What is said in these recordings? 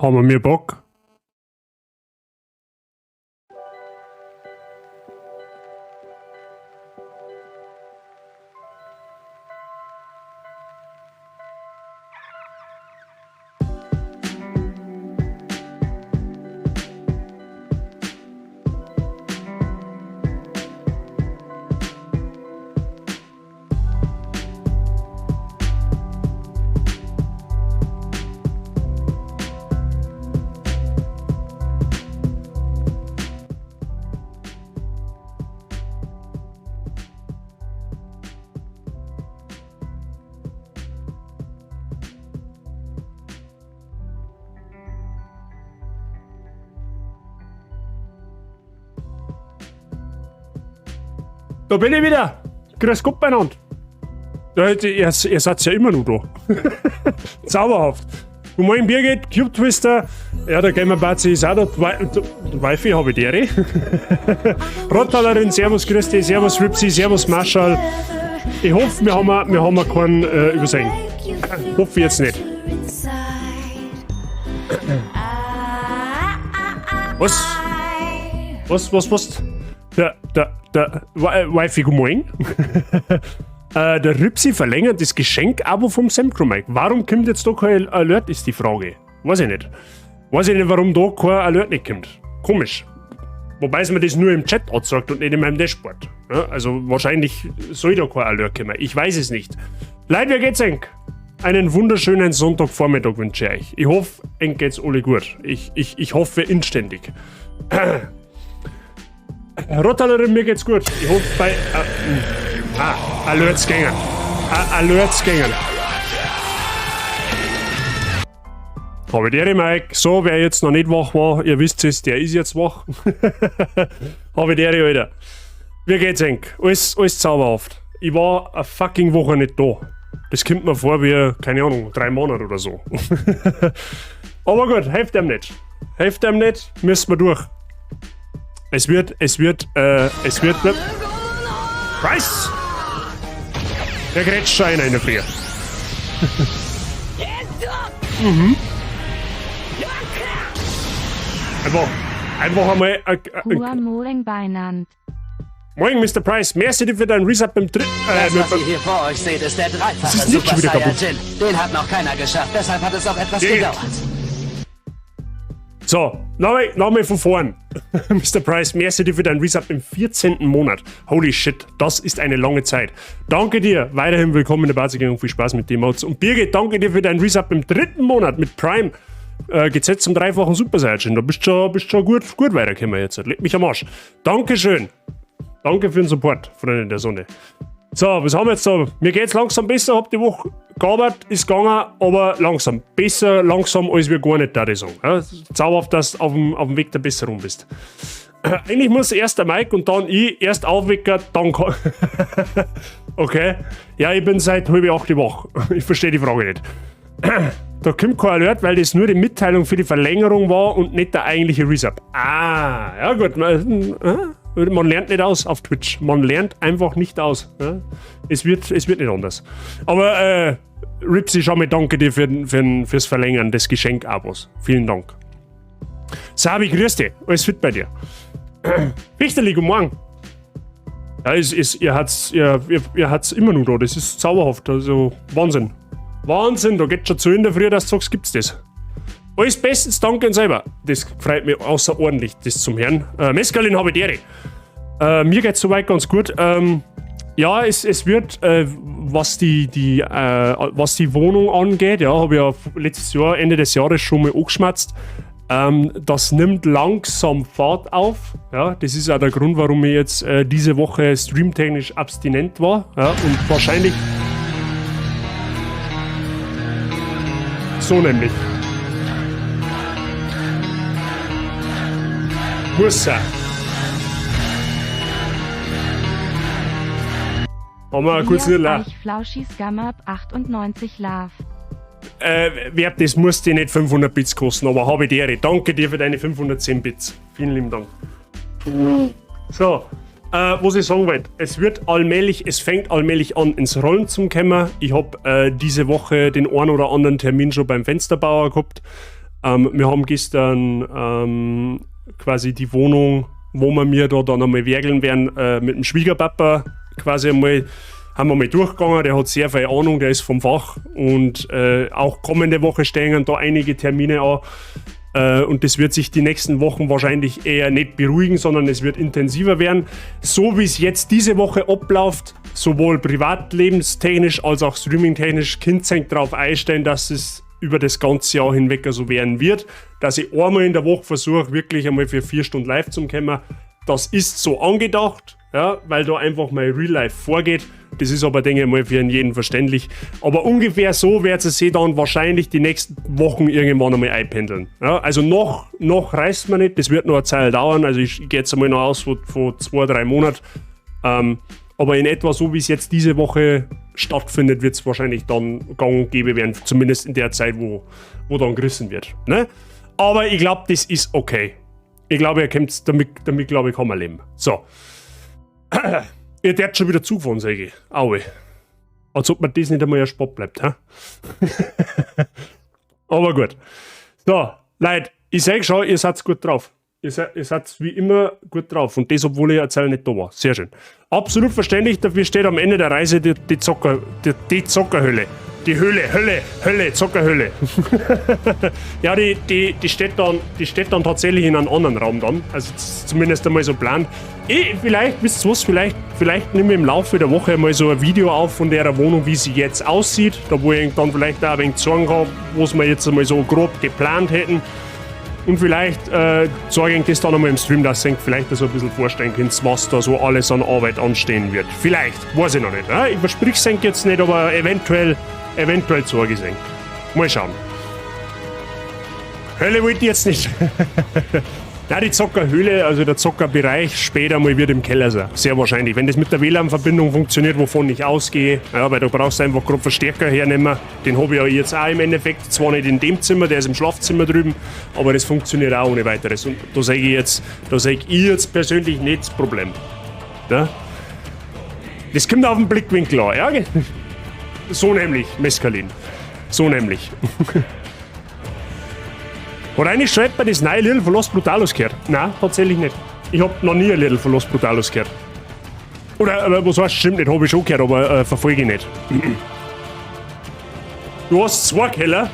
Haben wir Bock? Da bin ich wieder. Grüß Gott beieinander. Ja, ihr seid ja immer noch da. Zauberhaft. Guten Morgen Birgit, Cube Twister. Ja, der Gamer Bazi ist auch da. Wifi habe ich der. Rottalerin, Servus, grüß dich, Servus Ripsy, Servus Marshall. Ich hoffe, wir haben keinen übersehen. Hoffe jetzt nicht. Was? Der Wifi, guten Morgen. Der Ripsi verlängert das Geschenk-Abo vom Semcromike. Warum kommt jetzt da kein Alert, ist die Frage. Weiß ich nicht, warum da kein Alert nicht kommt. Komisch. Wobei es mir das nur im Chat anzeigt und nicht in meinem Dashboard. Ja, also wahrscheinlich soll da kein Alert kommen. Ich weiß es nicht. Leute, wie geht's euch? Einen wunderschönen Sonntagvormittag wünsche ich euch. Ich hoffe, euch geht's alle gut. Ich hoffe inständig. Rottalerin, mir geht's gut. Ich hoffe bei... Alerts gängen. Alerts gängen. Habe ich dir, Mike. So, wer jetzt noch nicht wach war, ihr wisst es, der ist jetzt wach. Habe ich dir, Alter. Wie geht's euch? Alles zauberhaft. Ich war eine fucking Woche nicht da. Das kommt mir vor wie, keine Ahnung, 3 Monate oder so. Aber gut, helft dem nicht. Müssen wir durch. Es wird. Price! Der grätscht schon einer in der Früh. Einfach einmal. Morgen beinand. Moin, Mr. Price. Merci dir für deinen Resub beim dritten. Das, was ihr hier vor euch seht, ist der dreifache Super Saiyajin. Den hat noch keiner geschafft, deshalb hat es auch etwas gedauert. So, nochmal von vorn. Mr. Price, merci dir für deinen Resub im 14. Monat. Holy shit, das ist eine lange Zeit. Danke dir, weiterhin willkommen in der Basisgang, viel Spaß mit den Mods. Und Birgit, danke dir für deinen Resub im 3. Monat mit Prime. Gesetzt zum dreifachen Super Saiyajin. Da bist du schon gut weitergekommen jetzt. Leg mich am Arsch. Dankeschön. Danke für den Support, Freunde der Sonne. So, was haben wir jetzt da? Mir geht's langsam besser, hab die Woche gearbeitet, ist gegangen, aber langsam. Besser langsam als wir gar nicht, da ich sagen. Ja, zauberhaft, dass du auf dem Weg der Besserung bist. Eigentlich muss erst der Mike und dann ich, erst aufwecken, dann Okay. Ja, ich bin seit 7:30 wach. Ich verstehe die Frage nicht. Da kommt kein Alert, weil das nur die Mitteilung für die Verlängerung war und nicht der eigentliche Resub. Ah, ja gut. Man lernt nicht aus auf Twitch. Man lernt einfach nicht aus. Ja? Es wird nicht anders. Aber Ripsy, schau mal, danke dir fürs Verlängern des Geschenk-Abos. Vielen Dank. Sabi, grüß dich. Alles fit bei dir. Wichterli, guten Morgen. Ja, ihr hat's immer noch da. Das ist zauberhaft. Also Wahnsinn. Wahnsinn, da geht schon zu in der Früh, dass du sagst, gibt's das. Alles bestens, danke und selber. Das freut mich außerordentlich, das zum Hören. Mescalin habe ich dir. Mir geht's soweit ganz gut. Ja, es wird, was die Wohnung angeht, ja, habe ich ja letztes Jahr, Ende des Jahres schon mal angeschmatzt. Das nimmt langsam Fahrt auf. Ja, das ist auch der Grund, warum ich jetzt diese Woche streamtechnisch abstinent war. Ja, und wahrscheinlich so nämlich. Muss sein. Haben wir kurz nicht la. Flauschis Gamma 98 Love. Wert, das muss dir nicht 500 Bits kosten, aber habe ich dir. Danke dir für deine 510 Bits. Vielen lieben Dank. So, was ich sagen wollte, es fängt allmählich an ins Rollen zu kommen. Ich habe diese Woche den einen oder anderen Termin schon beim Fensterbauer gehabt. Wir haben gestern quasi die Wohnung, wo wir mir da dann einmal werkeln werden, mit dem Schwiegerpapa quasi einmal, haben wir mal durchgegangen. Der hat sehr viel Ahnung, der ist vom Fach und auch kommende Woche stehen da einige Termine an. Und das wird sich die nächsten Wochen wahrscheinlich eher nicht beruhigen, sondern es wird intensiver werden. So wie es jetzt diese Woche abläuft, sowohl privatlebenstechnisch als auch streamingtechnisch, könnt ihr euch darauf einstellen, dass es über das ganze Jahr hinweg so werden wird. Dass ich einmal in der Woche versuche, wirklich einmal für 4 Stunden live zu kommen. Das ist so angedacht, ja, weil da einfach mal Real Life vorgeht. Das ist aber, denke ich mal, für jeden verständlich. Aber ungefähr so wird es sich dann wahrscheinlich die nächsten Wochen irgendwann einmal einpendeln. Ja, also noch reißt man nicht, das wird noch eine Zeit dauern. Also ich gehe jetzt einmal noch aus von 2-3 Monaten. Aber in etwa so, wie es jetzt diese Woche stattfindet, wird es wahrscheinlich dann gang und gäbe werden. Zumindest in der Zeit, wo dann gerissen wird. Ne? Aber ich glaube, das ist okay. Ich glaube, ihr könnt damit glaube ich, kann man leben. So. Ihr werdet schon wieder zugefahren, sage ich. Aue. Als ob mir das nicht einmal erspart bleibt. Hä? Aber gut. So, Leute, ich sage schon, ihr seid gut drauf. Ihr seid wie immer gut drauf. Und das, obwohl ich erzähle, nicht da war. Sehr schön. Absolut verständlich, dafür steht am Ende der Reise die Zockerhölle. Die Hölle, Zockerhölle. Ja, die steht dann tatsächlich in einem anderen Raum dann. Also zumindest einmal so geplant. Vielleicht, wisst ihr was, vielleicht nehme ich im Laufe der Woche mal so ein Video auf von der Wohnung, wie sie jetzt aussieht. Da wo ich dann vielleicht auch ein wenig zeigen kann, was wir jetzt einmal so grob geplant hätten. Und vielleicht zeige ich das dann einmal im Stream, dass ihr vielleicht so ein bisschen vorstellen könnt, was da so alles an Arbeit anstehen wird. Vielleicht, weiß ich noch nicht. Ich versprich es jetzt nicht, aber eventuell zeige ich es. Mal schauen. Hölle wollte ich jetzt nicht. Nein, die Zockerhöhle, also der Zockerbereich später mal wird im Keller sein. Sehr wahrscheinlich. Wenn das mit der WLAN-Verbindung funktioniert, wovon ich ausgehe, ja, weil du brauchst einfach grob Verstärker hernehmen. Den habe ich ja jetzt auch im Endeffekt. Zwar nicht in dem Zimmer, der ist im Schlafzimmer drüben, aber das funktioniert auch ohne weiteres. Und da sehe ich jetzt persönlich nicht das Problem. Ja? Das kommt auf den Blickwinkel an. Ja? So nämlich, Mescalin. So nämlich. Oder eigentlich schreibt man das neue Little von Los Brutalos gehört. Nein, tatsächlich nicht. Ich hab noch nie ein Little von Los Brutalos gehört. Oder, was heißt, stimmt nicht, habe ich schon gehört, aber verfolge ich nicht. Du hast 2 Keller,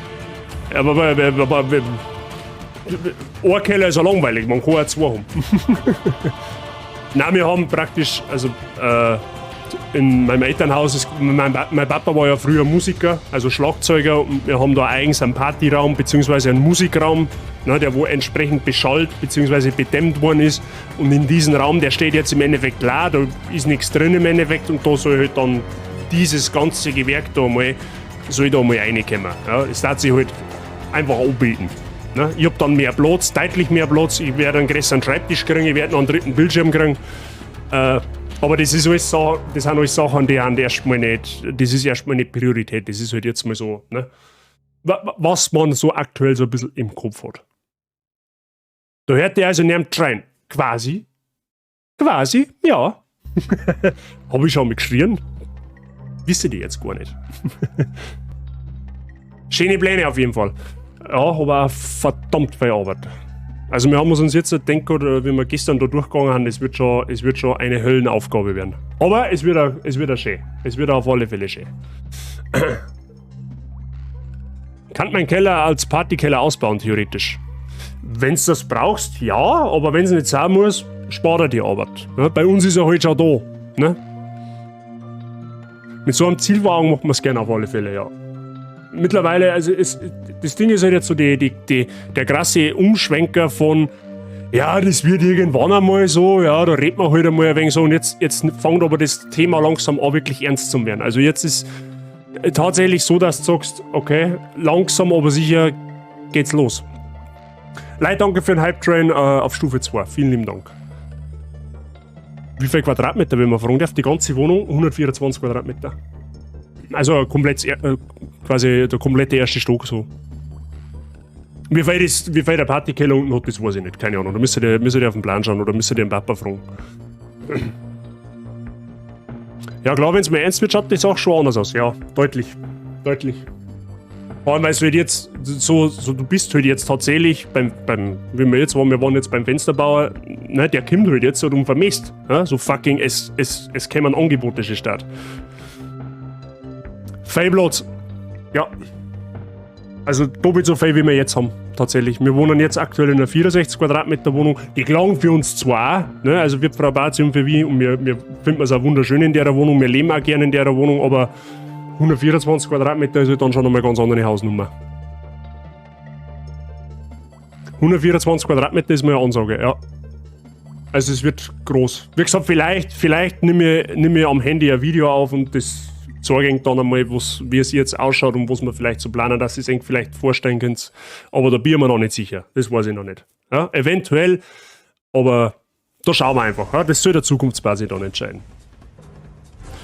aber ein Keller ist ja langweilig, man kann auch 2 haben. Nein, wir haben praktisch, also in meinem Elternhaus, mein Papa war ja früher Musiker, also Schlagzeuger, und wir haben da eigens einen Partyraum bzw. einen Musikraum, ne, der wo entsprechend beschallt bzw. bedämmt worden ist, und in diesem Raum, der steht jetzt im Endeffekt leer, da ist nichts drin im Endeffekt, und da soll halt dann dieses ganze Gewerk da mal reinkommen. Ja, es darf sich halt einfach anbieten. Ne? Ich habe dann mehr Platz, deutlich mehr Platz, ich werde einen größeren Schreibtisch kriegen, ich werde noch einen 3. Bildschirm kriegen. Aber das sind alles Sachen, die haben erstmal nicht, das ist erstmal nicht Priorität, das ist halt jetzt mal so, ne? Was man so aktuell so ein bisschen im Kopf hat. Da hört der also niemand schreien. Quasi, ja. Habe ich schon mal geschrien? Wissen die jetzt gar nicht. Schöne Pläne auf jeden Fall. Ja, aber auch verdammt viel Arbeit. Also wir haben uns jetzt gedacht, oder wie wir gestern da durchgegangen haben, es wird schon eine Höllenaufgabe werden. Aber es wird auch schön. Es wird auf alle Fälle schön. Kann mein Keller als Partykeller ausbauen, theoretisch. Wenn du das brauchst, ja, aber wenn es nicht sein muss, spart er die Arbeit. Ja, bei uns ist er halt schon da. Ne? Mit so einem Zielwagen macht man es gerne auf alle Fälle, ja. Mittlerweile, also das Ding ist halt jetzt so der krasse Umschwenker von, ja, das wird irgendwann einmal so, ja, da redet man halt einmal ein wenig so, und jetzt fängt aber das Thema langsam an, wirklich ernst zu werden. Also jetzt ist tatsächlich so, dass du sagst, okay, langsam aber sicher geht's los. Leute, danke für den Hype-Train auf Stufe 2. Vielen lieben Dank. Wie viel Quadratmeter, wenn man fragen darf? Die ganze Wohnung, 124 Quadratmeter. Also komplett, quasi der komplette erste Stock so. Wie viel der Partykeller unten hat, das weiß ich nicht. Keine Ahnung. Da müsst ihr auf den Plan schauen oder müsst ihr den Papa fragen. Ja klar, wenn es mir ernst wird, schaut die Sache schon anders aus. Ja, deutlich. Vor allem, weil du halt jetzt so du bist halt jetzt tatsächlich wie wir waren jetzt beim Fensterbauer, ne, der kommt halt jetzt und vermisst. Ja, so fucking, es kämen Angebote statt. Fehlplatz. Ja. Also doppelt so viel, wie wir jetzt haben, tatsächlich. Wir wohnen jetzt aktuell in einer 64 Quadratmeter Wohnung. Die klagen für uns zwar, ne, also wir Frau Bazi und für wie, und wir finden es auch wunderschön in der Wohnung, wir leben auch gerne in der Wohnung, aber 124 Quadratmeter ist halt dann schon nochmal eine ganz andere Hausnummer. 124 Quadratmeter ist mal eine Ansage, ja. Also es wird groß. Wie gesagt, vielleicht nimm ich am Handy ein Video auf und das zeige dann einmal, wie es jetzt ausschaut und was wir vielleicht so planen, dass ihr es euch vielleicht vorstellen könnt. Aber da bin ich mir noch nicht sicher. Das weiß ich noch nicht. Ja, eventuell, aber da schauen wir einfach. Ja, das soll der Zukunftsbasis dann entscheiden.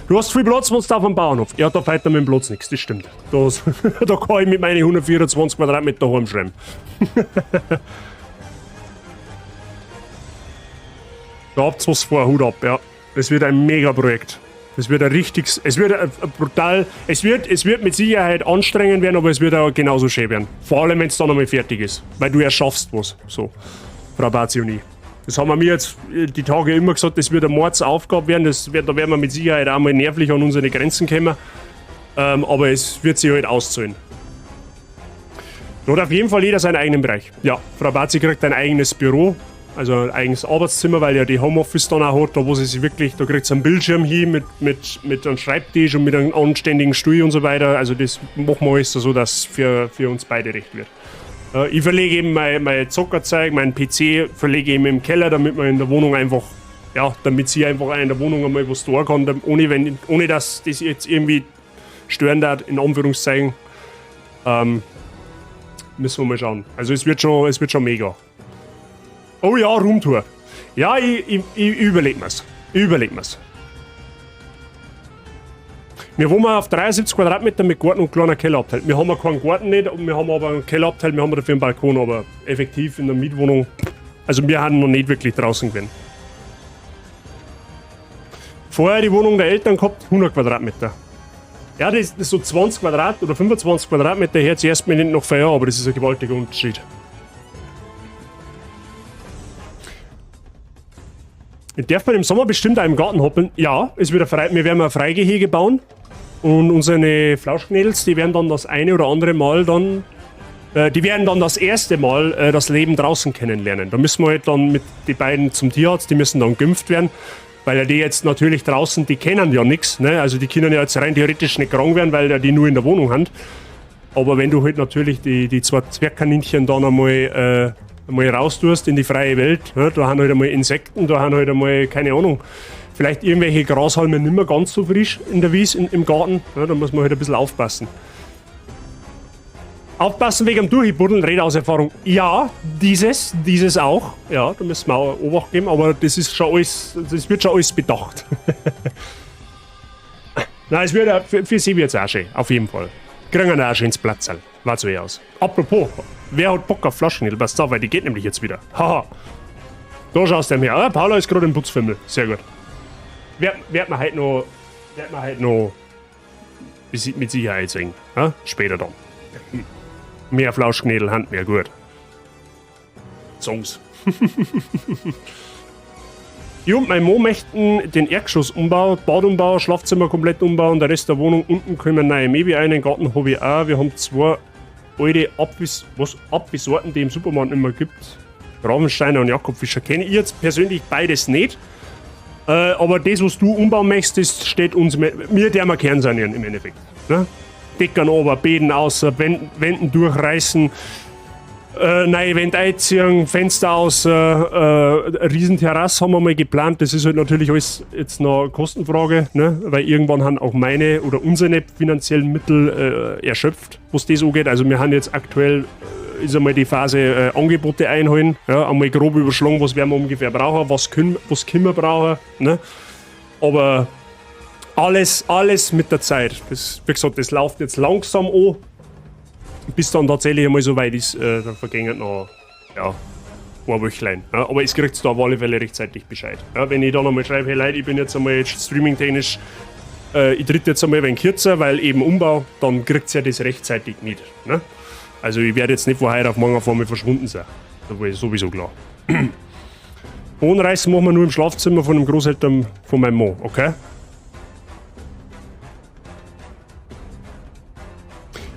Du hast viel Platz, wenn du auf dem Bauernhof. Ja, da fällt mir mit dem Platz nichts, das stimmt. Da kann ich mit meinen 124 Quadratmeter heimschreiben. Da habt's was vor, Hut ab, ja. Es wird ein Mega-Projekt. Es wird ein richtiges, es wird ein brutal, es wird mit Sicherheit anstrengend werden, aber es wird auch genauso schön werden. Vor allem, wenn es dann einmal fertig ist. Weil du erschaffst was, so. Frau Bazi und ich. Das haben wir mir jetzt die Tage immer gesagt, das wird eine Mordsaufgabe werden, da werden wir mit Sicherheit auch mal nervlich an unsere Grenzen kommen. Aber es wird sich halt auszahlen. Da hat auf jeden Fall jeder seinen eigenen Bereich. Ja, Frau Bazi kriegt ein eigenes Büro, also ein eigenes Arbeitszimmer, weil ja die Homeoffice dann auch hat, da wo sie sich wirklich, da kriegt sie einen Bildschirm hin mit einem Schreibtisch und mit einem anständigen Stuhl und so weiter. Also das machen wir alles so, dass es für uns beide recht wird. Ich verlege eben mein Zockerzeug, meinen PC, verlege eben im Keller, damit man in der Wohnung einfach, ja, damit sie einfach in der Wohnung einmal was tun kann, ohne dass das jetzt irgendwie stören darf, in Anführungszeichen. Müssen wir mal schauen. Also es wird schon mega. Oh ja, Roomtour. Ja, ich überleg mir's. Wir wohnen auf 73 Quadratmeter mit Garten und kleiner Kellerabteil. Wir haben keinen Garten nicht, wir haben aber einen Kellerabteil, wir haben dafür einen Balkon, aber effektiv in der Mietwohnung. Also wir haben noch nicht wirklich draußen gewesen. Vorher die Wohnung der Eltern gehabt, 100 Quadratmeter. Ja, das ist so 20 Quadrat oder 25 Quadratmeter her, zuerst mir nicht noch Feier, aber das ist ein gewaltiger Unterschied. Darf man im Sommer bestimmt auch im Garten hoppeln? Ja, wir werden ein Freigehege bauen. Und unsere Flauschknädels, die werden dann das eine oder andere Mal dann, die werden dann das erste Mal das Leben draußen kennenlernen. Da müssen wir halt dann mit den beiden zum Tierarzt, die müssen dann geimpft werden. Weil ja die jetzt natürlich draußen, die kennen ja nichts, ne? Also die können ja jetzt rein theoretisch nicht krank werden, weil ja die nur in der Wohnung haben. Aber wenn du halt natürlich die zwei Zwergkaninchen dann einmal raustust in die freie Welt, ne? Da haben halt einmal Insekten, da haben halt einmal, keine Ahnung, vielleicht irgendwelche Grashalme nicht mehr ganz so frisch in der Wies, im Garten. Ja, da muss man halt ein bisschen aufpassen. Aufpassen wegen dem Durchbuddeln, Rede aus Erfahrung. Ja, dieses auch. Ja, da müssen wir auch Obacht geben, aber das wird schon alles bedacht. Nein, für sie wird es auch schön, auf jeden Fall. Kriegen wir auch schön ins Platzl. War so aus. Apropos, wer hat Bock auf Flaschenhilfe? Passt auf, weil die geht nämlich jetzt wieder. Haha. Da schaust du her. Ah, Paula ist gerade im Putzfimmel. Sehr gut. Werd man halt noch mit Sicherheit singen. Ja? Später dann. Mehr Flauschknädel, Hand mehr gut. Songs. Jo, mein Mo möchten den Erdgeschossumbau, Badumbau, Schlafzimmer komplett umbauen, der Rest der Wohnung unten kommen neue Möbel ein, den Garten habe ich auch. Wir haben zwei alte Apfelsorten, die im Supermarkt immer gibt. Ravensteiner und Jakobfischer kenne ich jetzt persönlich beides nicht. Aber das, was du umbauen möchtest, das steht uns, mir der mal Kern sanieren im Endeffekt. Ne? Deckern runter, Bäden außer, Wänden durchreißen, neue Wände einziehen, Fenster außer, Riesenterrasse haben wir mal geplant. Das ist halt natürlich alles jetzt noch eine Kostenfrage, ne? Weil irgendwann haben auch meine oder unsere finanziellen Mittel erschöpft, was das angeht. Also wir haben jetzt aktuell, ist einmal die Phase Angebote einholen, ja? Einmal grob überschlagen, was werden wir ungefähr brauchen, was können wir brauchen. Ne? Aber alles mit der Zeit. Das, wie gesagt, das läuft jetzt langsam an, bis dann tatsächlich einmal so weit ist, dann vergehen noch ein Wöchlein. Ja, aber es kriegt da auf alle Fälle rechtzeitig Bescheid. Ja, wenn ich dann einmal schreibe, hey Leute, ich bin jetzt einmal streaming-technisch ich tritt jetzt einmal ein wenig kürzer, weil eben Umbau, dann kriegt ihr ja das rechtzeitig nicht. Ne? Also ich werde jetzt nicht von heute auf morgen auf einmal verschwunden sein. Das war sowieso klar. Bodenreißen machen wir nur im Schlafzimmer von den Großeltern von meinem Mann, okay?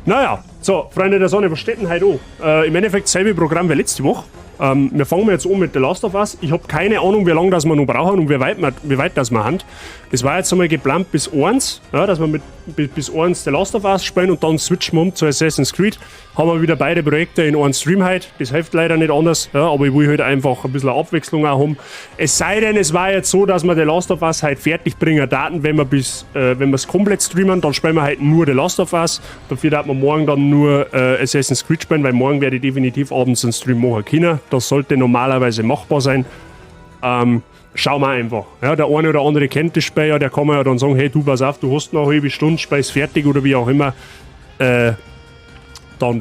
Naja, so, Freunde der Sonne, was steht denn heute an? Im Endeffekt dasselbe Programm wie letzte Woche. Wir fangen jetzt an mit The Last of Us. Ich habe keine Ahnung, wie lange das wir noch brauchen und wie weit das wir haben. Das war jetzt einmal geplant bis 1, ja, dass wir bis 1 The Last of Us spielen und dann switchen wir um zu Assassin's Creed. Haben wir wieder beide Projekte in einem Stream heute. Das hilft leider nicht anders, ja, aber ich will halt einfach ein bisschen Abwechslung auch haben. Es sei denn, es war jetzt so, dass wir The Last of Us heute fertig bringen Daten, wenn wir es komplett streamen, dann spielen wir halt nur The Last of Us. Dafür darf man morgen dann nur Assassin's Creed spielen, weil morgen werde ich definitiv abends einen Stream machen können. Das sollte normalerweise machbar sein. Schauen wir einfach. Ja, der eine oder andere kennt das Spiel ja, der kann mir ja dann sagen, hey du, pass auf, du hast noch eine halbe Stunde, spielst fertig oder wie auch immer. Dann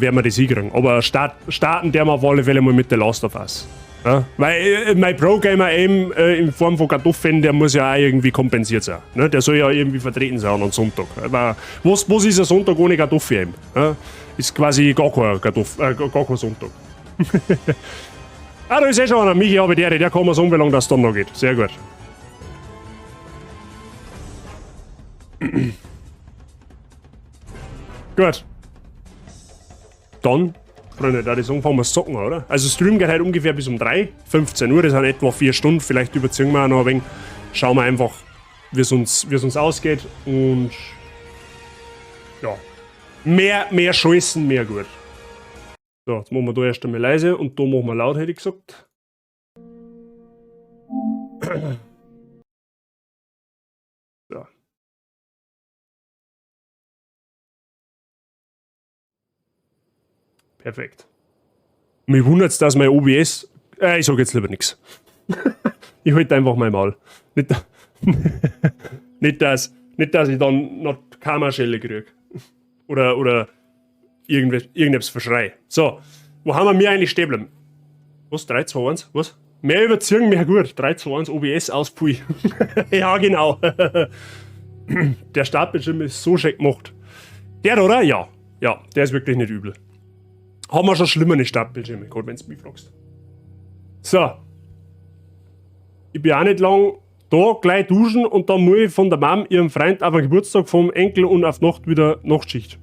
werden wir das hinkriegen. Aber starten der wir auf alle Fälle mal mit The Last of Us. Ja? Weil mein Pro-Gamer eben in Form von Kartoffeln, der muss ja auch irgendwie kompensiert sein. Ne? Der soll ja irgendwie vertreten sein am Sonntag. Aber was ist ein Sonntag ohne Kartoffel eben? Ja? Ist quasi gar kein Sonntag. Ah, da ist eh schon einer. Michi habe der kann mir sagen, wie lange das dann noch geht. Sehr gut. Gut. Dann, Freunde, da ich sagen, fangen wir zocken, oder? Also Stream geht halt ungefähr bis um 3, 15 Uhr, das sind etwa 4 Stunden, vielleicht überziehen wir auch noch ein wenig. Schauen wir einfach, wie es uns ausgeht und ja, mehr Chancen, mehr gut. So, jetzt machen wir da erst einmal leise und da machen wir laut, hätte ich gesagt. So. Perfekt. Mich wundert es, dass mein OBS... ich sage jetzt lieber nichts. Ich halte einfach mein Maul. Nicht, dass ich dann noch Kammerschelle kriege. Oder irgendetwas verschrei. So, wo haben wir eigentlich stehen bleiben? Was? 3, 2, 1? Was? Mehr überziehen, mehr gut. 3, 2, 1, OBS aus, pui. Ja, genau. Der Startbildschirm ist so schön gemacht. Der, oder? Ja. Ja, der ist wirklich nicht übel. Haben wir schon schlimmere Startbildschirme, gerade wenn du mich fragst. So. Ich bin auch nicht lang da, gleich duschen und dann muss ich von der Mom ihrem Freund auf den Geburtstag vom Enkel und auf Nacht wieder Nachtschicht.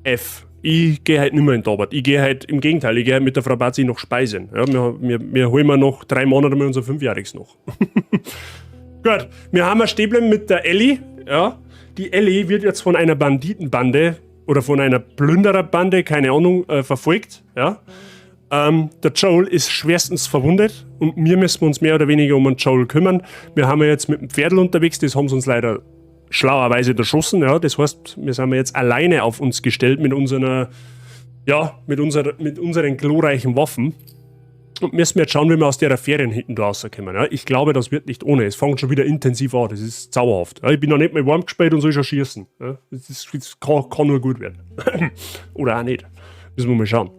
F. Ich gehe halt nicht mehr in die Arbeit. Ich gehe halt, im Gegenteil, ich gehe halt mit der Frau Bazi noch speisen. Ja, wir holen noch 3 Monate mit unser 5-Jähriges noch. Gut, wir haben ein Stäblein mit der Ellie. Ja. Die Ellie wird jetzt von einer Banditenbande oder von einer Plündererbande, keine Ahnung, verfolgt. Ja. Der Joel ist schwerstens verwundet und wir müssen uns mehr oder weniger um den Joel kümmern. Wir haben ja jetzt mit dem Pferdl unterwegs, das haben sie uns leider schlauerweise erschossen, ja. Das heißt, wir sind jetzt alleine auf uns gestellt mit unseren glorreichen Waffen. Und müssen jetzt schauen, wie wir aus der Ferien hinten da rauskommen. Ja. Ich glaube, das wird nicht ohne. Es fängt schon wieder intensiv an. Das ist zauberhaft. Ja. Ich bin noch nicht mal warm gespielt und soll schon schießen. Ja. Das kann nur gut werden. Oder auch nicht. Müssen wir mal schauen.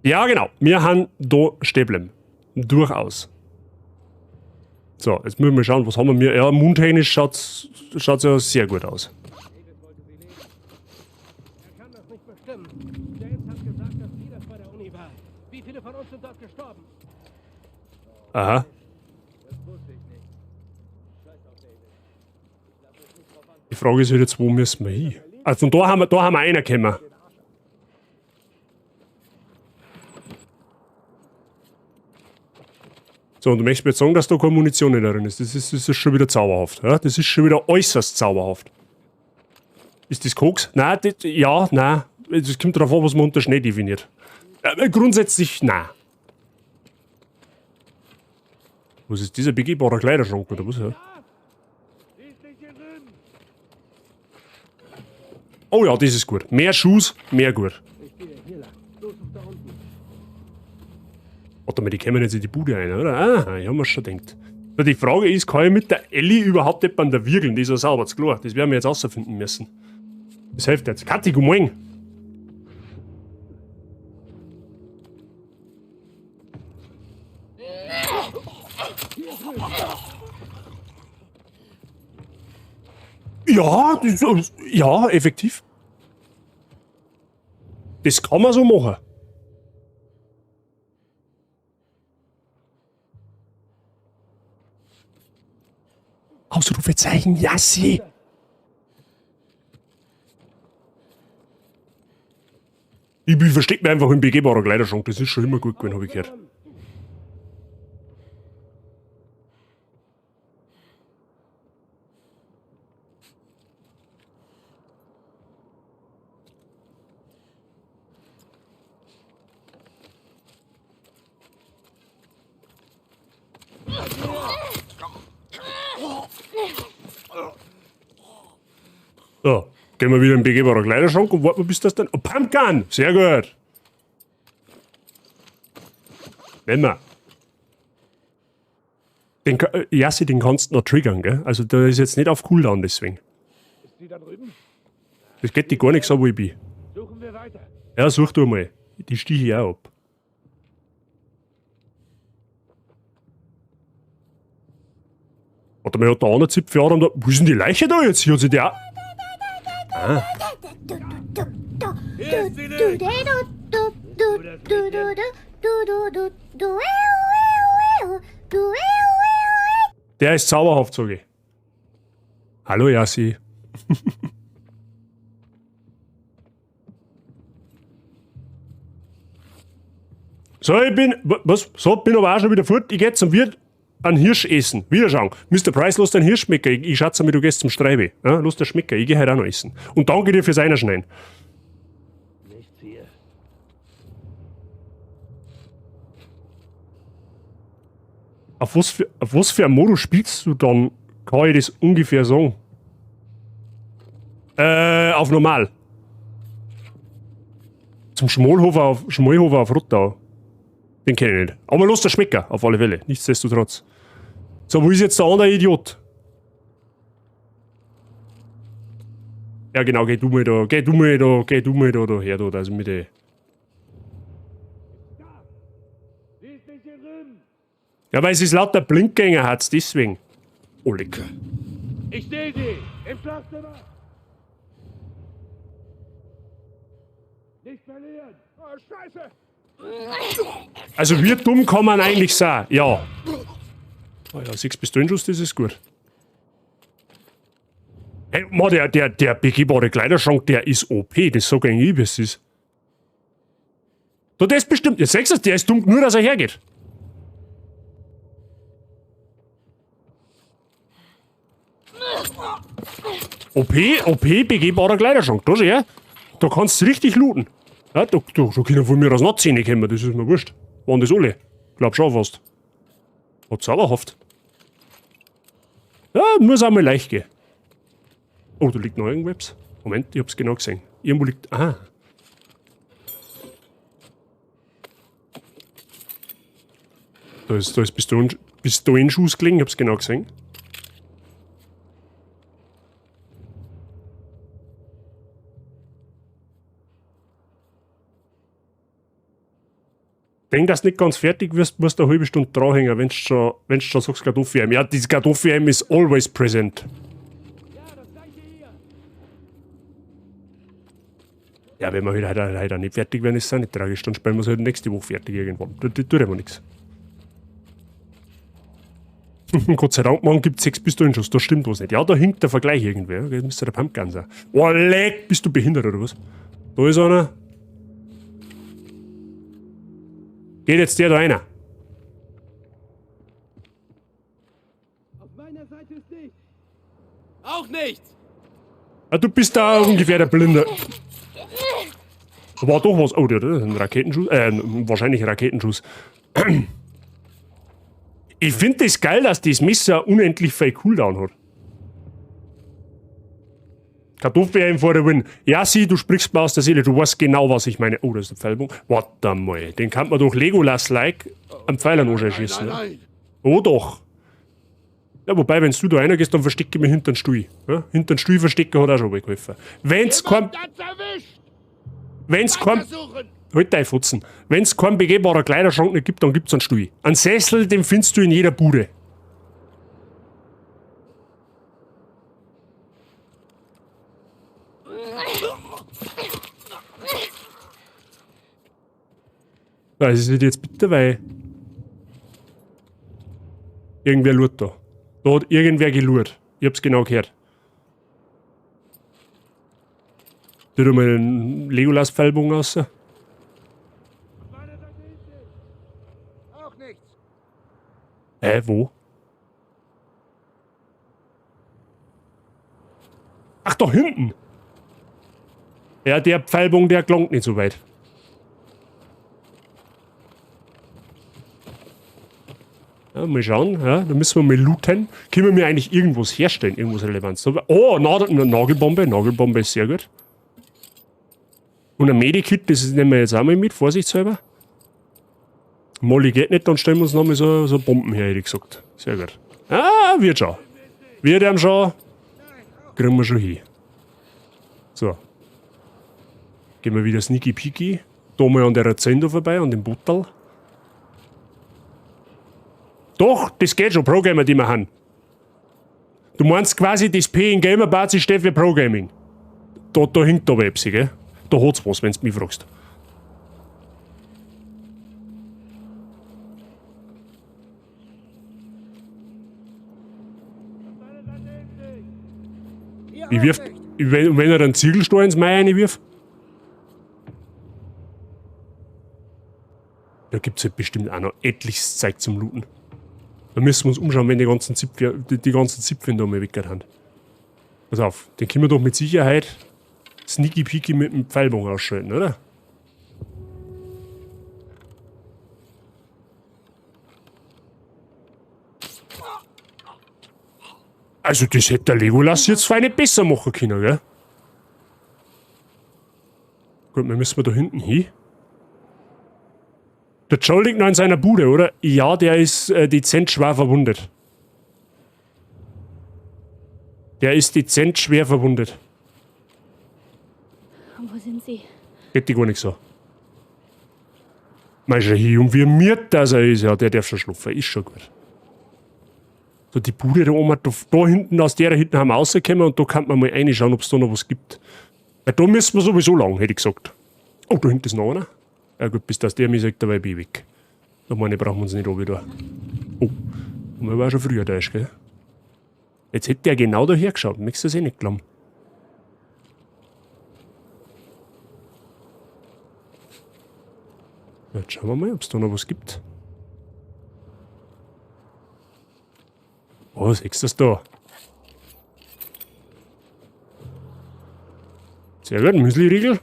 Ja, genau. Wir haben da stehen. Durchaus. So, jetzt müssen wir schauen, was haben wir. Ja, mundtechnisch schaut's ja sehr gut aus. Er kann das nicht bestimmen. James hat gesagt, dass sie das bei der Uni war. Wie viele von uns sind dort gestorben? Aha. Das wusste ich nicht. Scheiß auf David. Die Frage ist jetzt, wo müssen wir hin? Also von da haben wir einen gekommen. So, und du möchtest mir jetzt sagen, dass da keine Munition nicht drin ist. Das ist schon wieder zauberhaft. Ja? Das ist schon wieder äußerst zauberhaft. Ist das Koks? Nein, nein. Es kommt darauf an, was man unter Schnee definiert. Grundsätzlich, nein. Was ist dieser begehbare Kleiderschrank oder was? Ja? Oh ja, das ist gut. Mehr Schuhe, mehr gut. Warte mal, die kommen jetzt in die Bude rein, oder? Ah, ich hab mir schon gedacht. So, die Frage ist, kann ich mit der Ellie überhaupt jemanden da wirgeln? Die ist ja sauber, ist klar. Das werden wir jetzt rausfinden müssen. Das hilft jetzt. Kathi, guten Morgen. Ja, ja, effektiv. Das kann man so machen. Ausrufezeichen, Yassi. Ich verstecke mich einfach im begehbarer Kleiderschrank. Das ist schon immer gut gewesen, habe ich gehört. So, gehen wir wieder in den begehbaren Kleiderschrank und warten wir, bis das dann... Oh, Pumpgun! Sehr gut! Nehmen wir. Den, Yassi, den kannst du noch triggern, gell? Also der ist jetzt nicht auf Cooldown deswegen. Ist die da drüben? Das geht dir gar nichts an, wo ich bin. Suchen wir weiter. Ja, such du mal. Die stiche ich auch ab. Warte mal, hat der andere Zipfel da... Wo ist denn die Leiche da jetzt? Hier hat sie die auch... Ah. Der ist zauberhaft, sag ich. Hallo, Yassi. So, ich bin... Was? So, bin aber auch schon wieder fort. Ich geh zum Wirt einen Hirsch essen. Wiederschauen. Mr. Price, lass den Hirsch schmecken. Ich schätze mir, du gehst zum Streibe. Ja, lass den schmecken. Ich geh heute auch noch essen. Und danke dir fürs Einerschneiden. Nichts hier. Auf was für ein Modus spielst du dann? Kann ich das ungefähr sagen? Auf normal. Zum Schmalhofer auf Rottau. Den kenne ich nicht. Aber lass den schmecken, auf alle Fälle. Nichtsdestotrotz. So, wo ist jetzt der andere Idiot? Ja genau, geh du mal da her, da, also mit der... Sie ist nicht hier drüben. Ja, weil es ist lauter Blinkgänger hat's, deswegen. Oh, lecker. Ich sehe sie. Im Schlafzimmer. Nicht verlieren. Oh, Scheiße. Also wie dumm kann man eigentlich sein? Ja. Oh ja, 6 Pistolenschuss, das ist gut. Hey, man, der begehbare Kleiderschrank, der ist OP, das sag ich, wie es ist. Du, der ist bestimmt, jetzt sagst du, der ist dumm, nur dass er hergeht. OP, begehbarer Kleiderschrank, da schau her. Da kannst du richtig looten. Ja, da können von mir aus noch 10 kommen, das ist mir wurscht. Waren das alle? Glaub schon fast. Hat zauberhaft. Ja, muss auch mal leicht gehen. Oh, da liegt noch irgendwas. Moment, ich hab's genau gesehen. Irgendwo liegt... Ah. Da ist Pistolenschuss gelegen, ich hab's genau gesehen. Wenn du das nicht ganz fertig wirst, musst du eine halbe Stunde dranhängen, wenn du schon sagst Kartoffelheim. Ja, dieses Kartoffelheim ist always present. Ja, das gleiche hier. Ja, wenn wir heute nicht fertig werden, ist es auch nicht tragisch. Dann spielen wir es halt nächste Woche fertig irgendwann. Das tut aber nichts. Gott sei Dank, morgen gibt es 6 Pistolenschuss. Da stimmt was nicht. Ja, da hinkt der Vergleich irgendwer. Das müsste der Pumpgun sein. Oh, leck, bist du behindert oder was? Da ist einer. Geht jetzt der da einer? Auf meiner Seite ist nicht. Auch nicht. Ah, du bist da ungefähr der Blinde. Da war doch was. Oh, das ist ein Raketenschuss. Wahrscheinlich ein Raketenschuss. Ich finde das geil, dass das Messer unendlich viel Cooldown hat. Kartoffeln vor der Win. Ja, sieh, du sprichst mir aus der Seele. Du weißt genau, was ich meine. Oh, das ist der Pfeilbogen. Warte mal. Den kann man durch Legolas-like am Pfeiler schießen. Nein. Oh doch. Ja, wobei, wenn du da reingehst, dann verstecke ich mich hinter den Stuhl. Ja? Hinter den Stuhl verstecken hat auch schon geholfen. Wenn's kein... Halt dein Futzen. Wenn's kein begehbarer Kleiderschrank nicht gibt, dann gibt's einen Stuhl. Einen Sessel, den findest du in jeder Bude. Das ist jetzt bitte, weil irgendwer lurt da. Da hat irgendwer gelurt. Ich hab's genau gehört. Tut mal einen Legolas-Pfeilbogen raus. Auch nichts. Wo? Ach, da hinten! Ja, der Pfeilbogen, der klangt nicht so weit. Ja, mal schauen, ja, da müssen wir mal looten. Können wir eigentlich irgendwas herstellen, irgendwas Relevanz? Oh, Nagelbombe, Nagelbombe ist sehr gut. Und ein Medikit, das nehmen wir jetzt auch mal mit, vorsichtshalber. Molly geht nicht, dann stellen wir uns nochmal so Bomben her, hätte ich gesagt. Sehr gut. Ah, wird schon. Wird ihm schon. Kriegen wir schon hin. So. Gehen wir wieder sneaky peaky. Da mal an der Razendo vorbei, an dem Butterl. Doch, das geht schon, Pro-Gamer, die wir haben. Du meinst quasi, das P in Gamer-Basis steht für Pro-Gaming. Da hinkt aber etwas, gell? Da hat's was, wenn du mich fragst. Ich wirf, wenn er einen Ziegelstein ins Mai reinwirft. Da gibt's halt bestimmt auch noch etliches Zeug zum Looten. Da müssen wir uns umschauen, wenn die ganzen Zipfeln da mal weggehen haben. Pass auf, den können wir doch mit Sicherheit sneaky peaky mit dem Pfeilbogen ausschalten, oder? Also das hätte der Legolas jetzt feine besser machen können, gell? Gut, dann müssen wir da hinten hin. Der Joel liegt noch in seiner Bude, oder? Ja, der ist dezent schwer verwundet. Der ist dezent schwer verwundet. Wo sind Sie? Geht die gar nicht so. Mei schon hin und wie miert das er ist, ja, der darf schon schlafen, ist schon gut. So, die Bude da oben, da hinten, aus der hinten haben wir rausgekommen und da kann man mal reinschauen, ob es da noch was gibt. Weil da müssen wir sowieso lang, hätte ich gesagt. Oh, da hinten ist noch einer. Ja gut, bis das der mir sagt, dabei bin ich weg. Da meine, brauchen wir uns nicht runter. Oh, und wir waren schon früher da, gell? Jetzt hätte der genau da hergeschaut, möchtest du das eh nicht glauben. Jetzt schauen wir mal, ob es da noch was gibt. Oh, siehst du das da? Sehr gut, Müsli-Riegel.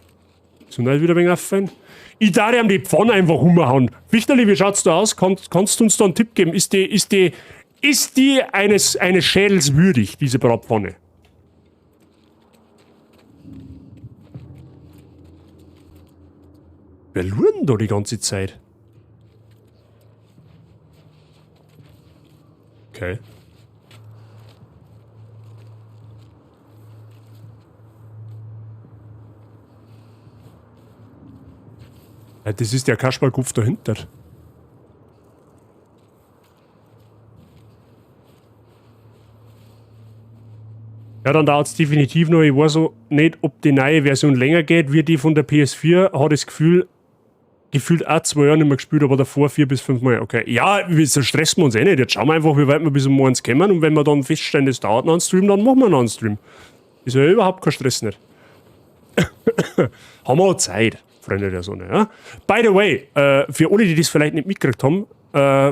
So nicht wieder ein wenig auffallen. Ich darf ihm die Pfanne einfach umhauen. Wichterli, wie schaut's da aus? Kannst du uns da einen Tipp geben? Ist die eines Schädels würdig, diese Bratpfanne? Wer lurt denn da die ganze Zeit? Okay. Ja, das ist der Kasperlkopf dahinter. Ja, dann dauert es definitiv noch. Ich weiß so nicht, ob die neue Version länger geht, wie die von der PS4. Hat das Gefühl, gefühlt auch 2 Jahre nicht mehr gespielt, aber davor 4 bis 5 Mal. Okay, ja, so stressen wir uns eh nicht. Jetzt schauen wir einfach, wie weit wir bis um morgens kommen. Und wenn wir dann feststellen, das dauert noch einen Stream, dann machen wir noch einen Stream. Ist ja überhaupt kein Stress nicht. Haben wir auch Zeit, Freunde der Sonne. Ja? By the way, für alle, die das vielleicht nicht mitgekriegt haben,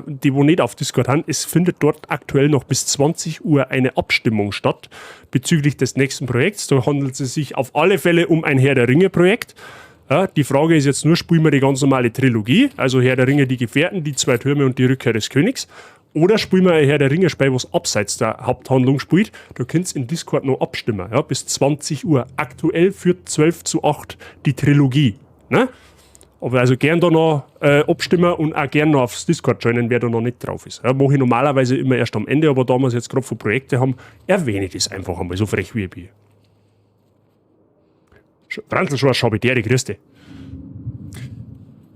die wo nicht auf Discord haben, es findet dort aktuell noch bis 20 Uhr eine Abstimmung statt bezüglich des nächsten Projekts. Da handelt es sich auf alle Fälle um ein Herr der Ringe-Projekt. Ja, die Frage ist jetzt nur, spielen wir die ganz normale Trilogie, also Herr der Ringe, die Gefährten, die 2 Türme und die Rückkehr des Königs, oder spielen wir ein Herr der Ringe-Spiel, was abseits der Haupthandlung spielt. Da könnt ihr in Discord noch abstimmen, ja, bis 20 Uhr. Aktuell führt 12:8 die Trilogie. Ne? Aber also gern da noch abstimmen und auch gern noch aufs Discord joinen, wer da noch nicht drauf ist. Ja, mache ich normalerweise immer erst am Ende, aber da wir es jetzt gerade von Projekten haben, erwähne ich das einfach einmal, so frech wie ich bin. Franzl, schon Schabidere, grüß dich.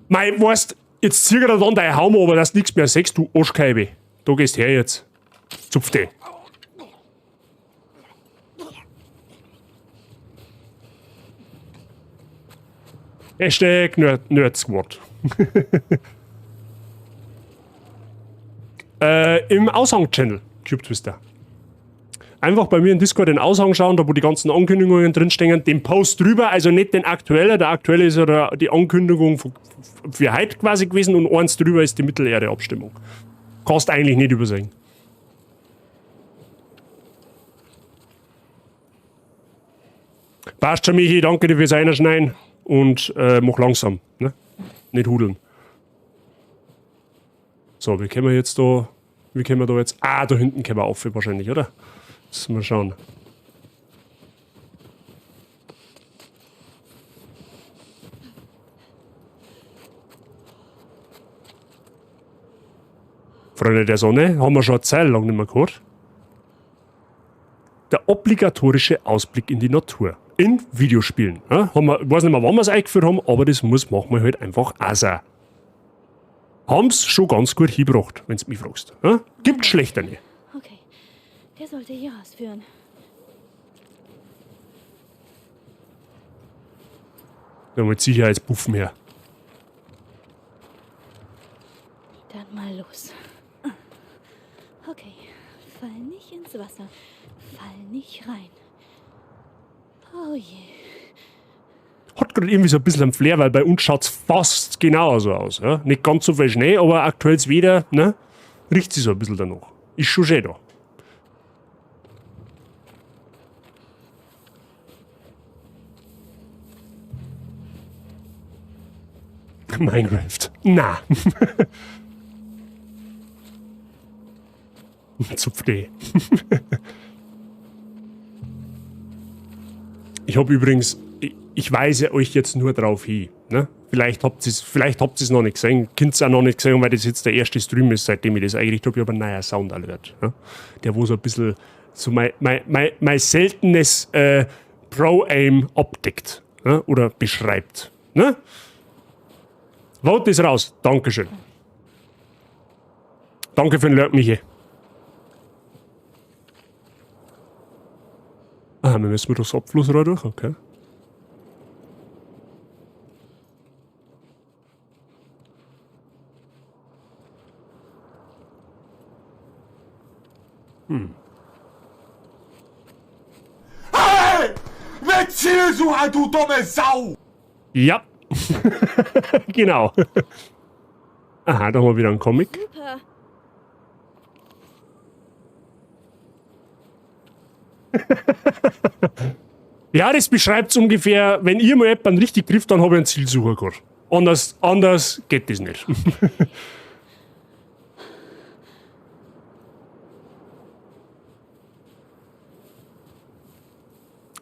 Mei, weißt, jetzt zieh dir dann dein Haum aber dass du nichts mehr siehst, du Arschkeibe. Da gehst her jetzt. Zupf dich. Hashtag Nerd Squad. Im Aushang-Channel, Cube Twister. Einfach bei mir in Discord den Aushang schauen, da wo die ganzen Ankündigungen drinstehen, den Post drüber, also nicht den aktuellen. Der aktuelle ist ja die Ankündigung für heute quasi gewesen und eins drüber ist die Mittelerde-Abstimmung. Kannst eigentlich nicht übersehen. Passt schon, Michi, danke dir fürs Einschneiden und mach langsam, ne? Nicht hudeln. So, wie können wir jetzt da, ah, da hinten können wir auf wahrscheinlich, oder? Müssen wir schauen. Freunde der Sonne, haben wir schon eine Zeit lang nicht mehr gehört. Der obligatorische Ausblick in die Natur. In Videospielen. Ja, ich weiß nicht mehr, wann wir es eingeführt haben, aber das machen wir halt einfach auch so. Haben es schon ganz gut hingebracht, wenn du mich fragst. Ja? Gibt schlechter nicht. Okay, der sollte hier ausführen. Da mit Sicherheitsbuffen her. Dann mal los. Okay, fall nicht ins Wasser. Fall nicht rein. Oh je. Hat gerade irgendwie so ein bisschen einen Flair, weil bei uns schaut es fast genauso aus. Ja? Nicht ganz so viel Schnee, aber aktuell wieder, ne? Riecht sich so ein bisschen danach. Ist schon schön da. Minecraft. Na. Zupfte. Ich habe übrigens, ich weise euch jetzt nur drauf hin. Ne? Vielleicht habt ihr es noch nicht gesehen, könnt ihr auch noch nicht gesehen, weil das jetzt der erste Stream ist, seitdem ich das eingerichtet habe. Ich habe einen neuen Sound alert. Ja? Der wo so ein bisschen so mein seltenes Pro-Aim abdeckt, ne? Oder beschreibt. Ne? Vote ist raus. Dankeschön. Danke für den Lurk, Michi. Ah, wir müssen durchs Abflussrohr durch, okay. Hey! Mit Zielsucher, du dumme Sau! Ja. Genau. Aha, da haben wir wieder einen Comic. Super. Ja, das beschreibt es ungefähr, wenn ihr mal jemanden richtig trifft, dann habe ich einen Zielsucher gehabt. Anders geht das nicht.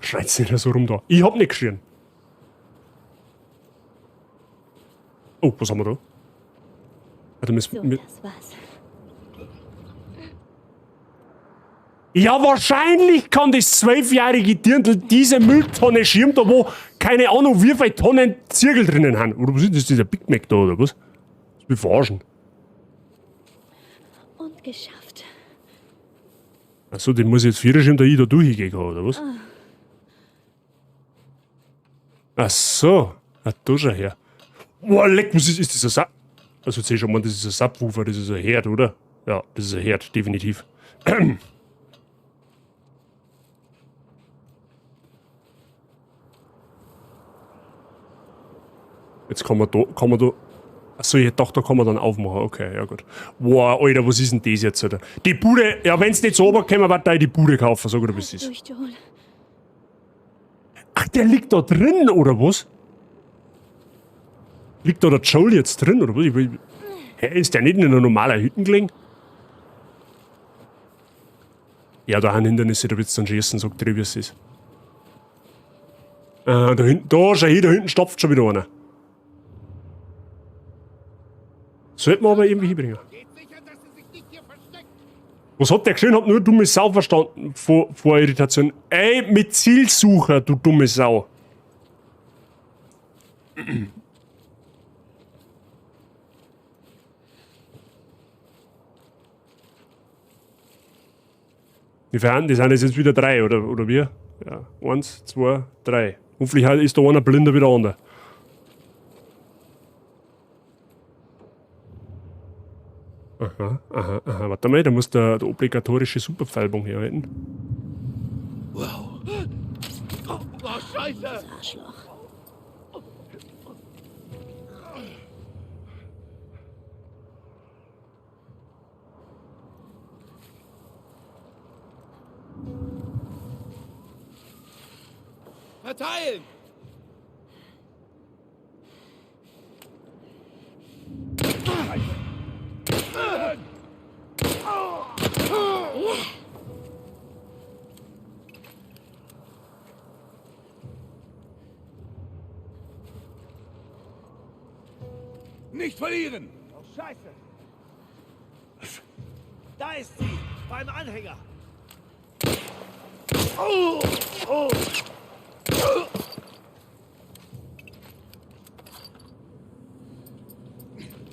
Schreit's nicht so rum da. Ich hab nicht geschrien. Oh, was haben wir da? Warte, So, das war's. Ja, wahrscheinlich kann das 12-jährige Dirndl diese Mülltonne schirmen, da wo keine Ahnung wie viele Tonnen Zirkel drinnen haben. Oder was ist das, dieser Big Mac da, oder was? Das will verarschen. Und geschafft. Achso, den muss ich jetzt Viererschirm da ich da durchgehen, oder was? Ach so. Ah, da schau her. Boah, leck, was ist das? Ein Sub? Also, jetzt seh schon mal, das ist ein Subwoofer, das ist ein Herd, oder? Ja, das ist ein Herd, definitiv. Jetzt kann man da. Achso, ich dachte, da kann man dann aufmachen. Okay, ja gut. Wow, Alter, was ist denn das jetzt, Alter? Die Bude, ja, wenn's nicht so runterkommen, wird da die Bude kaufen, sag oder was ist. Durch, Joel. Ach, der liegt da drin, oder was? Liegt da der Joel jetzt drin, oder was? Hä, ist der nicht in einer normalen Hütte gelegen? Ja, da haben Hindernisse, da wird's dann schießen, sagt der, wie es ist. Da hinten, da, schau hier, da hinten stopft schon wieder einer. Sollten wir aber irgendwie hinbringen. Was hat der geschrieben? Hat nur dumme Sau verstanden vor Irritation. Ey, mit Zielsucher, du dumme Sau. Die Verhandlungen, die sind jetzt wieder 3, oder wie? Ja, 1, 2, 3. Hoffentlich ist da einer blinder wie der andere. Aha. Warte mal, da muss der obligatorische Superpfeilbogen herhalten. Wow. Oh, Scheiße! Das Arschloch. Verteilen! Nicht verlieren! Oh, Scheiße! Da ist sie! Beim Anhänger! Oh! Oh!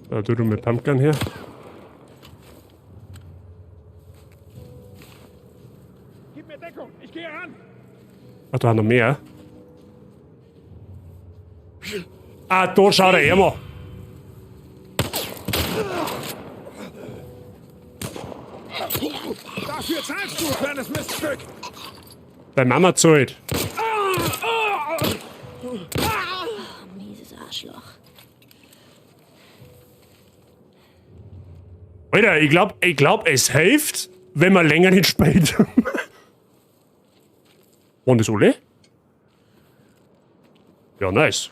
Da tut er mit Pumpgun her. Gib mir Deckung! Ich gehe ran! Ach, da haben wir mehr. Ah, da schaut er immer. Dafür zahlst du, kleines Miststück! Bei Mama zahlt. Mieses Arschloch. Alter, ich glaub, es hilft, wenn man länger nicht spielt. Waren das alle? Ja, nice.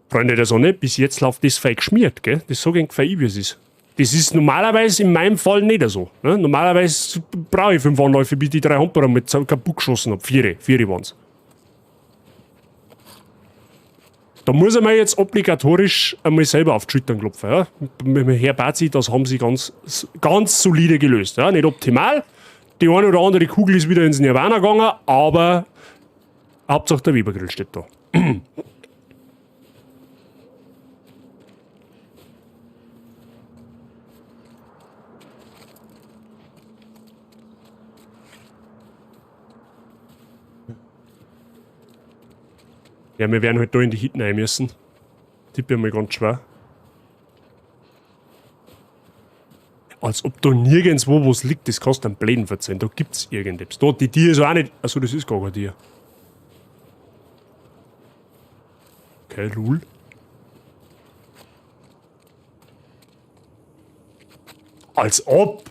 Freunde der Sonne, bis jetzt läuft das Fake geschmiert, gell? Das so ungefähr ich, wie es ist. Das ist normalerweise in meinem Fall nicht so. Ne? Normalerweise brauche ich 5 Anläufe, bis die 3 Humperer mit kaputt geschossen habe. 4 waren es. Da muss er mir jetzt obligatorisch einmal selber auf die Schultern klopfen. Ja? Mit dem Herr Bazi, das haben sie ganz solide gelöst. Ja? Nicht optimal. Die eine oder andere Kugel ist wieder ins Nirvana gegangen, aber Hauptsache der Webergrill steht da. Ja, wir werden halt da in die Hitten rein müssen. Tippe ich mal ganz schwer. Als ob da nirgendwo was liegt, das kannst du am Bläden verzeihen. Da gibt's irgendetwas. Da, die Tier ist auch nicht. Achso, das ist gar kein Tier. Okay, Lul. Als ob!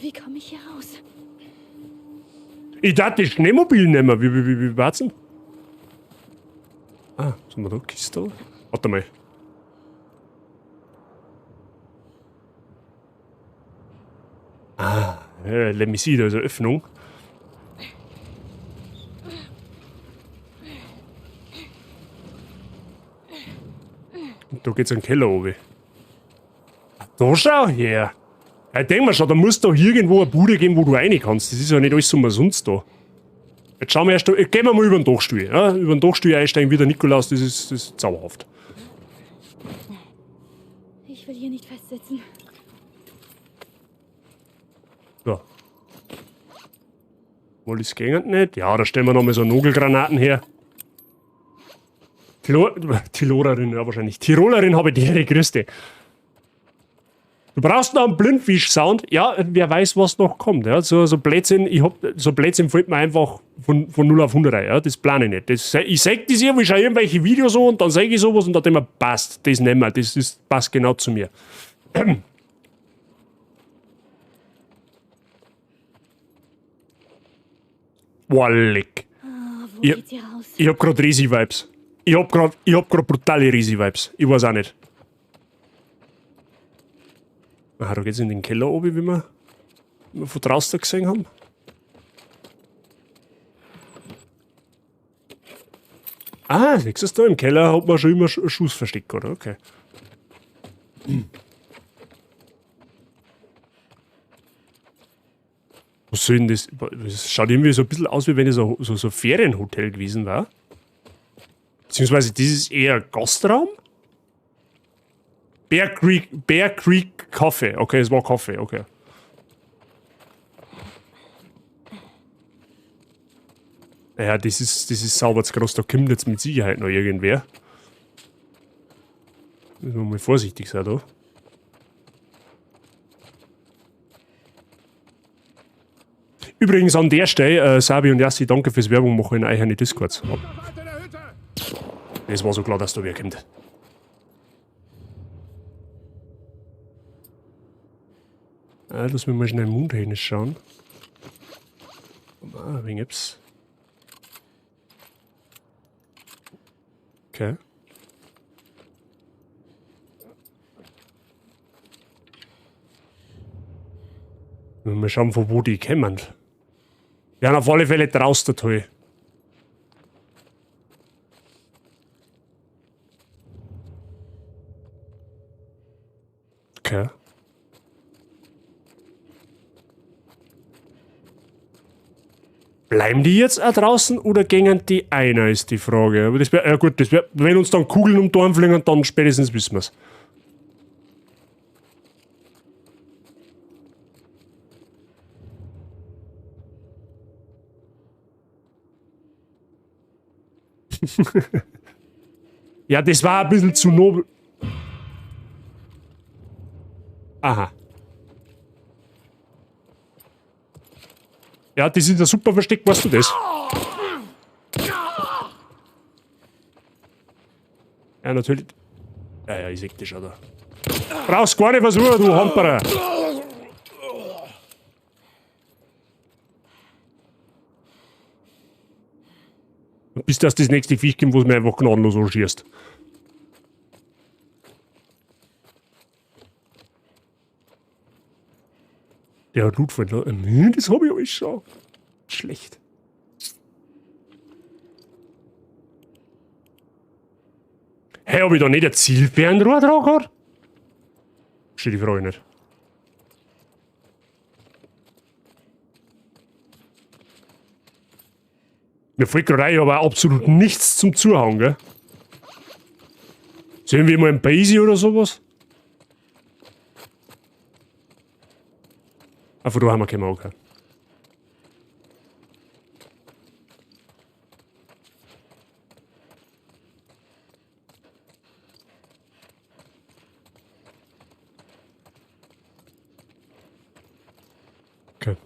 Wie komme ich hier raus? Ich dachte, das Schneemobil nehmen. Wie war's denn? Ah, sind wir da? Kiste? Warte mal. Ah, let me see, da ist eine Öffnung. Und da geht's in den Keller runter. Da schau her! Ja, ich denk mal schon, da muss doch irgendwo eine Bude geben, wo du rein kannst. Das ist ja nicht alles umsonst da. Jetzt schauen wir erst, gehen wir mal über den Dachstuhl. Ja? Über den Dachstuhl einsteigen wie der Nikolaus, das ist zauberhaft. Ich will hier nicht festsitzen. So. Wohl ist gängend nicht? Ja, da stellen wir nochmal so Nogelgranaten her. Tirolerin, ja wahrscheinlich. Tirolerin habe ich die größte. Du brauchst noch einen Blindfisch-Sound. Ja, wer weiß, was noch kommt. Ja. So Blödsinn, so Blödsinn fällt mir einfach von 0 auf 100 ein. Ja. Das plane ich nicht. Ich sag das hier, ich schaue irgendwelche Videos an und dann sage ich sowas und dann denke ich mir, passt, das nehmen wir, das passt genau zu mir. Boah, leck. Wo geht's hier raus? Ich hab grad Risi-Vibes. Ich hab grad brutale Risi-Vibes. Ich weiß auch nicht. Aha, da geht's in den Keller oben, wie wir von draußen gesehen haben. Ah, siehst du da? Im Keller hat man schon immer Schuss versteckt, oder? Okay. Was soll denn das? Das schaut irgendwie so ein bisschen aus, wie wenn es so ein Ferienhotel gewesen war. Beziehungsweise, das ist eher Gastraum? Bear Creek Coffee. Okay, es war Kaffee, okay. Ja, das ist sauber zu groß, da kommt jetzt mit Sicherheit noch irgendwer. Müssen wir mal vorsichtig sein da. Übrigens an der Stelle, Sabi und Yassi, danke fürs Werbung machen in euch Discords. Es war so klar, dass da wer kommt. Lass mich mal schnell mundtechnisch schauen. Wen gibt's? Okay. Mal schauen, von wo die kommen. Wir haben auf alle Fälle draußen toll. Okay. Bleiben die jetzt auch draußen oder gingen die einer, ist die Frage. Aber das wäre, ja gut, das wär, wenn uns dann Kugeln um die Ohren fliegen, dann spätestens wissen wir es. Ja, das war ein bisschen zu nobel. Aha. Ja, die sind ja super versteckt, weißt du das? Ja, natürlich. Ja, ich seh dich schon da. Brauchst gar nicht versuchen, du Hamperer. Bis das nächste Viech kommt, wo es mir einfach gnadenlos anschießt. Der hat Loot verloren. Das habe ich alles schon. Schlecht. Hey, hab ich da nicht ein Zielfernrohr dran gehabt? Steht die Frage nicht. Mir fällt gerade ein, aber absolut nichts zum Zuhauen, gell? Sehen wir mal ein Basie oder sowas? Von da haben wir keine Augen. Okay.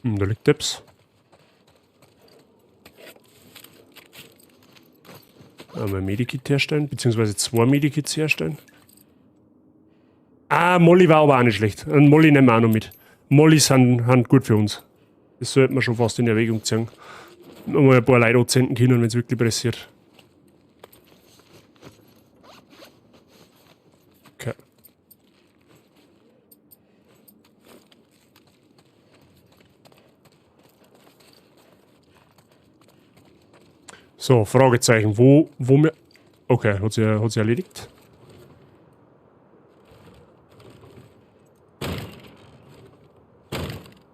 Da liegt Tipps. Einmal ein Medikit herstellen, beziehungsweise 2 Medikits herstellen. Ah, Molly war aber auch nicht schlecht. Und Molly nehmen wir auch noch mit. Mollys sind gut für uns. Das sollte man schon fast in Erwägung ziehen. Mal ein paar Leute anzünden können, wenn es wirklich pressiert. Okay. So, Fragezeichen. Wo mir... Okay, hat sie erledigt.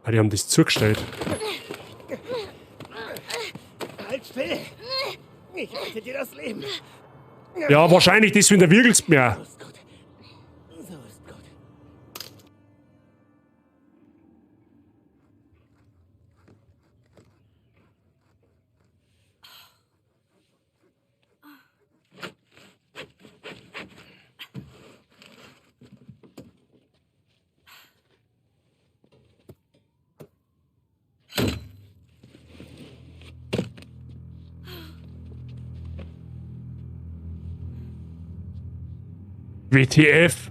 Ah, die haben das zugestellt. Halt still! Ich rette dir das Leben. Ja, wahrscheinlich deswegen der wirgelst mehr. So ist gut. So ist gut. WTF?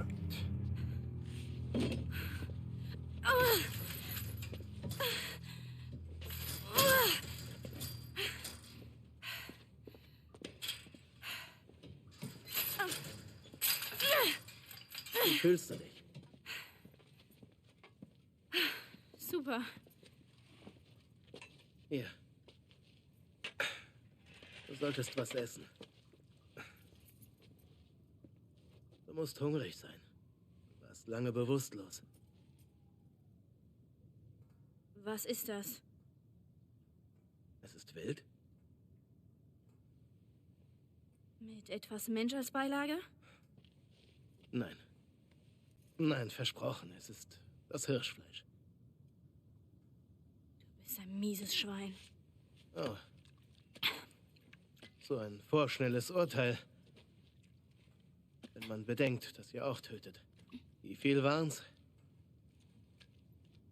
Wie fühlst du dich? Super. Hier. Du solltest was essen. Du musst hungrig sein. Du warst lange bewusstlos. Was ist das? Es ist wild. Mit etwas Mensch als Beilage? Nein. Nein, versprochen. Es ist das Hirschfleisch. Du bist ein mieses Schwein. Oh. So ein vorschnelles Urteil. Wenn man bedenkt, dass ihr auch tötet. Wie viel waren's?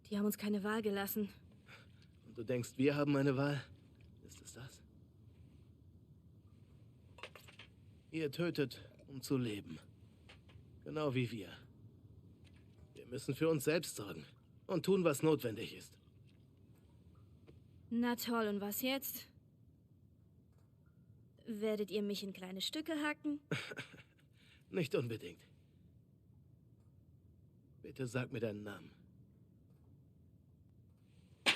Die haben uns keine Wahl gelassen. Und du denkst, wir haben eine Wahl? Ist es das? Ihr tötet, um zu leben. Genau wie wir. Wir müssen für uns selbst sorgen und tun, was notwendig ist. Na toll, und was jetzt? Werdet ihr mich in kleine Stücke hacken? Nicht unbedingt. Bitte sag mir deinen Namen. Du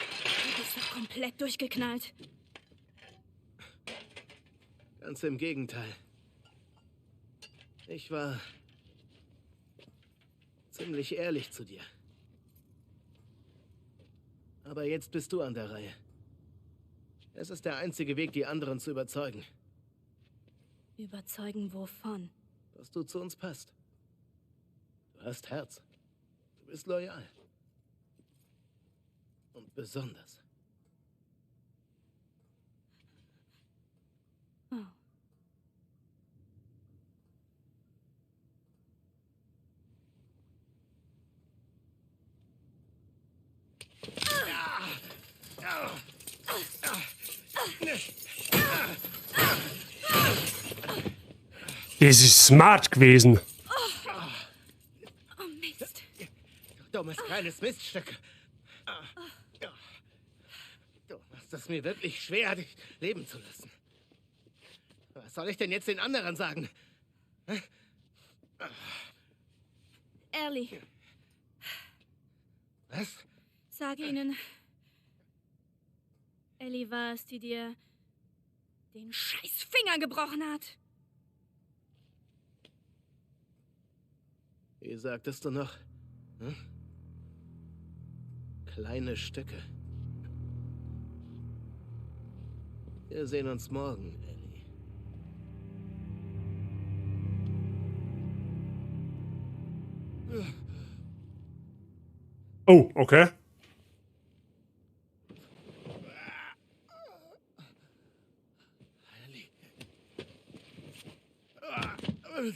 bist doch komplett durchgeknallt. Ganz im Gegenteil. Ich war ziemlich ehrlich zu dir. Aber jetzt bist du an der Reihe. Es ist der einzige Weg, die anderen zu überzeugen, Überzeugen wovon? dass du zu uns passt. Du hast Herz. Du bist loyal. Und besonders. Oh. Das ist smart gewesen. Oh Mist. Dummes kleines Miststück. Du machst es mir wirklich schwer, dich leben zu lassen. Was soll ich denn jetzt den anderen sagen? Ellie, Was? sag ihnen. Ellie war es, die dir den scheiß Finger gebrochen hat. Wie sagtest du noch? Hm? Kleine Stücke. Wir sehen uns morgen, Ellie. Oh, okay. Ellie.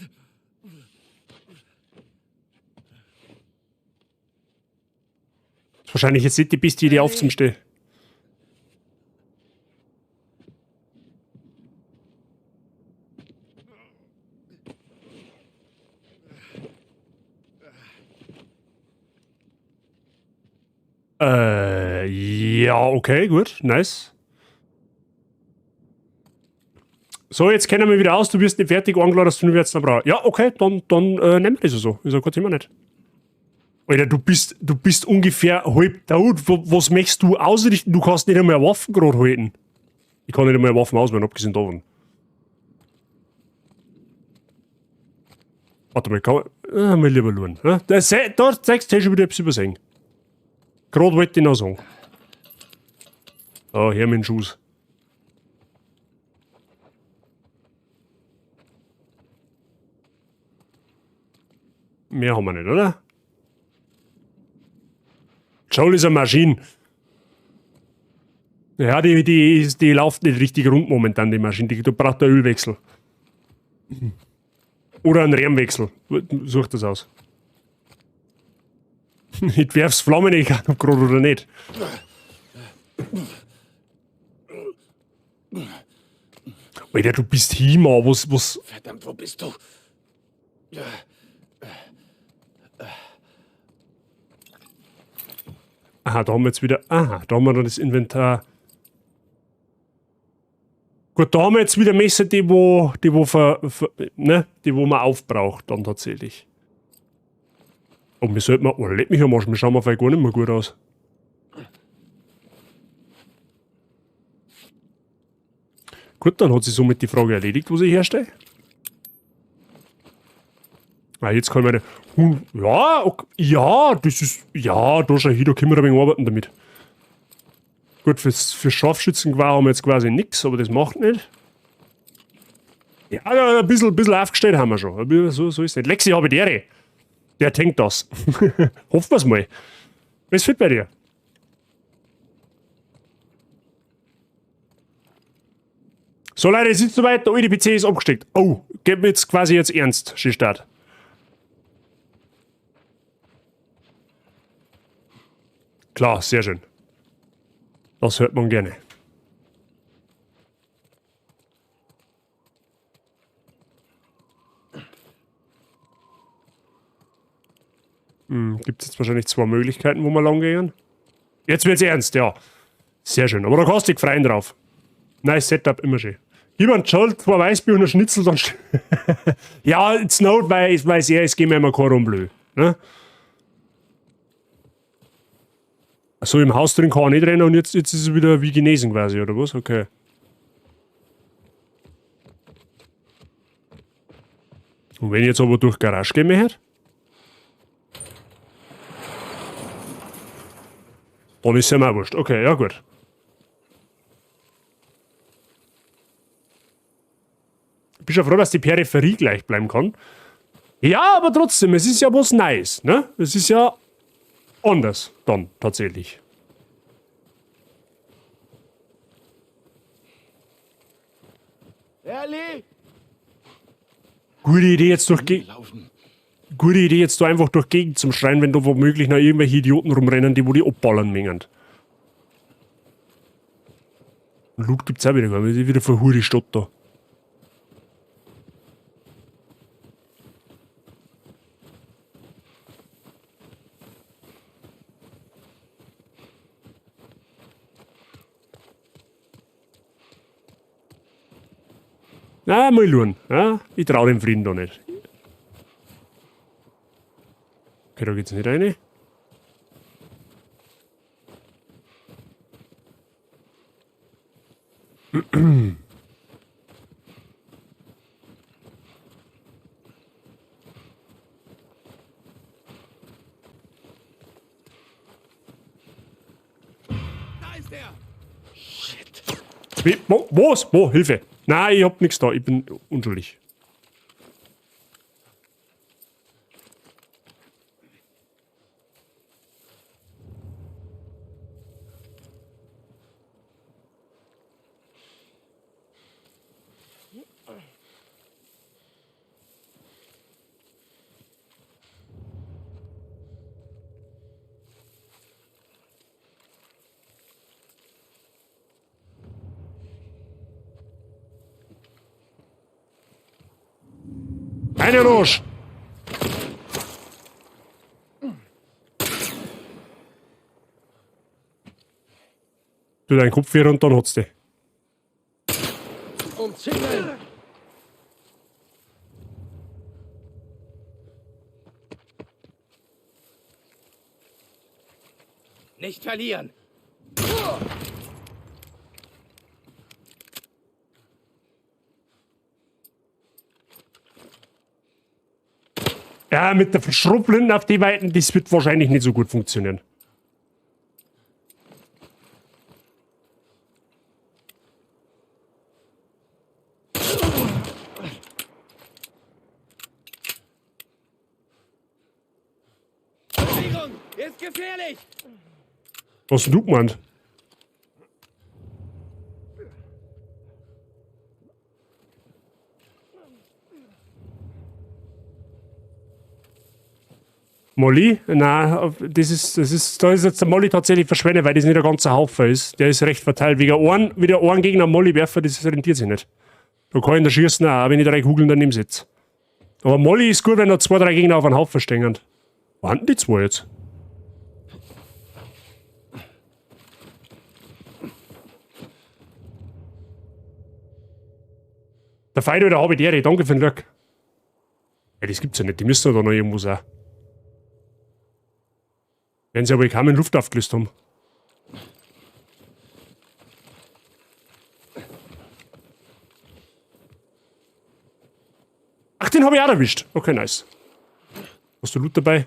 Wahrscheinlich jetzt nicht die beste Idee aufzustehen. Ja, okay, gut, nice. So, jetzt kennen wir wieder aus, du wirst nicht fertig angeladen, dass du nur jetzt noch brauchst. Ja, okay, dann nehmen wir das so. Ist ja kein Thema nicht. Alter, du bist ungefähr halb tot. Was möchtest du ausrichten? Du kannst nicht einmal Waffen gerade halten. Ich kann nicht einmal Waffen auswählen, abgesehen davon. Warte mal, kann man... mein lieber Luan. Da zeigst du schon wieder etwas übersehen. Gerade wollte ich noch sagen. So, her mit den Schuss. Mehr haben wir nicht, oder? Joel ist eine Maschine. Ja, die läuft nicht richtig rund momentan, die Maschine. Die braucht einen Ölwechsel. Oder einen Rehmwechsel. Such das aus. Ich werf's Flammen, egal ob gerade oder nicht. Alter, du bist He-Man, was... Verdammt, wo bist du? Aha, da haben wir jetzt wieder... Aha, da haben wir dann das Inventar. Gut, da haben wir jetzt wieder Messer, die wo man aufbraucht dann tatsächlich. Und wir sollten mal... Oh, leck mich am Arsch, wir schauen auf gar nicht mehr gut aus. Gut, dann hat sich somit die Frage erledigt, was ich herstelle. Ah, jetzt kann man... Ja, okay, ja, das ist... Ja, da schau hin, da können wir ein wenig arbeiten damit. Gut, für Scharfschützengewehr haben wir jetzt quasi nichts, aber das macht nicht. Ja, ein bisschen aufgestellt haben wir schon. So ist es nicht. Lexi habe der. Der denkt das. Hoffen wir es mal. Was fit bei dir? So Leute, es ist soweit, der alte PC ist abgesteckt. Oh, geht mir jetzt quasi jetzt ernst, Start. Klar, sehr schön. Das hört man gerne. Gibt es jetzt wahrscheinlich 2 Möglichkeiten, wo wir lang gehen? Jetzt wird's ernst, ja. Sehr schön. Aber da kannst du dich freien drauf. Nice Setup, immer schön. Gib einen Schalt, 2 Weißbier und ein Schnitzel, dann ja, it's not, weil ich weiß ja, es geht mir immer kein Rumblö. Ne? So im Haus drin kann er nicht rennen und jetzt ist es wieder wie genesen quasi, oder was? Okay. Und wenn ich jetzt aber durch die Garage gehe, möchte, dann ist ja mal wurscht. Okay, ja gut. Ich bin schon froh, dass die Peripherie gleich bleiben kann. Ja, aber trotzdem, es ist ja was Neues, ne? Es ist ja anders dann tatsächlich. Ellie! Gute Idee jetzt Gute Idee jetzt da einfach durch die Gegend zum Schreien, wenn da womöglich noch irgendwelche Idioten rumrennen, die wo die abballern mengen. Und Loot gibt's auch wieder, weil die wieder verhurt die Stadt da. Na, mal schauen. Ja, ich trau dem Frieden da nicht. Okay, da geht's nicht rein. Da ist er! Shit. Was? Wo? Hilfe! Nein, ich hab nichts da. Ich bin unschuldig. Eine Roche! Du deinen Kopf hier und dann hat's dich. Umzingeln! Nicht verlieren! Ja, mit der Verschrubbeln auf die Weiten, das wird wahrscheinlich nicht so gut funktionieren. Bewegung! Ist gefährlich! Was hast du gemeint? Molly? Nein, da ist jetzt der Molly tatsächlich verschwendet, weil das nicht ein ganzer Haufen ist. Der ist recht verteilt. Wieder einen Gegner Molly werfen, das rentiert sich nicht. Da kann ich in der Schießen auch, wenn ich 3 Kugeln daneben sitze. Aber Molly ist gut, wenn da 2, 3 Gegner auf einen Haufen stehen. Wo waren die 2 jetzt? Der Feind oder Habitäre, danke für den Glück. Ja, das gibt's ja nicht, die müssen da noch irgendwo sein. Werden sie aber kaum in Luft aufgelöst haben. Ach, den habe ich auch erwischt. Okay, nice. Hast du Loot dabei?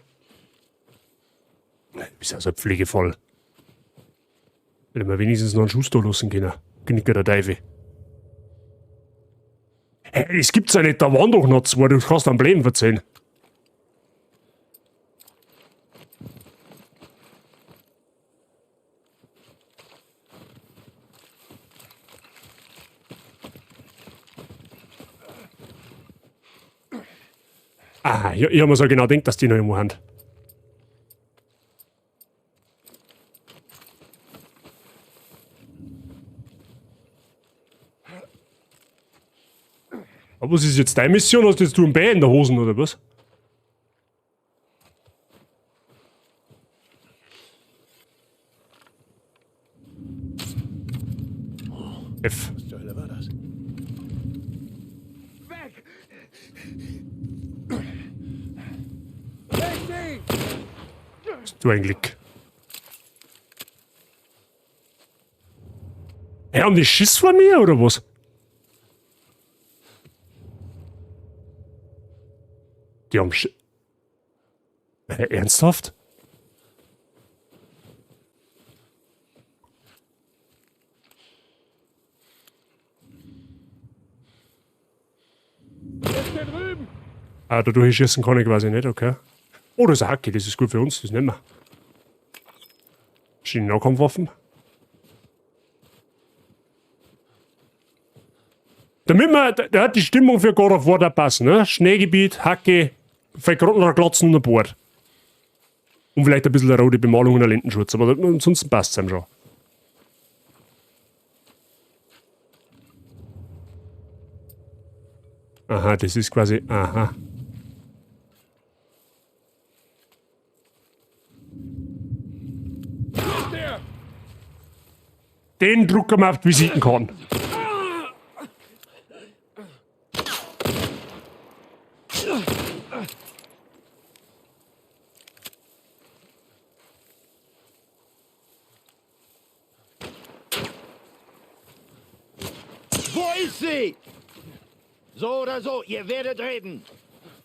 Nein, du bist also pflegevoll. Hätte man wenigstens noch einen Schuss da lassen können. Knicker der Teufel. Hey, das gibt's ja nicht, da waren doch noch zwei, du kannst am Leben erzählen. Ah, ich hab mir so genau gedacht, dass die noch irgendwo haben. Aber was ist jetzt deine Mission? Hast du jetzt ein Bär in der Hosen oder was? F. Was zur Hölle war das? Hast du ein Glück. Hey, haben die Schiss vor mir oder was? Die haben Schiss. Ernsthaft? Ah, da durchschießen kann ich quasi nicht, okay. Oh, das ist ein Hacke, das ist gut für uns, das nehmen wir. Schienen-Nahkampfwaffen. Damit man, da hat die Stimmung für God of War da passen, ne? Schneegebiet, Hacke, vielleicht gerade noch ein Glotzen und ein Board. Und vielleicht ein bisschen eine rote Bemalung und ein Lendenschutz, aber ansonsten passt es einem schon. Aha, das ist quasi, aha. Den drucken wir auf die Visitenkarte. Wo ist sie? So oder so, ihr werdet reden.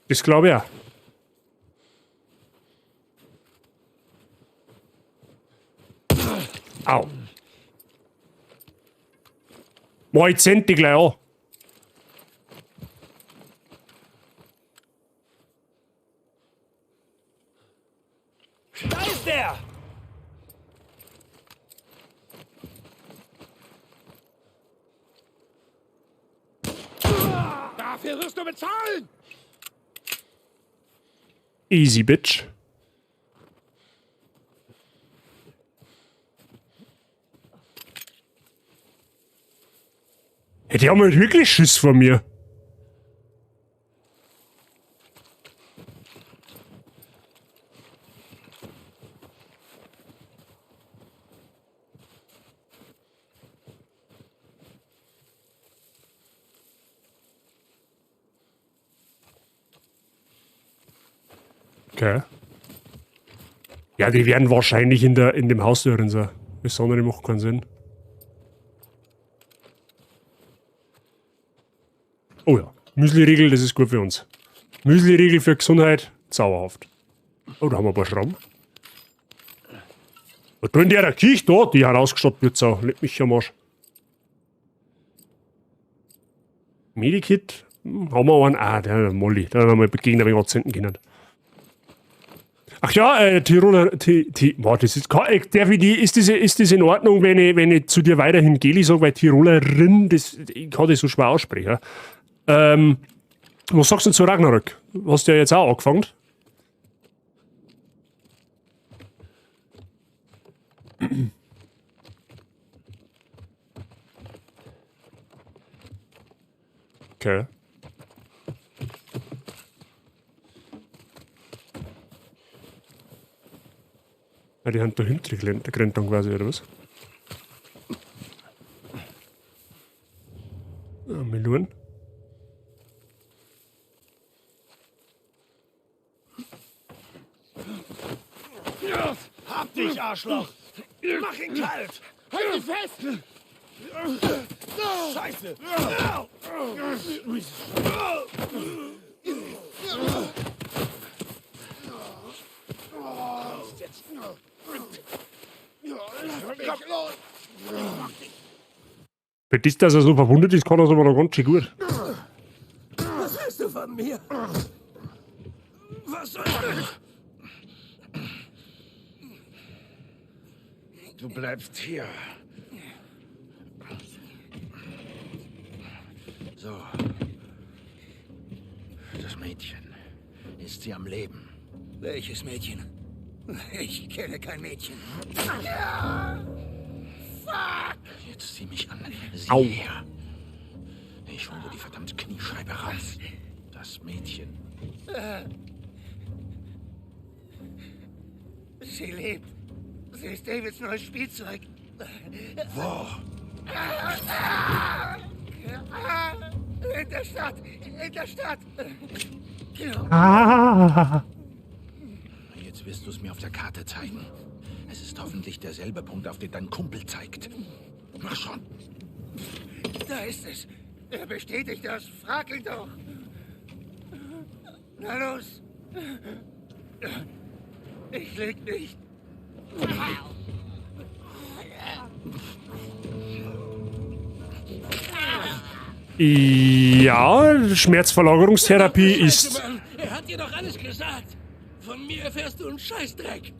Das glaube ich auch. Au. Mal, jetzt sind die gleich an. Da ist er! Dafür wirst du bezahlen! Easy, Bitch. Hey, die haben halt wirklich Schiss vor mir. Okay. Ja, die werden wahrscheinlich in dem Haus drin sein. Das andere macht keinen Sinn. Oh ja, Müsli-Riegel, das ist gut für uns. Müsli-Riegel für Gesundheit, zauberhaft. Oh, da haben wir ein paar Schrauben. Was tun die in der Kirche da? Die herausgestattet wird so. Leck mich am Arsch. Medikit? Haben wir einen? Ah, der Molly. Da haben wir gegen ein wenig anzünden können. Ach ja, Tiroler. Boah, das ist. Ist das in Ordnung, wenn ich zu dir weiterhin Geli sage, weil Tirolerin, ich kann das so schwer aussprechen. Was sagst du zu Ragnarök? Hast du ja jetzt auch angefangen? Okay. Ja, die haben da hinten gerannt dann quasi, oder was? Ja, Melonen. Hab dich, Arschloch! Mach ihn kalt! Halt ihn fest! Scheiße! Für das, dass er so verwundet ist, kann er es aber noch ganz schön gut. von mir. Was soll das? Du bleibst hier. So. Das Mädchen. Ist sie am Leben? Welches Mädchen? Ich kenne kein Mädchen. Jetzt sieh mich an. Sieh Au. her. Ich hole dir die verdammte Kniescheibe raus. Das Mädchen. Sie lebt. Sie ist Davids neues Spielzeug. Wo? In der Stadt. In der Stadt. Ah. Jetzt wirst du es mir auf der Karte zeigen. Es ist hoffentlich derselbe Punkt, auf den dein Kumpel zeigt. Mach schon. Da ist es. Er bestätigt das. Frag ihn doch. Na los. Ich leg nicht. Ja, Schmerzverlagerungstherapie ist... Mann, er hat dir doch alles gesagt. Von mir erfährst du einen Scheißdreck.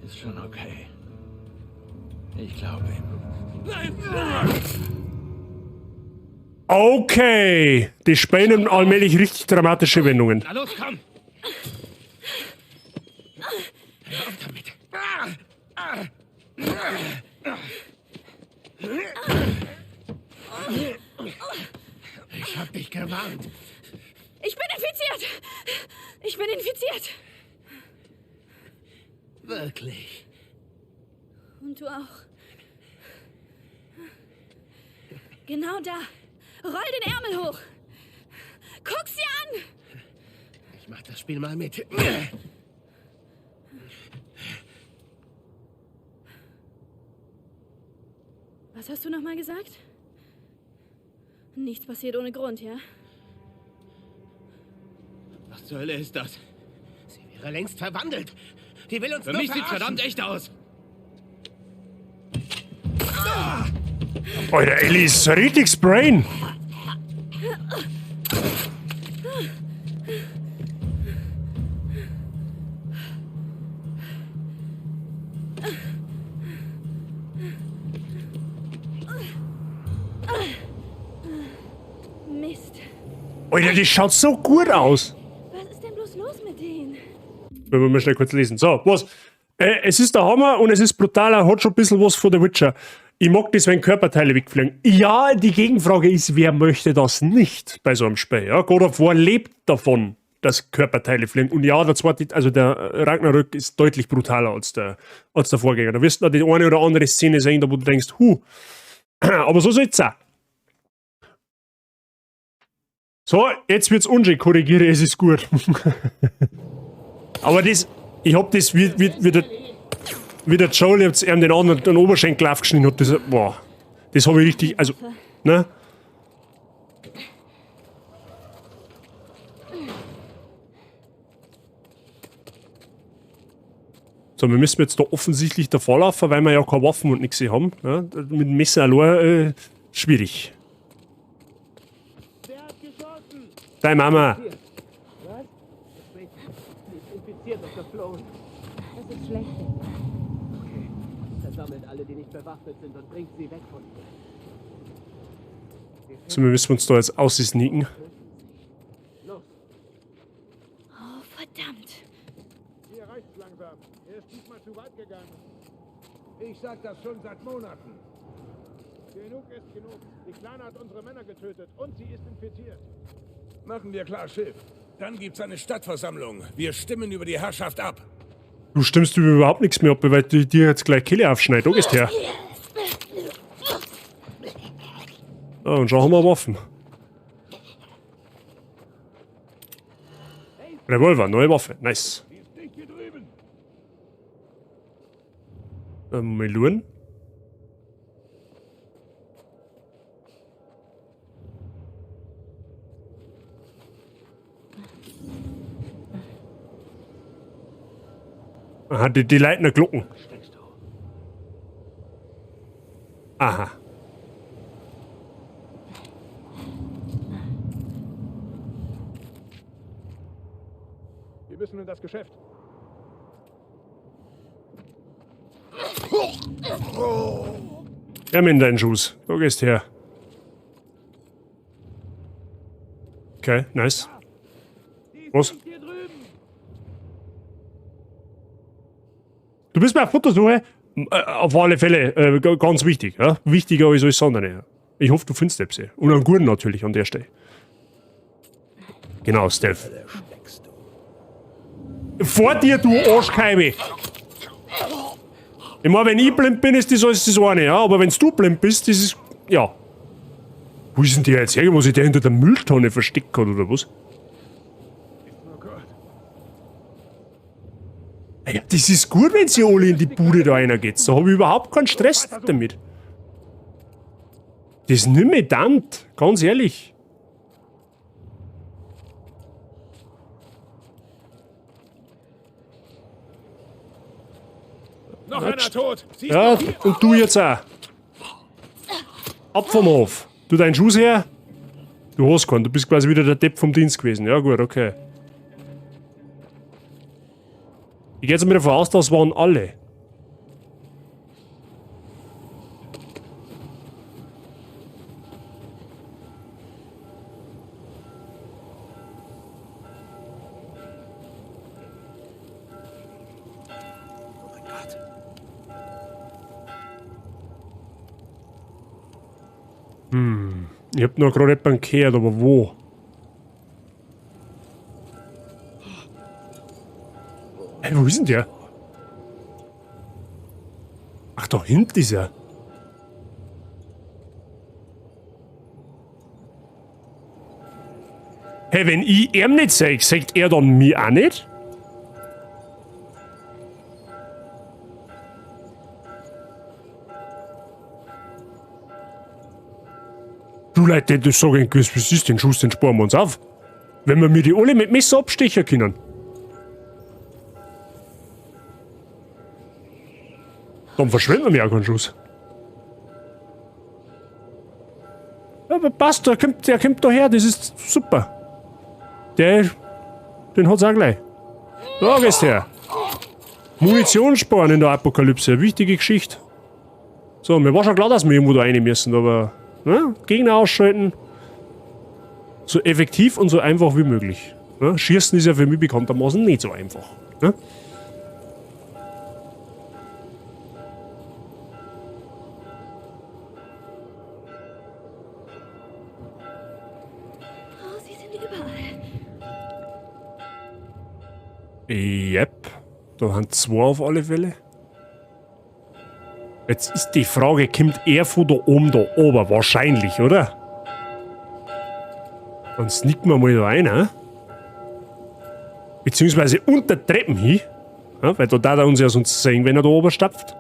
Ist schon okay. Ich glaube ihm. Nein! Okay, die Spiele nehmen allmählich richtig dramatische Wendungen. Na los, komm! Hör auf damit. Ich hab dich gewarnt. Ich bin infiziert! Ich bin infiziert! Wirklich. Und du auch. Genau da. Roll den Ärmel hoch. Guck sie an! Ich mach das Spiel mal mit. Was hast du nochmal gesagt? Nichts passiert ohne Grund, ja? Was zur Hölle ist das? Sie wäre längst verwandelt. Die will uns Für nur mich sieht's verarschen. verdammt echt aus. Alter, Ellie ist richtig Sprain. Mist. Alter, die schaut so gut aus. Was ist denn bloß los mit denen? Wenn wir mal schnell kurz lesen. So, was? Es ist der Hammer und es ist brutaler, hat schon ein bisschen was von The Witcher. Ich mag das, wenn Körperteile wegfliegen. Ja, die Gegenfrage ist, wer möchte das nicht bei so einem Spiel? Ja, God of War lebt davon, dass Körperteile fliegen. Und ja, der zweite, also der Ragnarök ist deutlich brutaler als der Vorgänger. Da wirst du noch die eine oder andere Szene sehen, da wo du denkst, aber so soll's auch. So, jetzt wird's unschön, korrigiere, es ist gut. Aber das, ich hab das, wie der Joel jetzt ihm den anderen den Oberschenkel aufgeschnitten hat, das, boah, das habe ich richtig, also, ne? So, wir müssen jetzt da offensichtlich davor laufen, weil wir ja keine Waffen und nichts haben. Ja? Mit dem Messer allein, schwierig. Wer hat geschossen? Deine Mama. Was? Sie ist infiziert und geflohen. Das ist schlecht. Okay. Versammelt alle, die nicht bewaffnet sind und bringt sie weg von hier. So, wir müssen uns da jetzt aussneaken. Los. Oh, verdammt. Hier reicht's langsam. Er ist diesmal zu weit gegangen. Ich sag das schon seit Monaten. Genug ist genug. Die Kleine hat unsere Männer getötet und sie ist infiziert. Machen wir klar Schiff. Dann gibt's eine Stadtversammlung. Wir stimmen über die Herrschaft ab. Du stimmst über überhaupt nichts mehr ab, weil die dir jetzt gleich Kehle aufschneidet. Da gehst her. Ja, und schon haben wir Waffen. Revolver, neue Waffe. Nice. Die ist dicht hier drüben. Meluren. Aha, die Leitner Glocken. Aha. müssen in das Geschäft. Ja, in deinen Schuss. Da gehst her. Okay, nice. Was? Du bist bei der Fotosuche? Auf alle Fälle ganz wichtig. Ja? Wichtiger als alles andere. Ja? Ich hoffe, du findest etwas. Und einen guten natürlich an der Stelle. Genau, Stealth. Vor dir, du Arschkeibe! Ich meine, wenn ich blind bin, ist das alles das eine, ja? Aber wenn du blind bist, das ist... Ja. Wo ist denn der jetzt her? Muss ich der hinter der Mülltonne versteckt hat, oder was? Ja, das ist gut, wenn sie alle in die Bude da reingeht. Da habe ich überhaupt keinen Stress damit. Das ist nicht mehr Dant, ganz ehrlich. Noch einer tot! Siehst Ja, du hier? und du jetzt auch. Ab vom Hof. Du deinen Schuss her. Du hast keinen, du bist quasi wieder der Depp vom Dienst gewesen. Ja gut, okay. Ich gehe jetzt mal davon aus, das waren alle. Ich hab noch gerade jemanden gehört, aber wo? Hey, wo ist denn der? Ach, da hinten ist er. Hey, wenn ich ihm nicht sag, sagt er dann mir auch nicht? Du Leute, das sag ich, was ist den Schuss, den sparen wir uns auf. Wenn wir mir die alle mit Messer abstechen können. Dann verschwenden wir ja keinen Schuss. Ja, aber passt, der kommt da her, das ist super. Den hat's auch gleich. Da gehst her. Munition sparen in der Apokalypse, wichtige Geschichte. So, mir war schon klar, dass wir irgendwo da rein müssen, aber ne, Gegner ausschalten. So effektiv und so einfach wie möglich. Ne? Schießen ist ja für mich bekanntermaßen nicht so einfach. Ne? Oh, sie sind überall. Yep, da haben 2 auf alle Fälle. Jetzt ist die Frage, kommt er von da oben da oben? Wahrscheinlich, oder? Dann sneaken wir mal da rein, hein? Beziehungsweise unter Treppen hin. Ja, weil da darf er uns ja sonst sehen, wenn er da oben stapft.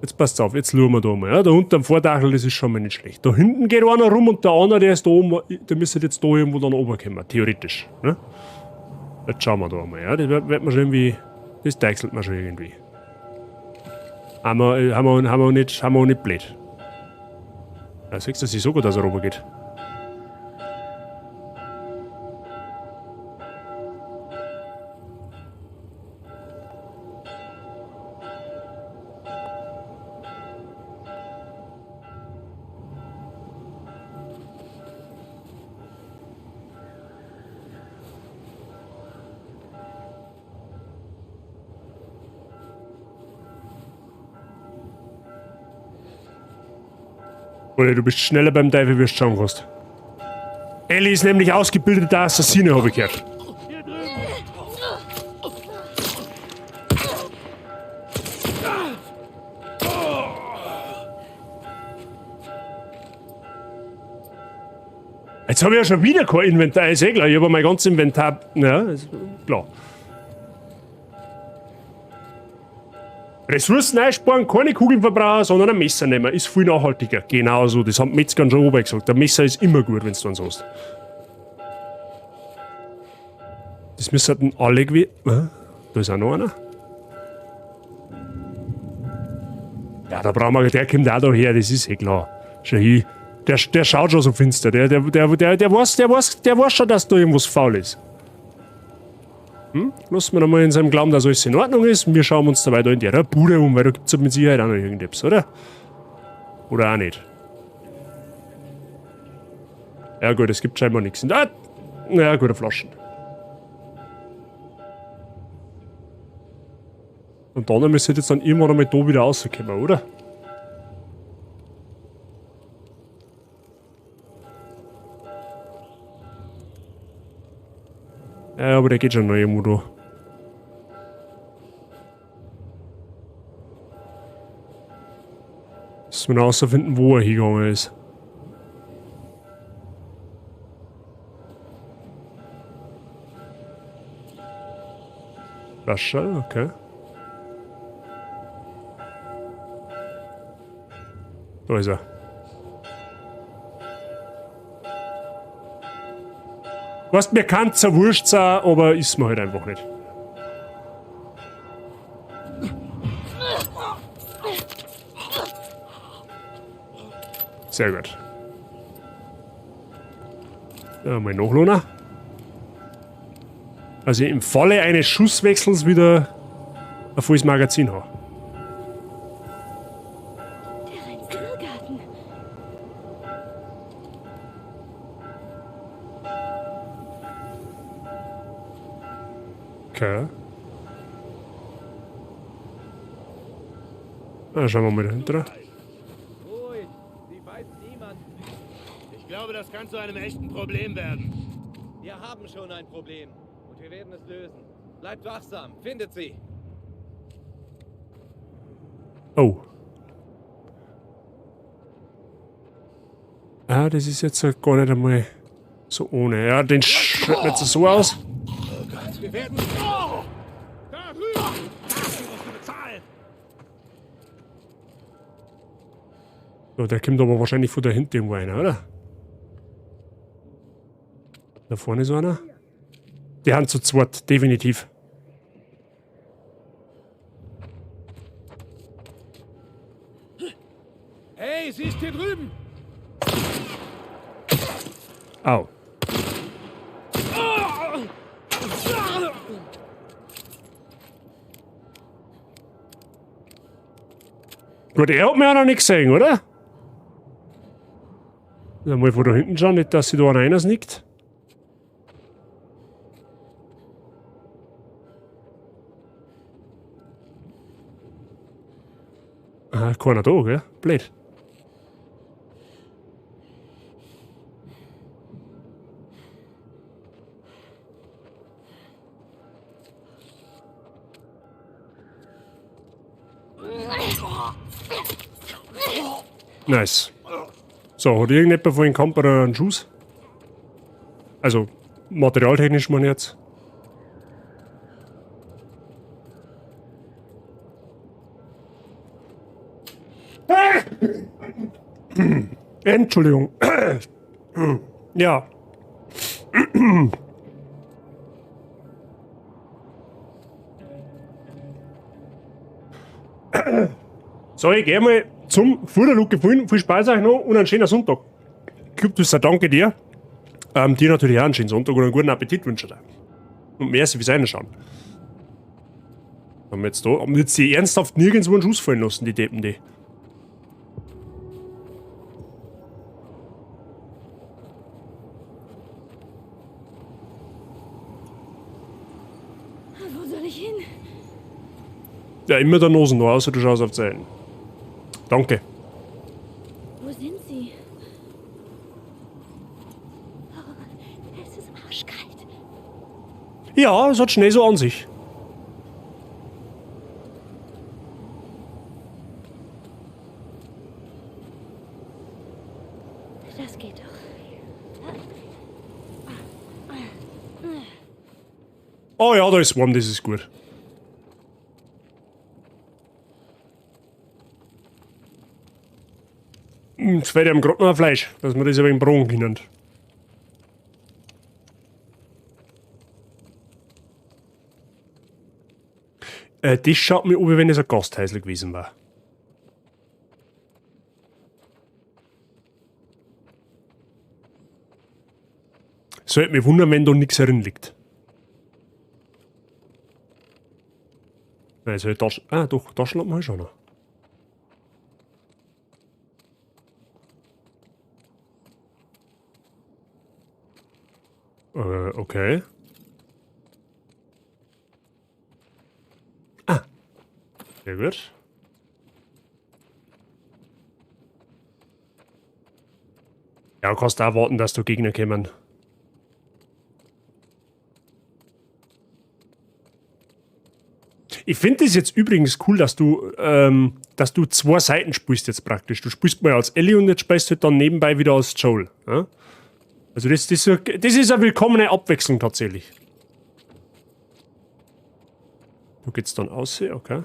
Jetzt passt auf, jetzt schauen wir da mal. Ja? Da unten am Vordachel, das ist schon mal nicht schlecht. Da hinten geht einer rum und der andere, der ist da oben, der müsste jetzt da irgendwo dann oben kommen, theoretisch. Ne? Jetzt schauen wir da mal. Ja? Das wird man schon irgendwie. Das deichselt man schon irgendwie. Haben wir auch nicht blöd. Ja, siehst du, das ist so gut, dass er rüber geht. Oder du bist schneller beim Teufel, wie du schauen kannst. Ellie ist nämlich ausgebildeter Assassine, habe ich gehört. Jetzt habe ich ja schon wieder kein Inventar, ist eh klar. Ich habe mein ganzes Inventar. Ja, ist klar. Ressourcen einsparen, keine Kugeln verbrauchen, sondern ein Messer nehmen. Ist viel nachhaltiger. Genau so, das haben die Metzger schon oben gesagt. Ein Messer ist immer gut, wenn du eins hast. Das müssten alle gewesen. Da ist auch noch einer. Ja, da brauchen wir, der kommt auch daher, das ist eh klar. Schau hin. Der schaut schon so finster. Der weiß schon, dass da irgendwas faul ist. Lassen wir nochmal in seinem Glauben, dass alles in Ordnung ist. Wir schauen uns dabei da in der Bude um, weil da gibt es mit Sicherheit auch noch irgendetwas, oder? Oder auch nicht. Ja gut, es gibt scheinbar nichts. Ja, gute Flaschen. Und dann müsste jetzt dann irgendwann einmal da wieder rauskommen, oder? Ja, aber der geht schon noch irgendwo da. Müssen wir noch herausfinden, wo er hingegangen ist. Flasche, okay. Da ist er. Was mir kann zerwurscht sein, aber ist mir halt einfach nicht. Sehr gut. Ja, mal nachladen. Also im Falle eines Schusswechsels wieder ein volles Magazin haben. Der Rhein-Sill-Garten. Okay. Schauen wir mal dahinter. Ruhig, sie weiß niemand. Ich glaube, das kann zu einem echten Problem werden. Wir haben schon ein Problem und wir werden es lösen. Bleibt wachsam, findet sie. Oh. Ah, das ist jetzt gar nicht einmal so ohne. Ja, den schaut jetzt so aus. Wir werden... Oh! Da rüber! Dafür musst du bezahlen! So, der kommt aber wahrscheinlich von dahinter irgendwo einer, oder? Da vorne ist einer. Die haben zu zweit, definitiv. Hey, sie ist hier drüben! Au. Gut, er hat mir auch noch nicht gesehen, oder? Mal von da hinten schauen, nicht, dass sich da einer nickt. Ah, keiner da, gell? Blöd. Nice. So, hat irgendjemand von den Kamper einen Schuss? Also, materialtechnisch meine ich jetzt. Entschuldigung. Ja. So, ich gehe mal zum Futterlook gefallen. Viel Spaß euch noch und einen schönen Sonntag. Kryptus, danke dir. Dir natürlich auch einen schönen Sonntag und einen guten Appetit wünsche ich dir. Und merci fürs Reinschauen. Haben wir jetzt die ernsthaft nirgendwo einen Schuss fallen lassen, die Deppen, die. Wo soll ich hin? Ja, immer der Nosen noch, außer du schaust auf Zeiten. Danke. Wo sind sie? Oh, es ist arschkalt. Ja, es hat Schnee so an sich. Das geht doch. Oh ja, da ist warm, das ist gut. Jetzt fehlt ihm gerade noch ein Fleisch, dass wir das ein wenig braten können. Das schaut mir an, wie wenn es ein Gasthäusl gewesen war. Sollte mich wundern, wenn da nichts herin liegt. Also, doch, Taschenlampen habe ich schon noch. Okay. Ah. Sehr gut. Ja, du kannst auch warten, dass da Gegner kommen. Ich finde es jetzt übrigens cool, dass du 2 Seiten spielst jetzt praktisch. Du spielst mal als Ellie und jetzt spielst du dann nebenbei wieder als Joel. Ja? Also das ist eine willkommene Abwechslung tatsächlich. Wo geht's dann aus? Okay.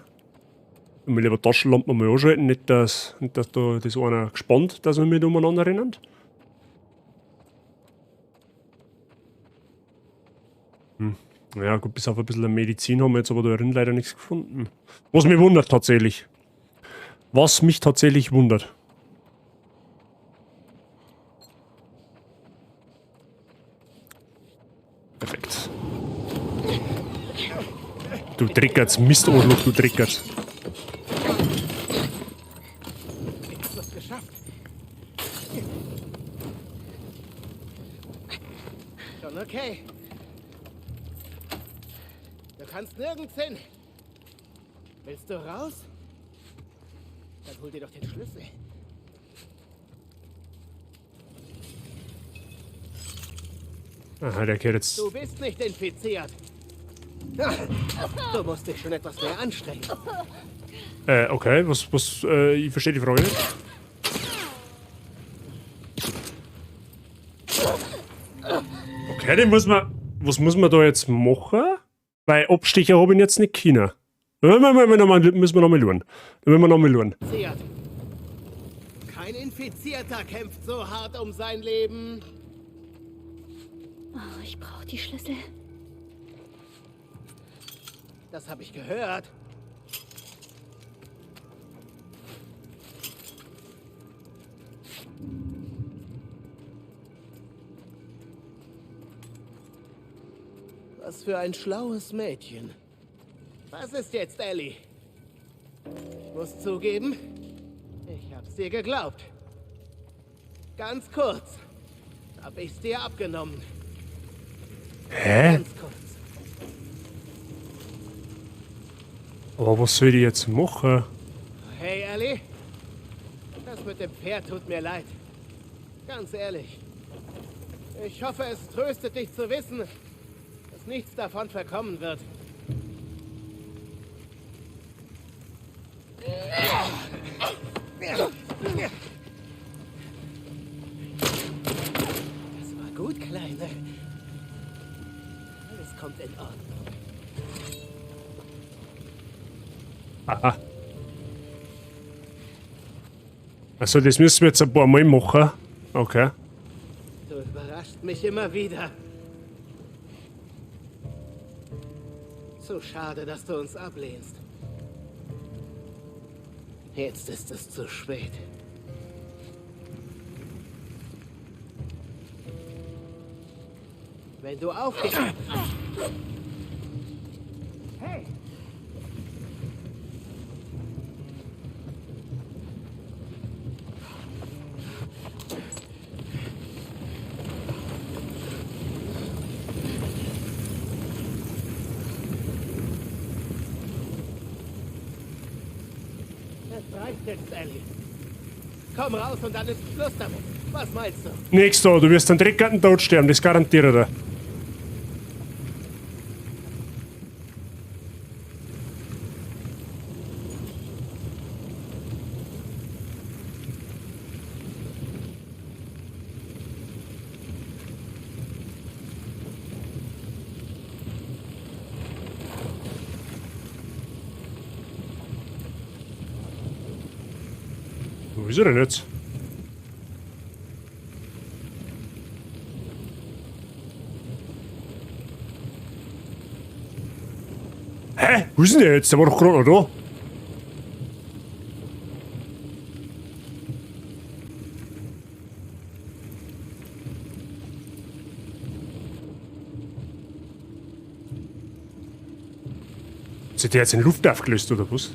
Ich will lieber Taschenlampen mal anschalten, nicht dass da das einer gespannt, dass wir mit umeinander rennen. Ja, gut, bis auf ein bisschen Medizin haben wir jetzt aber da drin leider nichts gefunden. Was mich wundert tatsächlich. Was mich tatsächlich wundert. Perfekt. Du triggerst, Mistohrloch, du triggerst. Ich hab's geschafft. Schon okay. Du kannst nirgends hin. Willst du raus? Dann hol dir doch den Schlüssel. Aha, der kehrt jetzt. Du bist nicht infiziert. Du musst dich schon etwas mehr anstrengen. Okay, ich verstehe die Frage nicht. Okay, was muss man da jetzt machen? Weil Abstecher habe ich jetzt nicht können. Müssen wir nochmal schauen. Kein Infizierter kämpft so hart um sein Leben. Oh, ich brauche die Schlüssel. Das habe ich gehört. Was für ein schlaues Mädchen. Was ist jetzt, Ellie? Ich muss zugeben, ich hab's dir geglaubt. Ganz kurz hab ich's dir abgenommen. Hä? Ganz kurz. Aber was soll ich jetzt machen? Hey, Ellie. Das mit dem Pferd tut mir leid. Ganz ehrlich. Ich hoffe, es tröstet dich zu wissen, dass nichts davon verkommen wird. Das war gut, Kleine. Alles kommt in Ordnung. Aha. Also das müssen wir jetzt ein paar Mal machen. Okay. Du überrascht mich immer wieder. So schade, dass du uns ablehnst. Jetzt ist es zu spät. Wenn du aufgehst... Hey! Das reicht jetzt, Ellie. Komm raus und dann ist Schluss damit. Was meinst du? Nix da, du wirst einen dreckigen Tod sterben, das garantiere ich. Wo ist er denn jetzt? Hä? Wo ist denn der jetzt? Der war doch gerade noch da. sich der jetzt in Luft aufgelöst, oder was?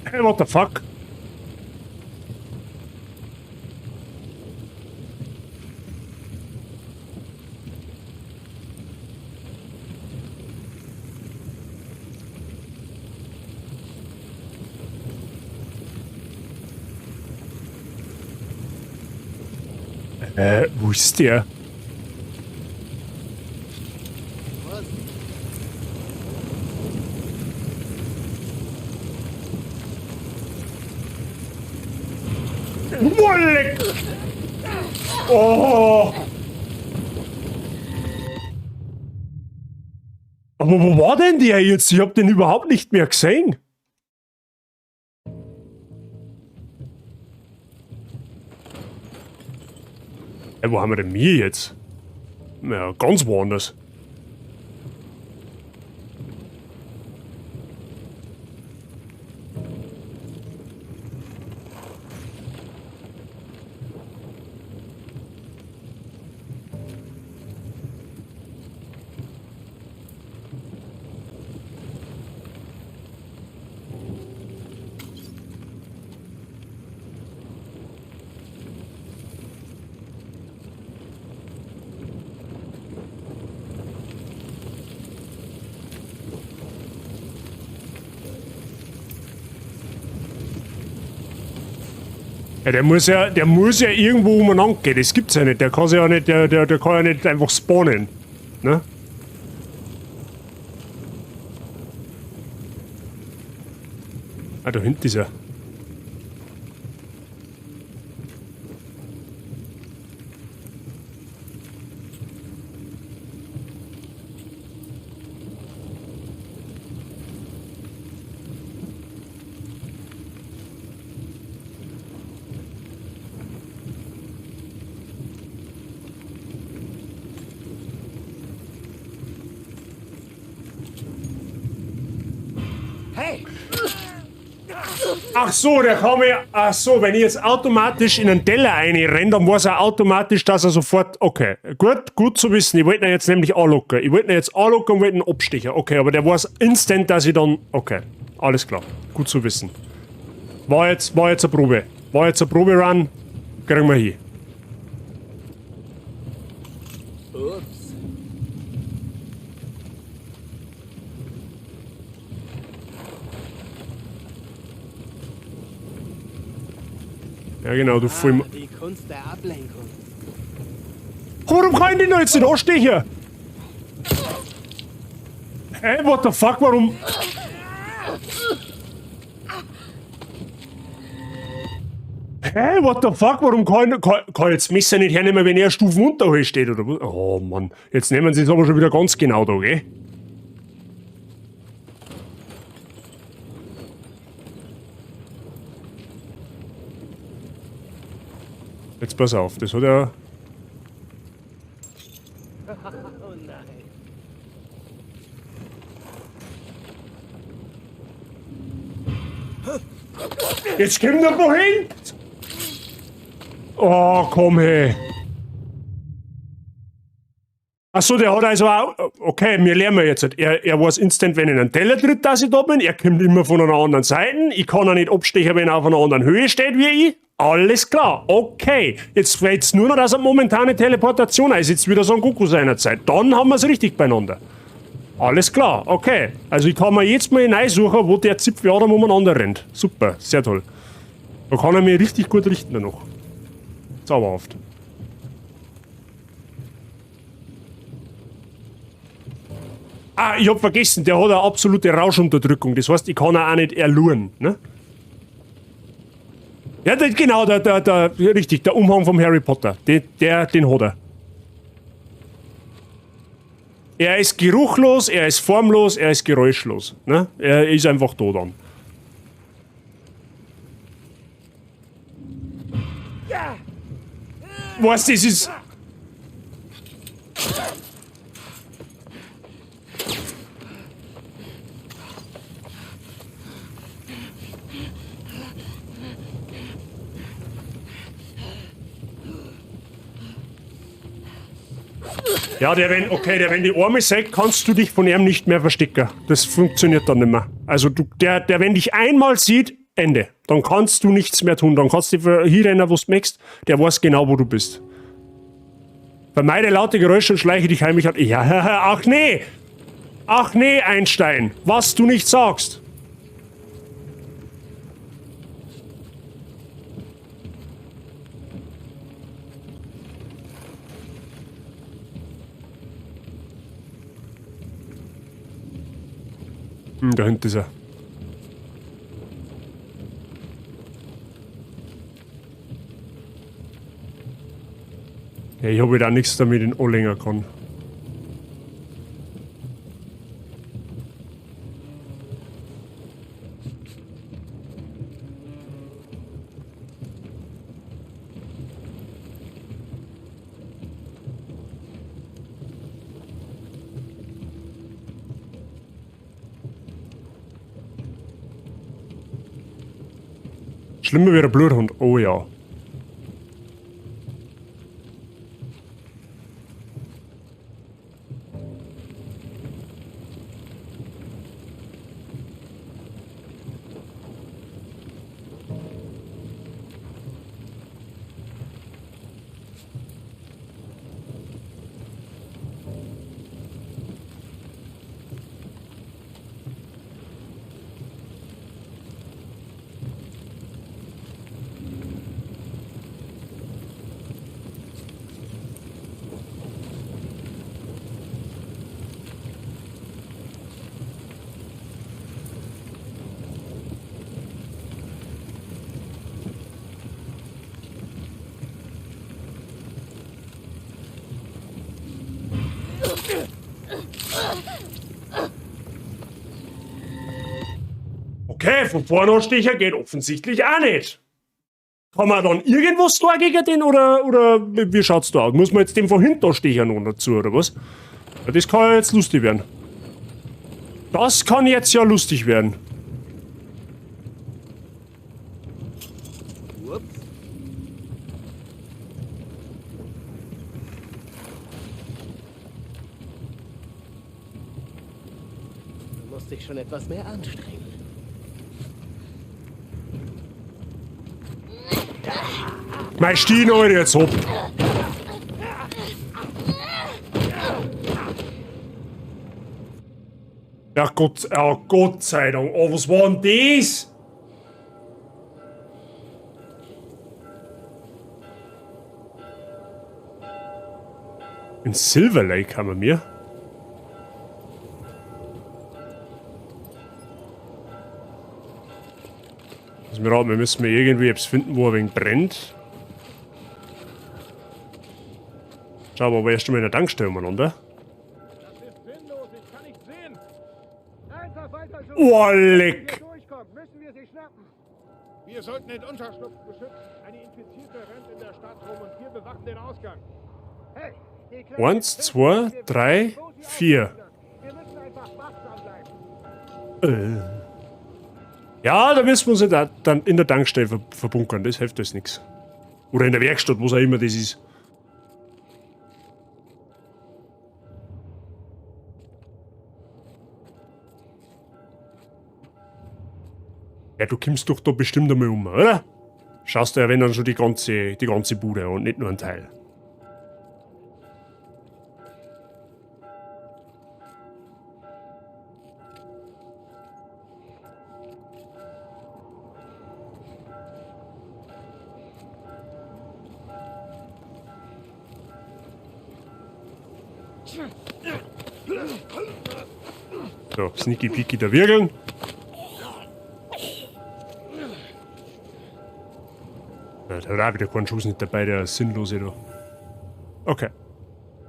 Hey, what the fuck? Wo ist der? Wolleck! Oh! Aber wo war denn der jetzt? Ich hab den überhaupt nicht mehr gesehen. Wo haben wir denn mir jetzt? Ja, ganz woanders. Ja, der muss ja irgendwo umeinander gehen, das gibt's ja nicht. Der kann ja nicht, der kann ja nicht einfach spawnen. Ne? Ah, da hinten ist er. Ach so, der kann mir. Ach so, wenn ich jetzt automatisch in einen Teller reinrenne, dann weiß er automatisch, dass er sofort. Okay, gut zu wissen. Ich wollte ihn jetzt nämlich anlocken. Ich wollte ihn jetzt anlocken und wollte ihn abstechen. Okay, aber der weiß instant, dass ich dann. Okay, alles klar. Gut zu wissen. War jetzt eine Probe. War jetzt ein Proberun. Kriegen wir hin. Ja genau, du voll... Die Kunst der Ablenkung. Warum kann ich den da jetzt nicht anstechen? Hey, what the fuck, warum... Hey, what the fuck, warum kann ich jetzt das Messer nicht hernehmen, wenn er Stufen unter euch steht, oder was? Oh Mann, jetzt nehmen sie es aber schon wieder ganz genau da, gell? Jetzt pass auf, das hat er... Oh nein. Jetzt komm doch wohin! Oh, komm her. Achso, der hat also auch... Okay, wir lernen jetzt. Er weiß instant, wenn ich in einen Teller tritt, dass ich da bin. Er kommt immer von einer anderen Seite. Ich kann ihn nicht abstechen, wenn er auf einer anderen Höhe steht wie ich. Alles klar, okay. Jetzt fällt es nur noch, dass er momentane Teleportation ist. Jetzt wieder Son Goku seiner Zeit. Dann haben wir es richtig beieinander. Alles klar, okay. Also ich kann mir jetzt mal hineinsuchen, wo der Zipfel Adam umeinander rennt. Super, sehr toll. Da kann er mich richtig gut richten noch. Zauberhaft. Ah, ich hab vergessen, der hat eine absolute Rauschunterdrückung. Das heißt, ich kann ihn auch nicht erluren, ne? Ja, genau, richtig, der Umhang vom Harry Potter. Den hat er. Er ist geruchlos, er ist formlos, er ist geräuschlos. Ne? Er ist einfach da dann. Was, das ist... Ja, wenn die Arme sagt, kannst du dich von ihm nicht mehr verstecken. Das funktioniert dann nicht mehr. Also der wenn dich einmal sieht, Ende. Dann kannst du nichts mehr tun. Dann kannst du hier rennen, wo du möchtest. Der weiß genau, wo du bist. Vermeide laute Geräusche und schleiche dich heimlich an. Ja, ach nee! Ach nee, Einstein! Was du nicht sagst! Da hinten ist er. Ja, ich habe wieder nichts damit in anlegen kann. Schlimmer wie der Bluthund. Oh ja. Okay, von vorne anstechen geht offensichtlich auch nicht. Kann man dann irgendwas da gegen den oder wie schaut's da aus? Muss man jetzt den von hinten anstechen noch dazu oder was? Ja, das kann ja jetzt lustig werden. Das kann jetzt ja lustig werden. Du musst dich schon etwas mehr anstrengen. Mein Stehen, Alter, jetzt hopp. Ja, Gott sei Dank. Oh, was war denn das? In Silver Lake haben wir mir. Wir müssen irgendwie etwas finden, wo ein wenig brennt. Schau mal, aber erst mal in der Tankstelle umeinander. Das ist sinnlos, ich kann nicht sehen. Einfach weiter so. Oh, leck! Durchkommt, müssen wir sie schnappen. Wir sollten den Unterschlupf beschützen. Eine Infizierte rennt in der Stadt rum und wir bewachen den Ausgang. Hey, die Kleine 1, 2, 3, 4. Wir müssen einfach wachsam bleiben. Ja, da müssen wir uns dann in der Tankstelle verbunkern. Das hilft uns nichts. Oder in der Werkstatt, was auch immer das ist. Ja, du kommst doch da bestimmt einmal um, oder? Schaust du ja, wenn dann schon die ganze Bude und nicht nur ein Teil. So, sneaky peaky da wirgeln. Ja, da hat auch wieder keinen Schuss nicht dabei, der sinnlose da. Okay.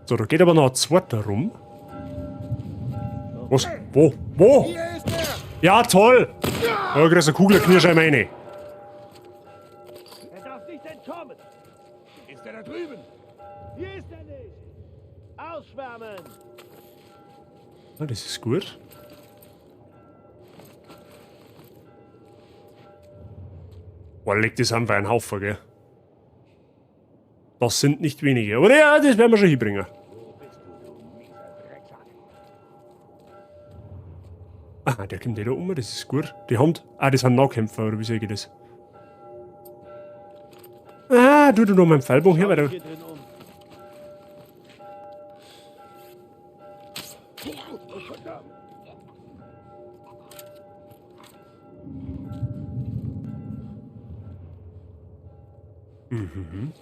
So, da geht aber noch ein zweiter rum. Was? Wo? Wo? Hier ist er! Ja, toll! Da kriegst du eine Kugel, knirsch einmal rein. Er darf nicht entkommen. Ist er da drüben? Hier ist er nicht. Ausschwärmen! Ah, das ist gut. Boah, leg das einfach einen Haufen, gell? Das sind nicht wenige. Aber ja, das werden wir schon hinbringen. Wo bist Ah, der kommt da um, das ist gut. Die haben... Ah, das sind Nahkämpfer, oder wie sage ich das? Ah, du noch meinen Pfeilbogen her, weil der...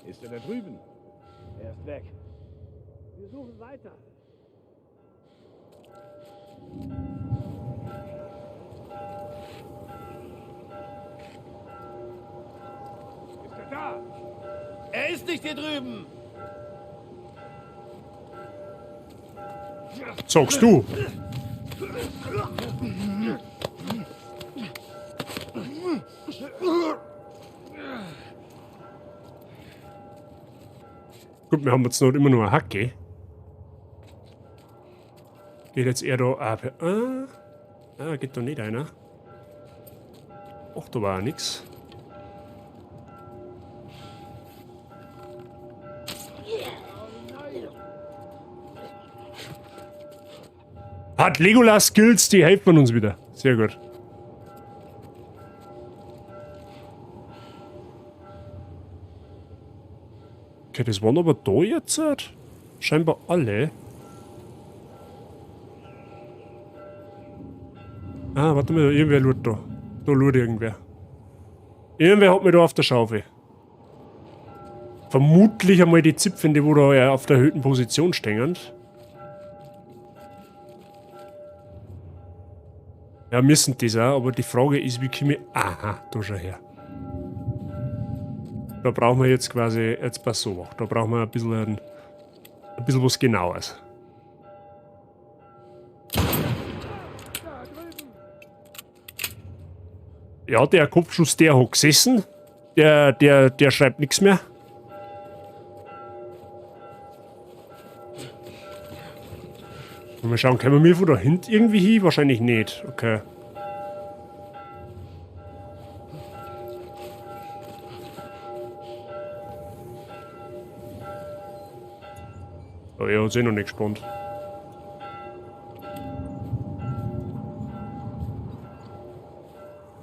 Ist er da drüben? Er ist weg. Wir suchen weiter. Ist er da? Er ist nicht hier drüben! Sagst du? Gut, wir haben jetzt noch immer nur eine Hacke. Geht jetzt eher da... geht da nicht einer. Ach, da war auch nix. Hat Legolas Skills, die helfen uns wieder. Sehr gut. Okay, das waren aber da jetzt. Scheinbar alle. Ah, warte mal, irgendwer lootet da. Da lootet irgendwer. Irgendwer hat mich da auf der Schaufel. Vermutlich einmal die Zipfen, die wo da auf der erhöhten Position stehen. Ja, müssen das auch, aber die Frage ist, wie komme ich... Aha, da schau her. Da brauchen wir jetzt quasi... Jetzt pass so auf. Da brauchen wir ein bisschen was Genaues. Ja, der Kopfschuss, der hat gesessen. Der schreibt nichts mehr. Mal schauen, können wir mir von da hinten irgendwie hin? Wahrscheinlich nicht. Okay. Oh, er hat sich noch nicht gespannt.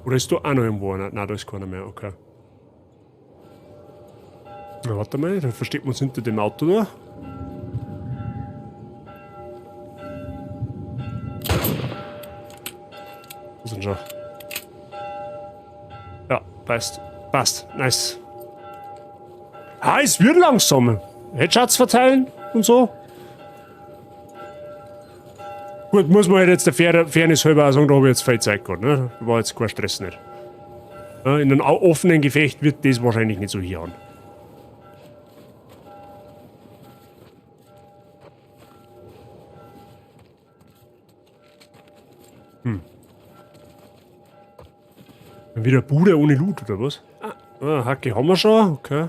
Oder ist da auch noch irgendwo einer? Nein, da ist keiner mehr. Okay. Na, warte mal, da versteckt man uns hinter dem Auto da. Wo sind schon? Ja, passt. Passt. Nice. Ah, es wird langsam. Headshots verteilen und so. Gut, muss man halt jetzt der Fairness halber auch sagen, da habe ich jetzt viel Zeit gehabt. Ne? War jetzt kein Stress nicht. Ja, in einem offenen Gefecht wird das wahrscheinlich nicht so hier an. Wieder Bude ohne Loot, oder was? Ah, Hacke haben wir schon, okay.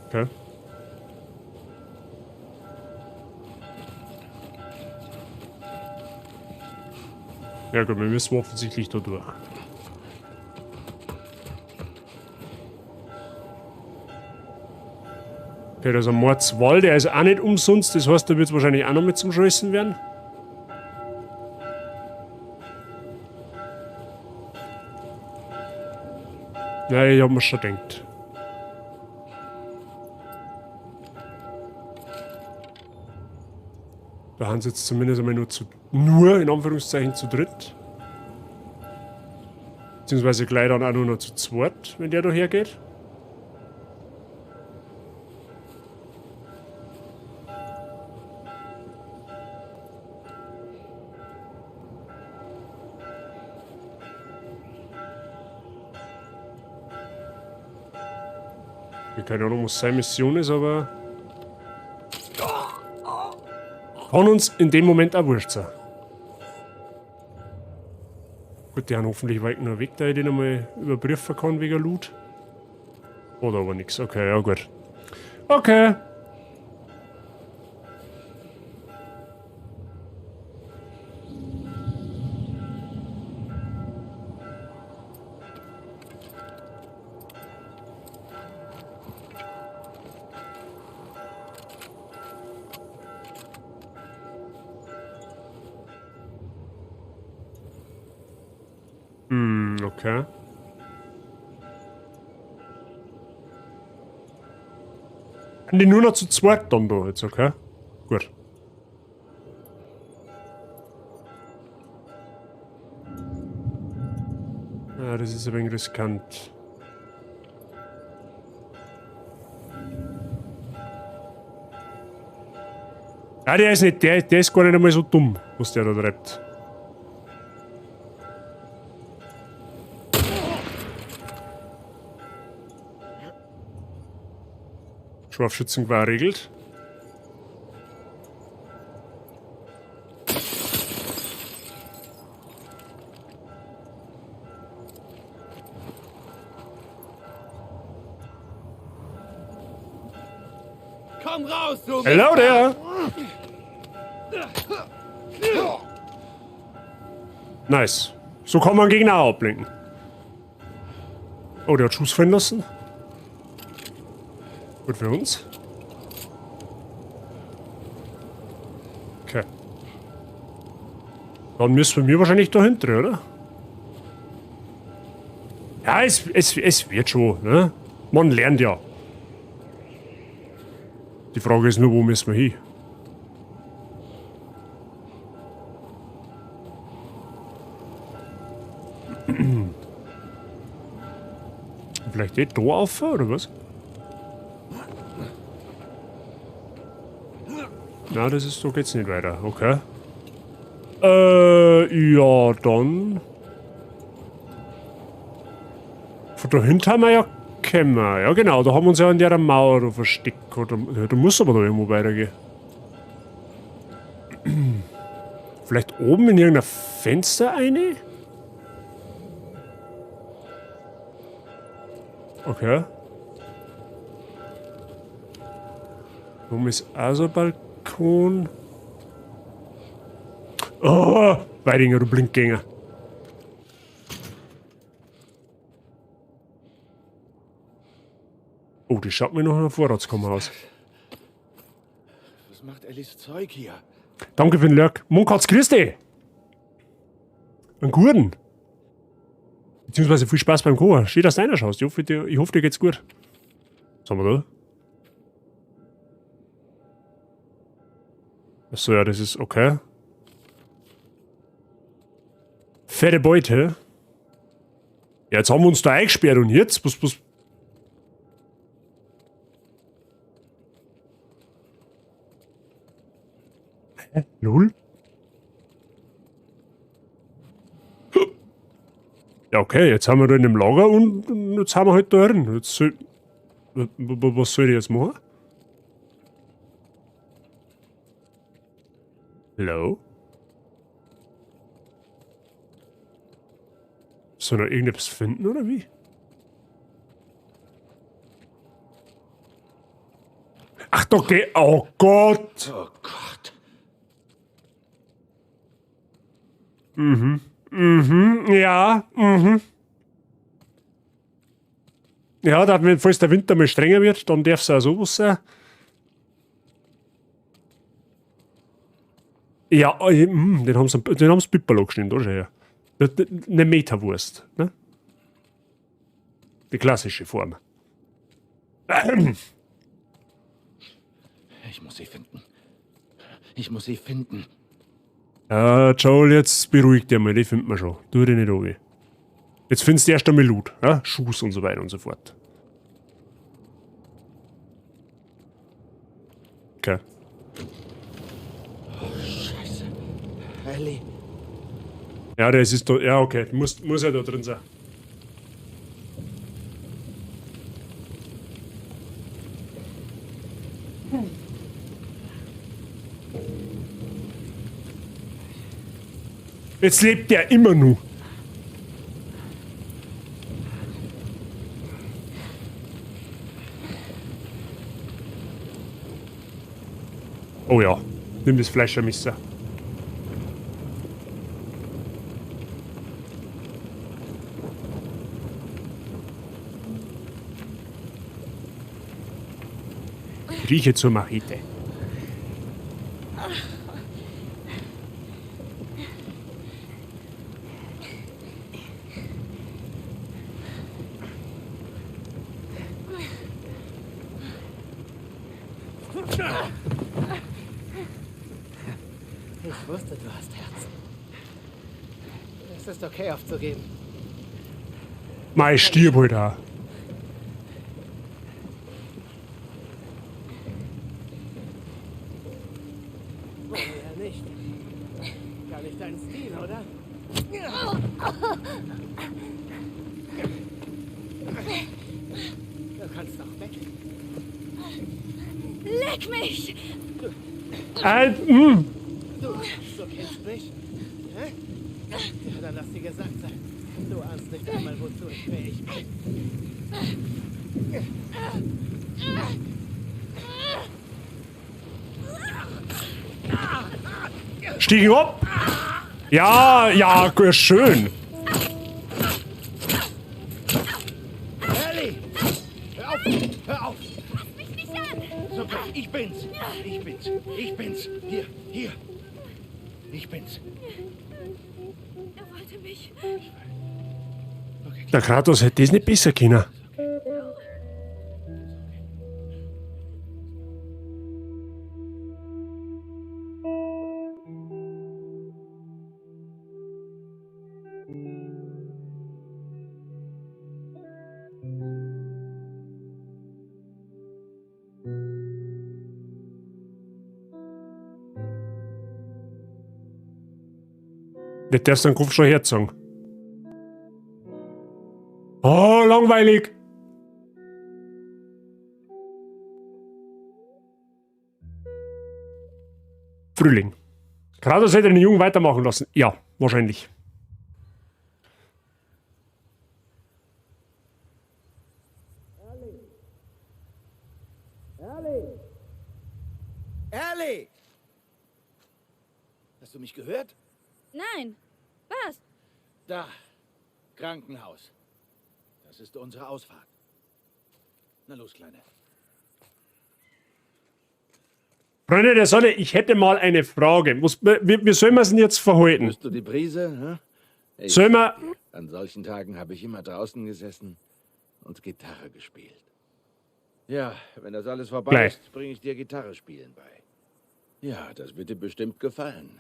Okay. Ja gut, wir müssen offensichtlich da durch. Okay, da ist ein Mordswall, der ist auch nicht umsonst, das heißt, da wird es wahrscheinlich auch noch mit zum Scheißen werden. Ja, ich hab mir schon gedacht. Da haben sie jetzt zumindest einmal nur in Anführungszeichen zu dritt. Beziehungsweise gleich dann auch nur noch zu zweit, wenn der da hergeht. Keine Ahnung, was seine Mission ist, aber kann uns in dem Moment auch wurscht sein. Gut, die haben hoffentlich weit noch weg, da ich den einmal überprüfen kann wegen Loot. Oder aber nichts. Okay, ja gut. Okay. Okay. Die nur noch zu zweit dann da jetzt, okay? Gut. Ja, das ist ein wenig riskant. Ja, der ist nicht, der ist gar nicht einmal so dumm, was der da treibt. Scharfschützengewehr regelt. Komm raus, du! Hello there! Nice. So kann man Gegner auch ablenken. Oh, der hat Schuss fallen lassen. Gut für uns. Okay. Dann müssen wir wahrscheinlich dahinter, oder? Ja, es wird schon, ne? Man lernt ja. Die Frage ist nur, wo müssen wir hin? Vielleicht geht da auf, oder was? Na, das ist, so geht's nicht weiter. Okay. Ja, dann. Von dahinter haben wir ja Kämmer. Ja, genau, da haben wir uns ja an der Mauer da versteckt. Da muss aber da irgendwo weitergehen. Vielleicht oben in irgendein Fenster eine? Okay. Oben ist also ein Balkon. Oh, Weidinger, du Blindgänger. Oh, die schaut mir noch nach Vorratskammer aus. Was macht Ellis Zeug hier? Danke für den Lurk. Munkatz, grüß dich. Einen guten. Beziehungsweise viel Spaß beim Kochen. Schön, dass du reinschaust. Ich hoffe, dir geht's gut. Was haben wir da? Achso, ja, das ist okay. Fette Beute. Ja, jetzt haben wir uns da eingesperrt und jetzt? Was? Hä? Lol? Ja, okay, jetzt haben wir da in dem Lager und jetzt haben wir halt da drin. Jetzt soll, was soll ich jetzt machen? Hello? Soll noch irgendetwas finden, oder wie? Ach, doch, geh. Oh Gott! Oh Gott. Ja, Ja, falls der Winter mal strenger wird, dann darf es auch sowas sein. Ja, den haben sie Pipperl geschnitten, da schau her. Eine Meterwurst, ne? Die klassische Form. Ich muss sie finden. Ich muss sie finden. Ja, Joel, jetzt beruhig dich mal, die finden wir schon. Tu dich nicht an. Jetzt findest du erst einmal Loot, ja? Schuss und so weiter und so fort. Okay. Oh, Scheiße. Ellie. Ja, das ist da. Ja, okay. Muss ja da drin sein. Jetzt lebt der immer noch. Oh ja, nimm das Fleischermesser. Rieche zur Machete. Ich wusste, du hast Herz. Es ist okay, aufzugeben. Mein Stirb halt auch. Wollen wir ja nicht. Gar nicht dein Stil, oder? Du kannst doch weg. Leck mich! Du kennst mich? Hä? Ja, dann lass dir gesagt sein. Du ahnst nicht einmal, wozu ich fähig bin. Stieg ihn ab! Ja, ja, schön. Ellie! Hör auf! Hör auf! Fass mich nicht an! So, ich bin's! Ich bin's! Ich bin's! Hier! Hier! Ich bin's! Er wollte mich. Der Kratos hätte das nicht besser können. Nicht darfst du den Kopf schon herzogen. Oh, langweilig! Frühling. Kratos hätte den Jungen weitermachen lassen. Ja, wahrscheinlich. Ellie! Hast du mich gehört? Nein! Was? Da. Krankenhaus. Das ist unsere Ausfahrt. Na los, Kleine. Freunde der Sonne, ich hätte mal eine Frage. Wie sollen wir es denn jetzt verhalten? Hörst du die Brise? Hä? Sollen wir... An solchen Tagen habe ich immer draußen gesessen und Gitarre gespielt. Ja, wenn das alles vorbei Gleich. ist, bringe ich dir Gitarre spielen bei. Ja, das wird dir bestimmt gefallen.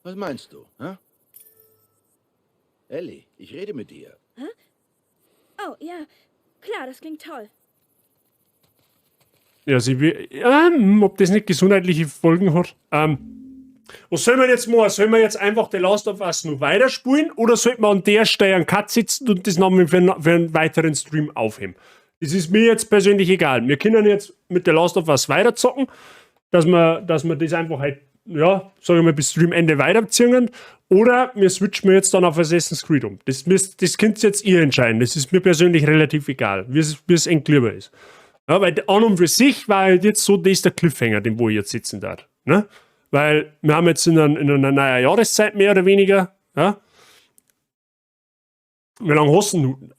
Was meinst du, hä? Ellie, ich rede mit dir. Oh, ja. Klar, das klingt toll. Ja, sie will... ob das nicht gesundheitliche Folgen hat? Was soll man jetzt machen? Sollen wir jetzt einfach The Last of Us nur weiterspielen oder sollte man an der Stelle einen Cut sitzen und das nochmal für einen weiteren Stream aufheben? Das ist mir jetzt persönlich egal. Wir können jetzt mit The Last of Us weiterzocken, dass wir das einfach halt, ja, sagen wir mal, bis Streamende weiterziehen. Oder wir switchen jetzt dann auf Assassin's Creed um. Das könnt ihr jetzt ihr entscheiden. Das ist mir persönlich relativ egal, wie es eng lieber ist. Ja, weil an und für sich war halt jetzt so, das ist der Cliffhanger, den wo ich jetzt sitzen darf. Ne? Weil wir haben jetzt in einer neuen Jahreszeit mehr oder weniger, ja. Wie lange hast du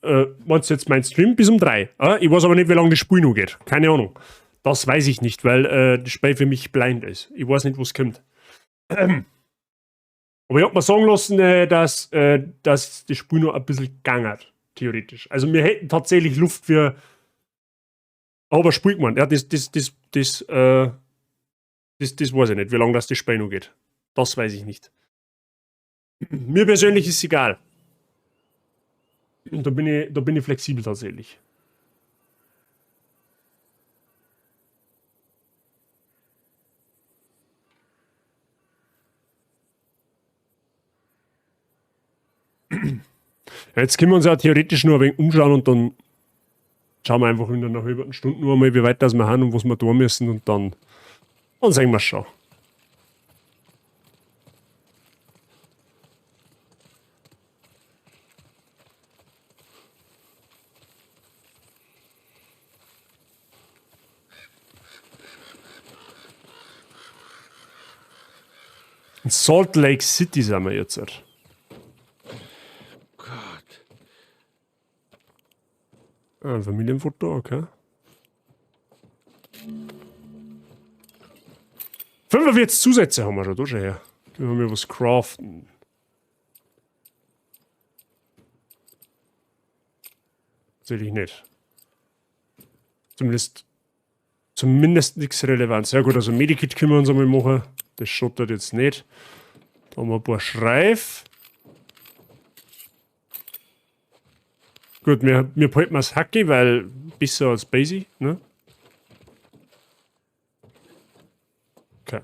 meinst du jetzt mein Stream? Bis um 3. Ja? Ich weiß aber nicht, wie lange das Spiel noch geht. Keine Ahnung. Das weiß ich nicht, weil das Spiel für mich blind ist. Ich weiß nicht, wo es kommt. Aber ich hab mir sagen lassen, dass das Spiel noch ein bisschen gangert, theoretisch. Also wir hätten tatsächlich Luft für... Aber spielt man. Ja, das weiß ich nicht, wie lange das Spiel noch geht. Das weiß ich nicht. Mir persönlich ist es egal. Da bin ich flexibel tatsächlich. Jetzt können wir uns ja theoretisch nur ein wenig umschauen und dann schauen wir einfach in einer halben Stunde nur mal, wie weit das wir haben und was wir tun müssen und dann sehen wir es schon. In Salt Lake City sind wir jetzt. Gott. Ein Familienfoto, okay. 45 Zusätze haben wir schon, da schon her. Da haben wir was craften. Tatsächlich nicht. Zumindest Zumindest nichts Relevanz. Ja gut, also Medikit können wir uns einmal machen. Das schottert jetzt nicht. Da haben wir ein paar Schreif. Gut, wir behalten das Hacki, weil besser als Basie, ne? Okay.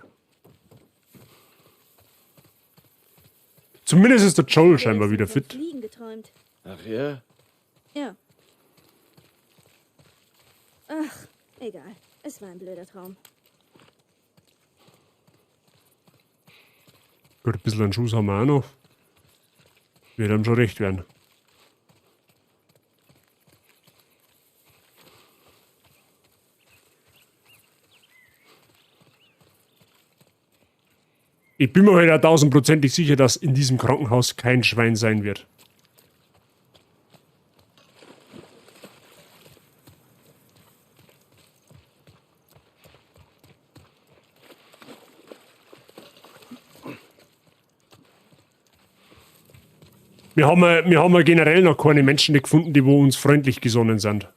Zumindest ist der Joel scheinbar wieder fit. Fliegen geträumt. Ach ja? Ja. Ach, egal. Es war ein blöder Traum. Gut, ein bisschen an Schuss haben wir auch noch. Wird dann schon recht werden. Ich bin mir halt auch 1000%ig sicher, dass in diesem Krankenhaus kein Schwein sein wird. Wir haben generell noch keine Menschen gefunden, die wo uns freundlich gesonnen sind.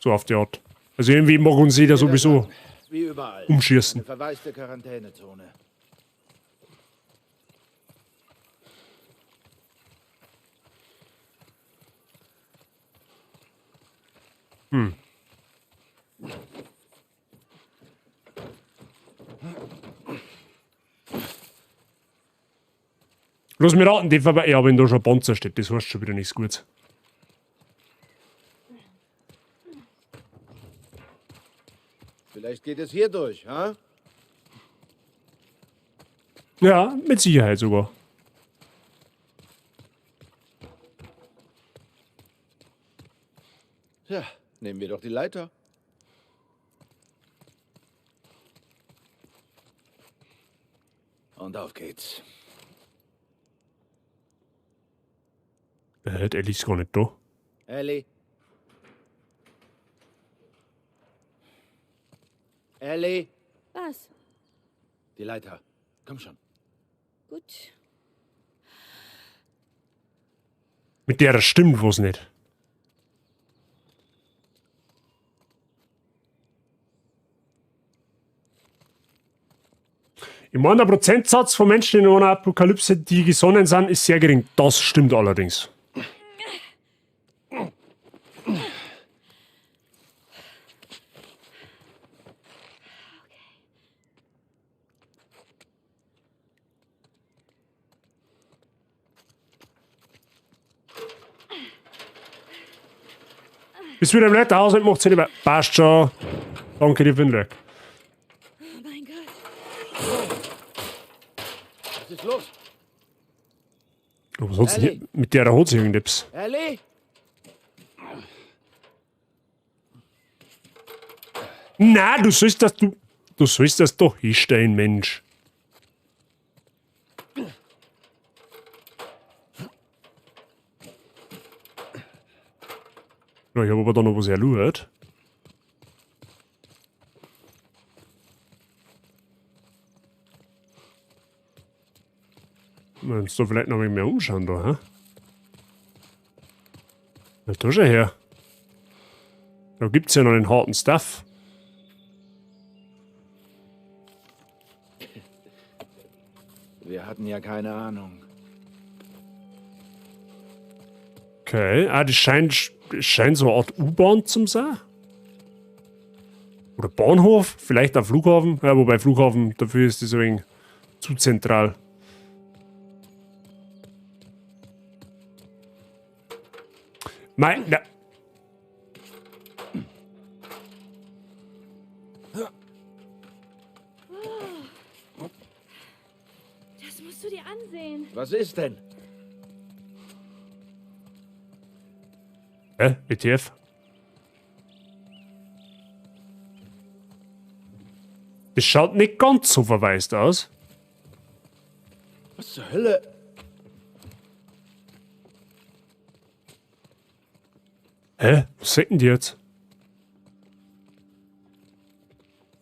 So auf die Art. Also irgendwie mag uns jeder sowieso Wie überall. umschießen. Eine verwaiste Quarantänezone. Lass mich raten, die vorbei. Ja, wenn da schon Panzer steht, das heißt schon wieder nichts Gutes. Vielleicht geht es hier durch, ha? Ja, mit Sicherheit sogar. Ja, nehmen wir doch die Leiter. Und auf geht's. Ellie ist gar nicht da. Ellie? Ellie? Was? Die Leiter. Komm schon. Gut. Mit der stimmt was nicht. Ich meine, der Prozentsatz von Menschen in einer Apokalypse, die gesonnen sind, ist sehr gering. Das stimmt allerdings. Bist du wieder im Leiterhaus und macht sie lieber. Passt schon. Danke dir für den Leck. Oh mein Gott. Was ist los? Was hat's denn hier? Mit der hat sie irgendetwas. Ellie? Na, du sollst das doch hinstellen, Mensch. Ja, ich habe aber da noch was erlaubt. Wir uns da vielleicht noch ein wenig mehr umschauen da, hä? Na, da schau her. Da gibt's ja noch den harten Stuff. Wir hatten ja keine Ahnung. Okay, das scheint so eine Art U-Bahn zu sein. Oder Bahnhof, vielleicht ein Flughafen. Ja, wobei Flughafen, dafür ist das ein wenig zu zentral. Na. Das musst du dir ansehen. Was ist denn? ETF? Das schaut nicht ganz so verwaist aus. Was zur Hölle? Was sind denn die jetzt?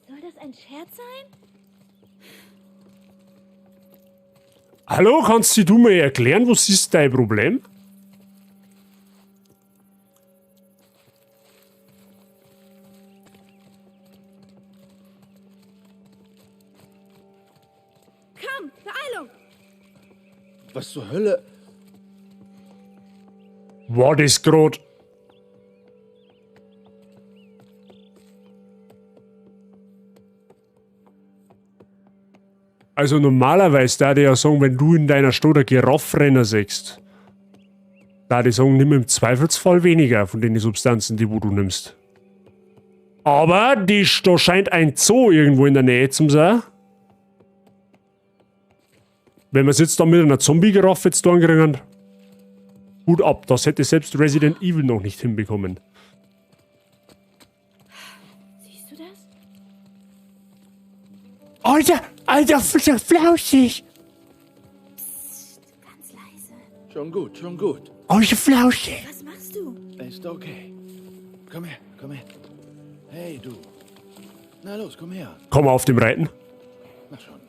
Soll das ein Scherz sein? Hallo, kannst du mir erklären, was ist dein Problem? Was zur Hölle? War das grad? Also normalerweise da ich ja sagen, wenn du in deiner Stadt eine Giraffenrenner siehst, da die sagen, nimm im Zweifelsfall weniger von den Substanzen, die wo du nimmst. Aber da scheint ein Zoo irgendwo in der Nähe zu sein. Wenn wir es jetzt da mit einer Zombie-Giraffe jetzt da ankriegen, Hut ab, das hätte selbst Resident Evil noch nicht hinbekommen. Siehst du das? Alter, flauschig! Psst, ganz leise. Schon gut. Alter, flauschig! Was machst du? Ist okay. Komm her. Hey, du. Na los, komm her. Komm mal auf dem Reiten. Na schon.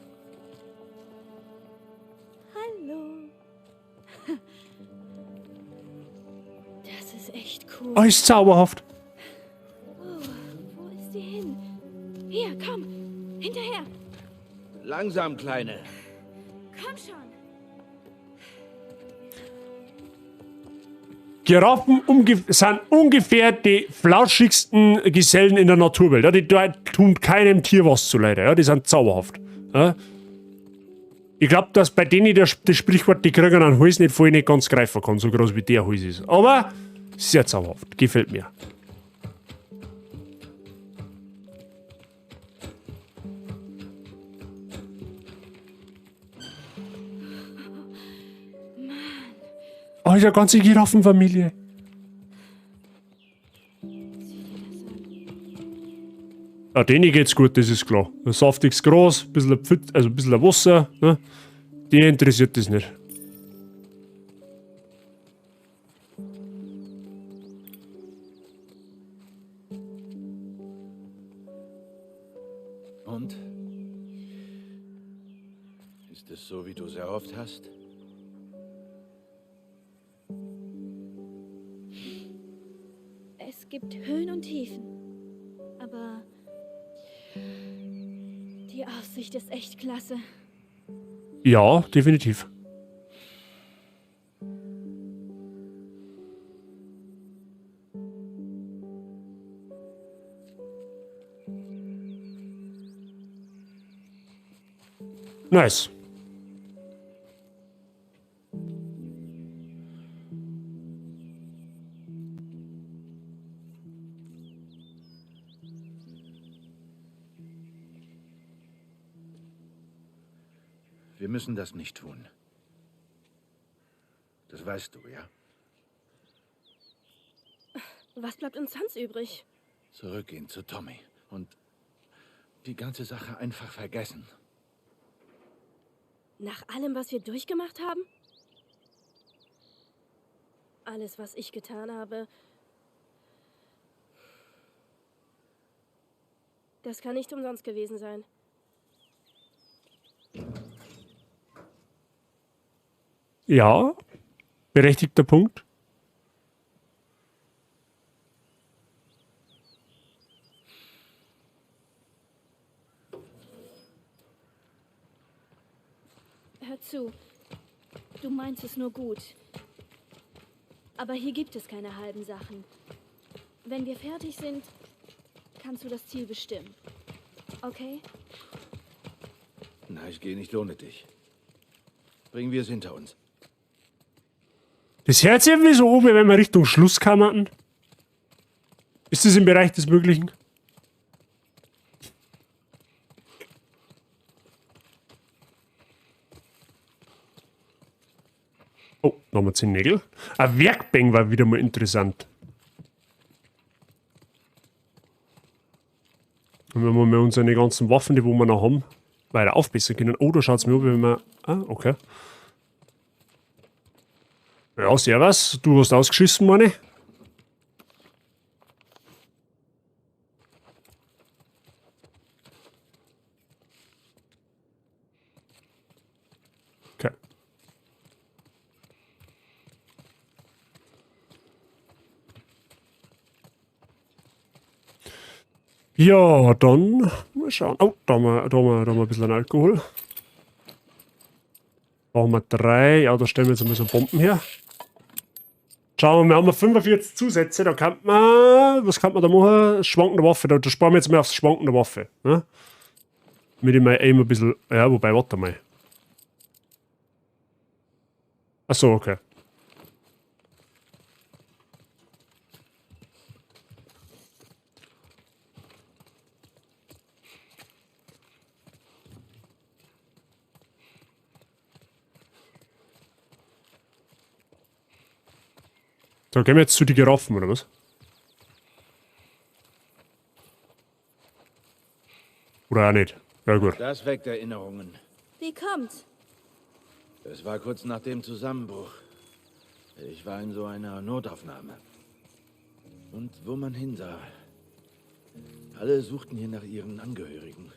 Hallo. Das ist echt cool. Oh, ist zauberhaft. Oh, wo ist die hin? Hier, komm. Hinterher. Langsam, Kleine. Komm schon. Giraffen sind ungefähr die flauschigsten Gesellen in der Naturwelt. Ja? Die tun keinem Tier was zuleide. Ja? Die sind zauberhaft. Ja? Ich glaube, dass bei denen das Sprichwort, die kriegen einen Hals nicht voll, nicht ganz greifen kann, so groß wie der Hals ist. Aber sehr zauberhaft. Gefällt mir. Alter, ganze Giraffenfamilie. Ja, denen geht's gut, das ist klar. Ein saftiges Gras, ein bisschen Pfüt, also ein bisschen Wasser, ne? Die interessiert das nicht. Und? Ist es so, wie du es erhofft hast? Es gibt Höhen und Tiefen. Aber die Aussicht ist echt klasse. Ja, definitiv. Nice. Wir müssen das nicht tun. Das weißt du, ja? Was bleibt uns sonst übrig? Zurückgehen zu Tommy und die ganze Sache einfach vergessen. Nach allem, was wir durchgemacht haben? Alles, was ich getan habe. Das kann nicht umsonst gewesen sein. Ja, berechtigter Punkt. Hör zu. Du meinst es nur gut. Aber hier gibt es keine halben Sachen. Wenn wir fertig sind, kannst du das Ziel bestimmen. Okay? Na, ich gehe nicht ohne dich. Bringen wir es hinter uns. Das hört sich irgendwie so an, wenn wir Richtung Schluss kamen. Ist das im Bereich des Möglichen? Oh, nochmal 10 Nägel. Ein Werkbang war wieder mal interessant. Und wenn wir mal unsere ganzen Waffen, die wo wir noch haben, weiter aufbessern können. Oh, da schaut es mir an, wenn wir... Ah, okay. Ja, servus. Du hast ausgeschissen, meine. Okay. Ja, dann mal schauen. Oh, da haben wir ein bisschen Alkohol. Brauchen wir 3. Ja, da stellen wir jetzt mal so Bomben her. Schauen wir mal, haben wir 45 Zusätze, da kann man, was kann man da machen? Schwankende Waffe, da sparen wir jetzt mal aufs schwankende Waffe. Ne? Mit dem Aim ein bisschen, ja, wobei, warte mal. Achso, okay. So, gehen wir jetzt zu den Giraffen, oder was? Oder auch nicht? Ja, gut. Das weckt Erinnerungen. Wie kommt's? Es war kurz nach dem Zusammenbruch. Ich war in so einer Notaufnahme. Und wo man hinsah, alle suchten hier nach ihren Angehörigen.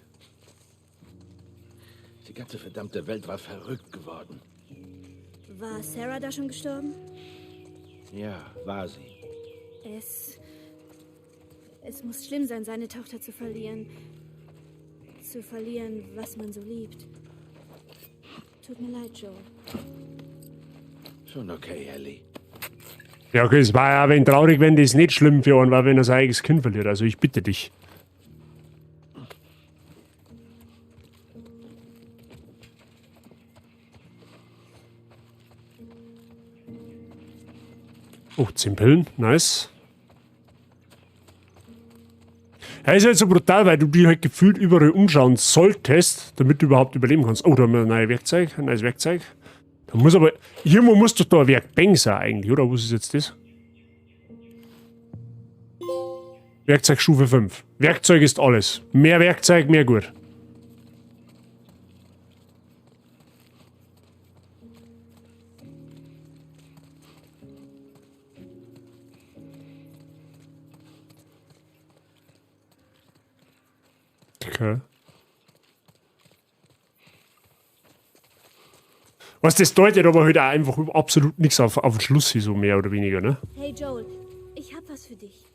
Die ganze verdammte Welt war verrückt geworden. War Sarah da schon gestorben? Ja, war sie. Es muss schlimm sein, seine Tochter zu verlieren. Zu verlieren, was man so liebt. Tut mir leid, Joel. Schon okay, Ellie. Ja, okay, es war ja ein wenig traurig, wenn das nicht schlimm für einen war, wenn er sein eigenes Kind verliert. Also ich bitte dich. Oh, 10 Pillen, nice. Ja, ist halt so brutal, weil du dich halt gefühlt überall umschauen solltest, damit du überhaupt überleben kannst. Oh, da haben wir ein neues Werkzeug, ein neues Werkzeug. Da muss aber, irgendwo muss doch da ein Werkbang sein eigentlich, oder? Was ist jetzt das? Werkzeug Stufe 5. Werkzeug ist alles. Mehr Werkzeug, mehr gut. Okay. Was das deutet aber halt auch einfach absolut nichts auf den Schluss, so mehr oder weniger, ne? Hey Joel, ich hab was für dich.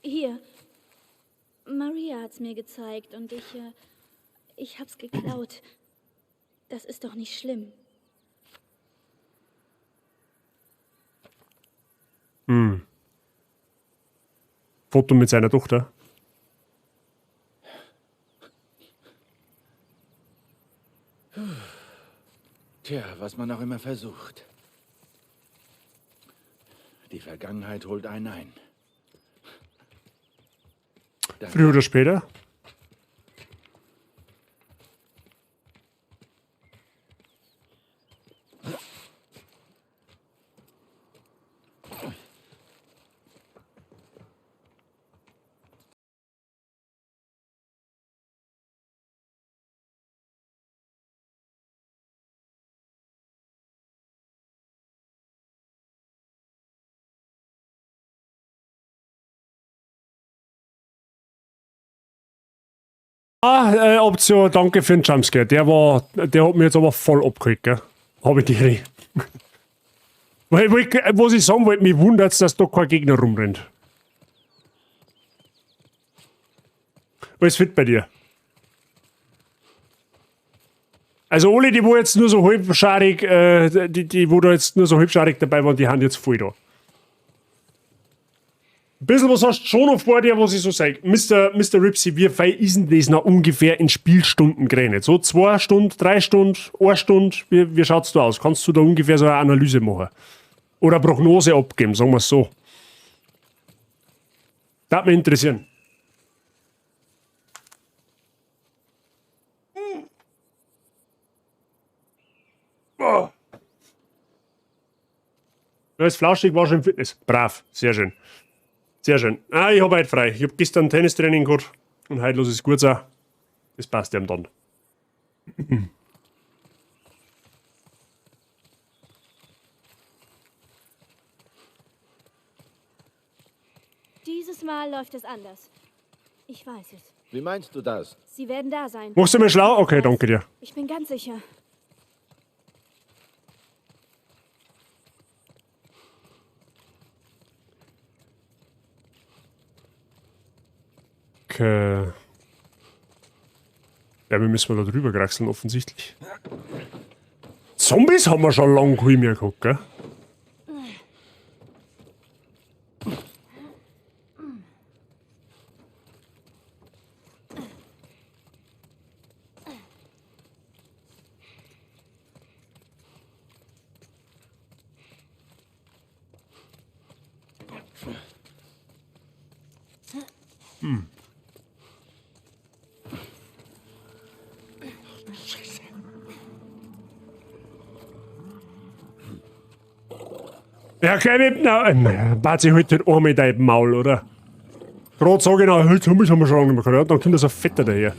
Hier. Maria hat's mir gezeigt und ich hab's geklaut. Das ist doch nicht schlimm. Hm. Foto mit seiner Tochter. Tja, was man auch immer versucht. Die Vergangenheit holt einen ein. Früher oder später. Option, danke für den Jumpscare. Der hat mir jetzt aber voll abgekriegt, gell? Habe ich die. Was ich sagen wollte, mich wundert es, dass da kein Gegner rumrennt. Alles fit bei dir? Also alle, die wo jetzt nur so halbscharig, die wo da jetzt nur so halbscharig dabei waren, die haben jetzt voll da. Ein bisschen was hast du schon noch vor dir, was ich so sage. Mr. Ripsy, wie viel ist denn das noch ungefähr in Spielstunden gerechnet? So 2 Stunden, 3 Stunden, 1 Stunde? Wie schaut's da aus? Kannst du da ungefähr so eine Analyse machen? Oder eine Prognose abgeben, sagen wir es so. Das würde mich interessieren. Oh. Das flauschig war schon im Fitness. Brav, sehr schön. Sehr schön. Ich habe heute frei. Ich habe gestern Tennistraining gehabt und heute los ist gut so. Das passt ja dann. Dieses Mal läuft es anders. Ich weiß es. Wie meinst du das? Sie werden da sein. Machst du mir schlau? Okay, danke dir. Ich bin ganz sicher. Okay. Ja, wir müssen da drüber kraxeln, offensichtlich. Zombies haben wir schon lange nicht mehr gehabt, gell? Ja, keine Bazi halt nicht einmal dein Maul, oder? Gerade sag ich noch, halt, Zombies haben wir schon lange nicht mehr gehört, dann kommt das ein Fetter daher.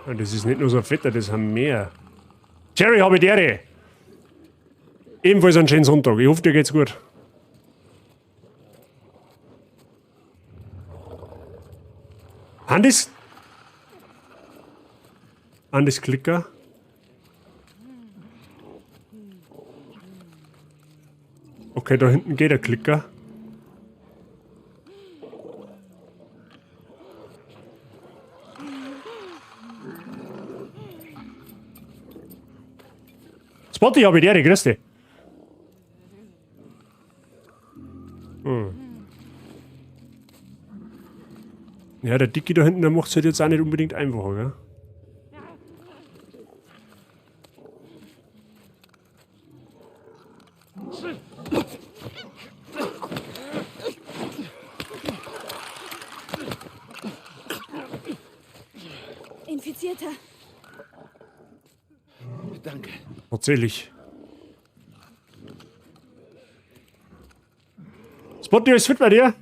Ja, das ist nicht nur so ein Fetter, das haben mehr. Jerry, habe ich dir. Ebenfalls einen schönen Sonntag. Ich hoffe, dir geht's gut. Andis Klicker. Okay, da hinten geht der Klicker. Spotty, habe ich dir, grüß dich. Ja, der Dickie da hinten, der macht es halt jetzt auch nicht unbedingt einfacher, gell? Infizierter. Danke. Tatsächlich. Spotty, ist fit bei dir?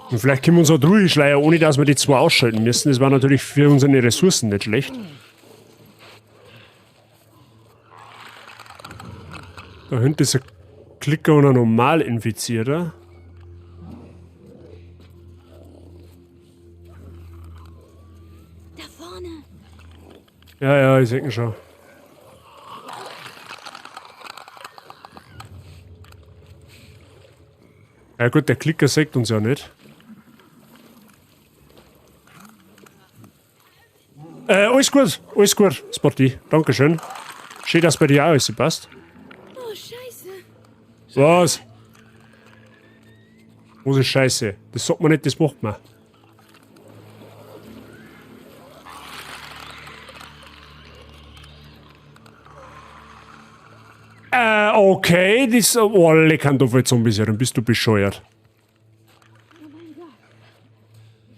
Und vielleicht können wir uns auch durchschleiern, ohne dass wir die zwei ausschalten müssen. Das war natürlich für unsere Ressourcen nicht schlecht. Da hinten ist ein Klicker und ein Normal-Infizierter. Da vorne. Ja, ich sehe ihn schon. Ja gut, der Klicker sagt uns ja nicht. Alles gut, Spotty. Dankeschön. Schön, dass bei dir auch alles passt. Oh, scheiße. Was? Was ist Scheiße? Das sagt man nicht, das macht man. Okay, das... Oh, Leckhandofel-Zombies, ja, dann bist du bescheuert. Oh mein Gott.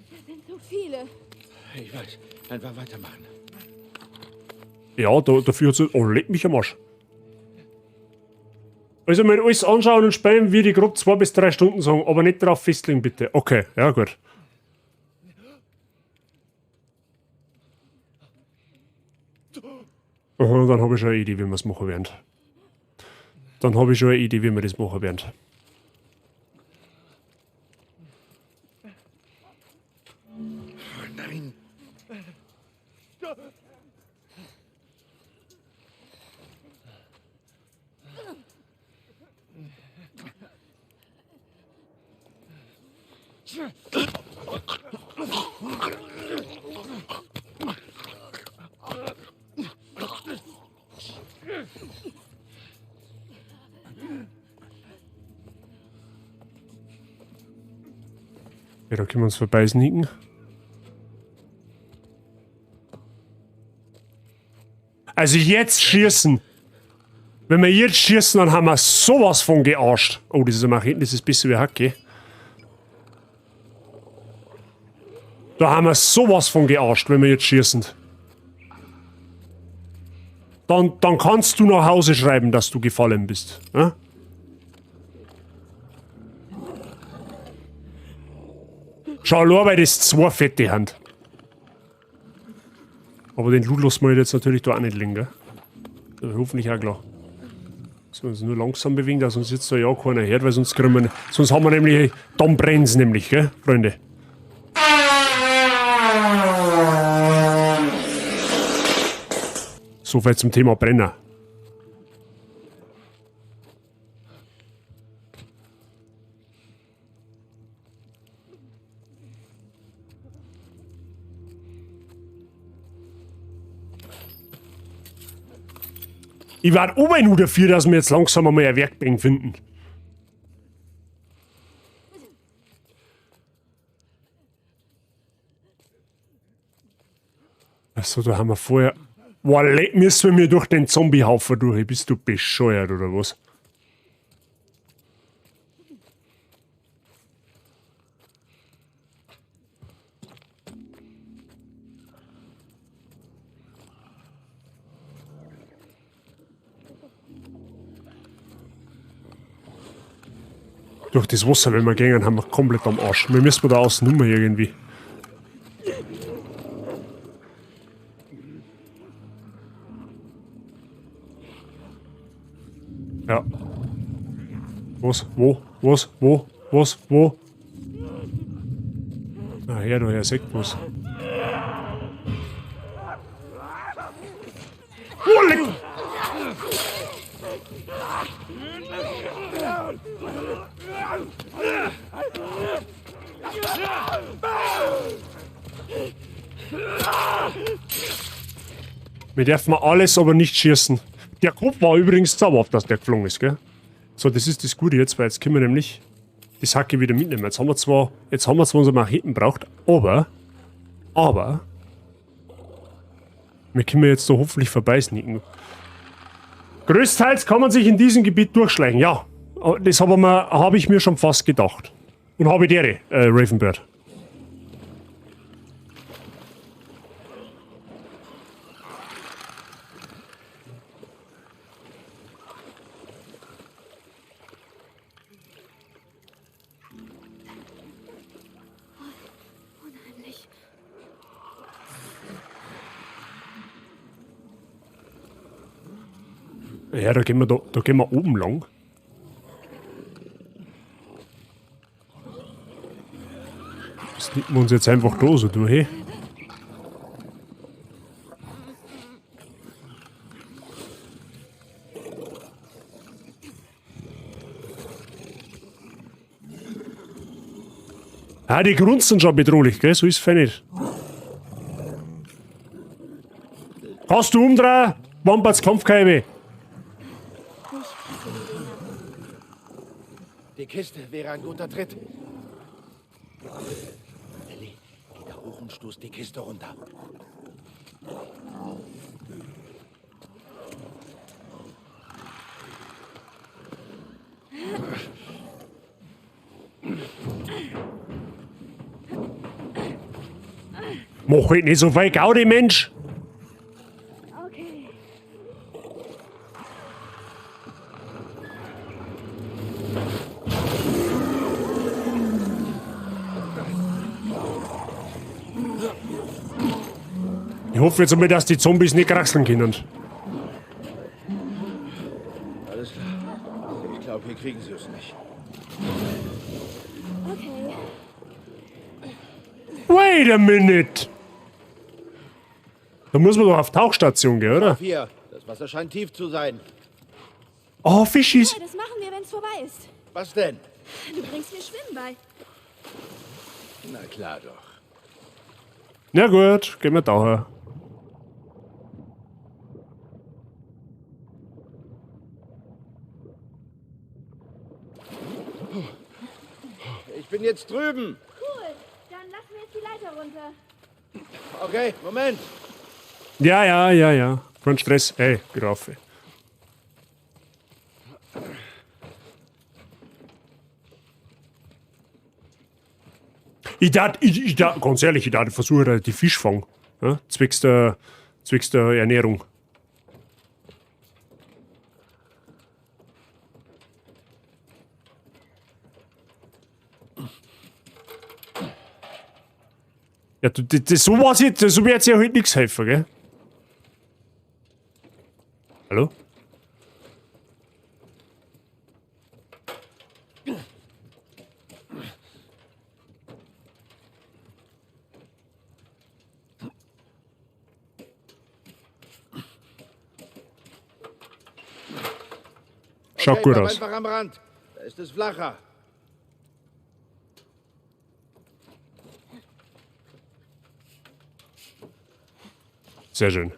Das sind so viele. Ich weiß. Einfach weitermachen. Ja, dafür hat es... Oh, leck mich am Arsch. Also, mal alles anschauen und spielen, wie die grob 2 bis 3 Stunden sagen, aber nicht drauf festlegen, bitte. Okay, ja, gut. Aha, dann habe ich schon eine Idee, wie wir es machen werden. Dann habe ich schon eine Idee, wie wir das machen werden. Nein. Ja, da können wir uns vorbei sneaken. Also jetzt schießen. Wenn wir jetzt schießen, dann haben wir sowas von gearscht. Oh, das ist ein Macheten, das ist besser wie Hacke. Da haben wir sowas von gearscht, wenn wir jetzt schießen. Dann kannst du nach Hause schreiben, dass du gefallen bist. Ja? Schau nur, weil das 2 fette Hand. Aber den Loot lassen wir jetzt natürlich da auch nicht liegen, gell? Hoffentlich auch klar. Müssen wir uns nur langsam bewegen, dass uns jetzt da ja keiner hört, weil sonst kriegen wir, sonst haben wir nämlich, dann brennt's nämlich, gell, Freunde? Soweit zum Thema Brenner. Ich war oben nur dafür, dass wir jetzt langsam einmal ein Werkbank finden. Achso, da haben wir vorher... Boah, müssen wir durch den Zombiehaufen durch. Bist du bescheuert oder was? Durch das Wasser, wenn wir gehen, haben wir komplett am Arsch. Wir müssen da außen rum irgendwie. Ja. Was? Wo? Was? Wo? Was? Wo? Ah, her, du Herr, sagt was. Oh, leck! Wir dürfen alles, aber nicht schießen. Der Kopf war übrigens zauberhaft, dass der geflogen ist, gell? So, das ist das Gute jetzt, weil jetzt können wir nämlich das Hacke wieder mitnehmen. Jetzt haben wir zwar unsere Macheten braucht, aber wir können jetzt da hoffentlich vorbeisneaken. Größtenteils kann man sich in diesem Gebiet durchschleichen, ja. Das habe ich mir schon fast gedacht. Und habe dere, Ravenbird. Unheimlich. Ja, da gehen wir oben lang. Snippen wir uns jetzt einfach da so durch, hey? Ah, die Grunzen sind schon bedrohlich, gell? So ist es nicht. Kannst du umdrehen? Wamperts Kampfkeibe. Die Kiste wäre ein guter Tritt. Ellie, geh da hoch und stoß die Kiste runter. Mach halt nicht so viel Gaudi, Mensch. Okay. Ich hoffe jetzt einmal, dass die Zombies nicht kraxeln können. Alles klar. Ich glaube, hier kriegen sie es nicht. Okay. Wait a minute! Da muss man doch auf Tauchstation gehen, oder? Hier, das Wasser scheint tief zu sein. Oh, Fischis! Ja, das machen wir, wenn es vorbei ist. Was denn? Du bringst mir Schwimmen bei. Na klar doch. Na gut, gehen wir tauchen. Ich bin jetzt drüben. Cool. Dann lassen wir jetzt die Leiter runter. Okay, Moment. Ja. Kein Stress. Ey, Giraffe. Ganz ehrlich, ich darf versuchen, die Fisch fangen. Ja? Zwecks der Ernährung. Ja, so was jetzt, so wird ja heute nichts helfen, gell? Hallo? Schaut gut bleib aus. einfach am Rand. Da ist es flacher. Sehr schön.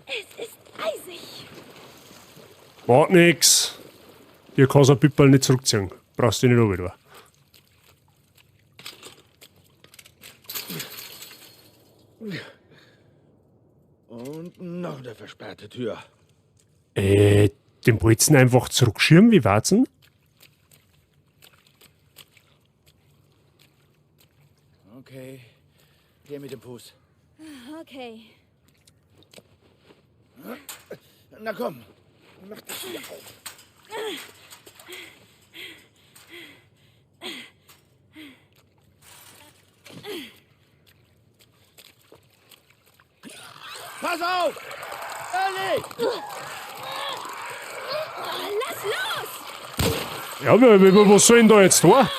Es ist eisig. Macht nix. Hier kannst du ein Pippel nicht zurückziehen. Brauchst du nicht runter. Und noch eine versperrte Tür. Den Bolzen einfach zurückschirmen, wie war's denn? Okay. Hier mit dem Fuß. Okay. Na komm. Mach das hier auf. Pass auf! Ellie! Lass los! Ja, was soll denn da jetzt tun? Lass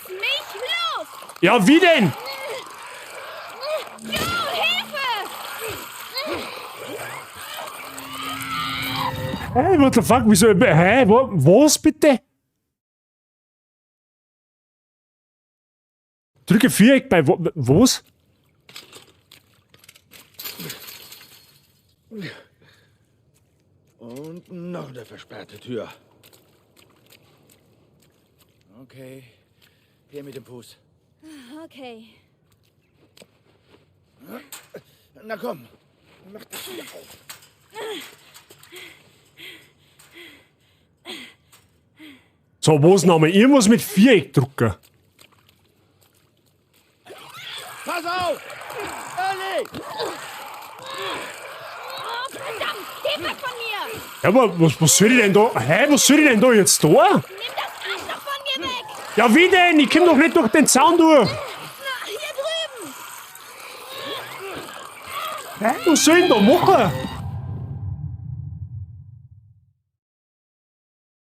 mich los! Ja, wie denn? Jo, Hilfe! Hey, what the fuck? Wieso? Hä? Was bitte? Drücke Viereck bei was? Und noch eine versperrte Tür. Okay. Hier mit dem Fuß. Okay. Na komm. Mach das hier auf. So, was nochmal? Irgendwas mit Viereck drücken. Pass auf! Ellie! Oh, verdammt! Geh weg von mir! Ja, aber was soll ich denn da? Hä, was soll ich denn da jetzt tun? Nimm das Arschloch von mir weg! Ja, wie denn? Ich komm doch nicht durch den Zaun durch. Na, hier drüben! Hä, was soll ich denn da machen?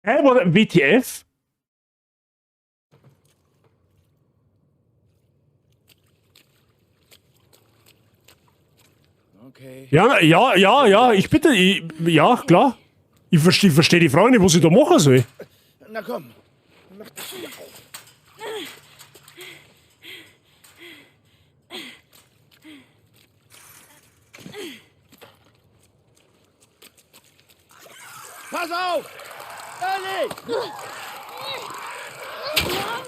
Hä, was? WTF? Okay. Ja, ich bitte, ja, klar. Ich versteh die Frage nicht, was ich da machen soll. Na komm. Mach das hier auf. Pass auf! Ellie!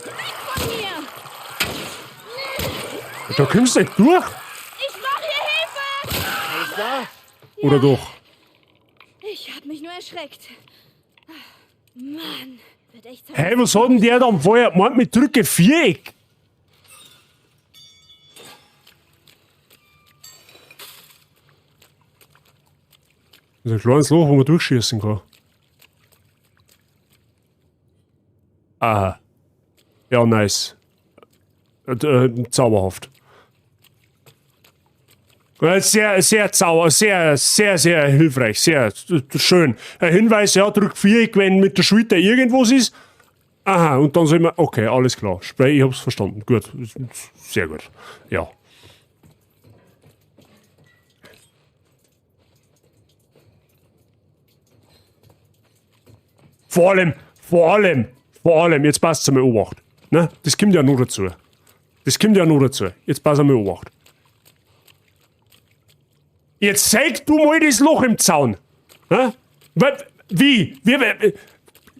Weg von mir! Da kommst du nicht durch. Ich brauche hier Hilfe! Alles klar? Oder doch? Ich hab mich nur erschreckt. Mann, wird echt Zeit. Hey, was hat denn der da am vorher gemeint mit drücke Viereck? Das ist ein kleines Loch, wo man durchschießen kann. Aha. Ja, nice. Zauberhaft. Sehr, sehr sehr hilfreich. Sehr schön. Ein Hinweis, ja, drück Viereck, wenn mit der Schulter irgendwas ist. Aha, und dann sind wir, okay, alles klar. Ich hab's verstanden. Gut. Sehr gut. Ja. Vor allem, jetzt passt es mal Obacht. Ne? Das kommt ja nur dazu. Jetzt pass mal Obacht. Jetzt zeig du mal das Loch im Zaun. Hä? Wie?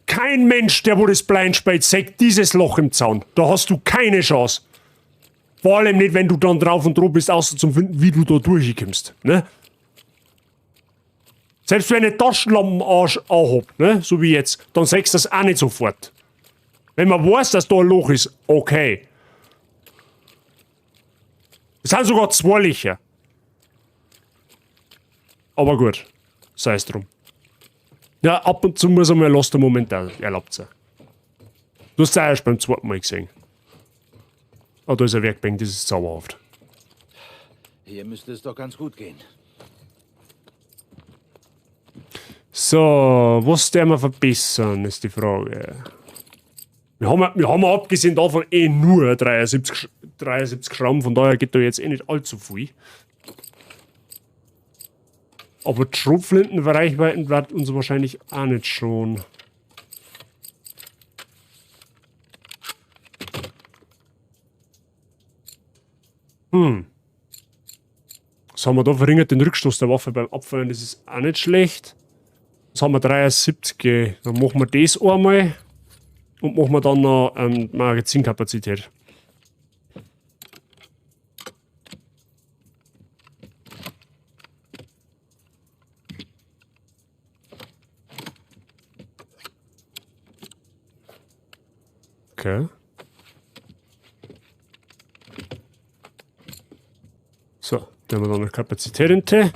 Kein Mensch, der wo das blind spielt, zeigt dieses Loch im Zaun. Da hast du keine Chance. Vor allem nicht, wenn du dann drauf und drauf bist, außer zum Finden, wie du da durchkommst. Ne? Selbst wenn ich Taschenlampen anhab, ne? So wie jetzt, dann sagst du das auch nicht sofort. Wenn man weiß, dass da ein Loch ist, okay. Es sind sogar 2 Löcher. Aber gut, sei es drum. Ja, ab und zu muss einmal Lost Moment erlaubt sein. Du hast es auch erst beim 2. Mal gesehen. Oh, da ist ein Werkbank, das ist zauberhaft. Hier müsste es doch ganz gut gehen. So, was der wir verbessern, ist die Frage. Wir haben abgesehen davon nur 73 73 Schrauben, von daher geht da jetzt eh nicht allzu viel. Aber die Schrotflintenreichweiten wird uns wahrscheinlich auch nicht schon. Was haben wir da? Verringert den Rückstoß der Waffe beim Abfeuern, das ist auch nicht schlecht. Was haben wir? 73. Dann machen wir das einmal. Und machen wir dann noch Magazinkapazität. Okay. So, dann haben wir dann eine Kapazität hinter.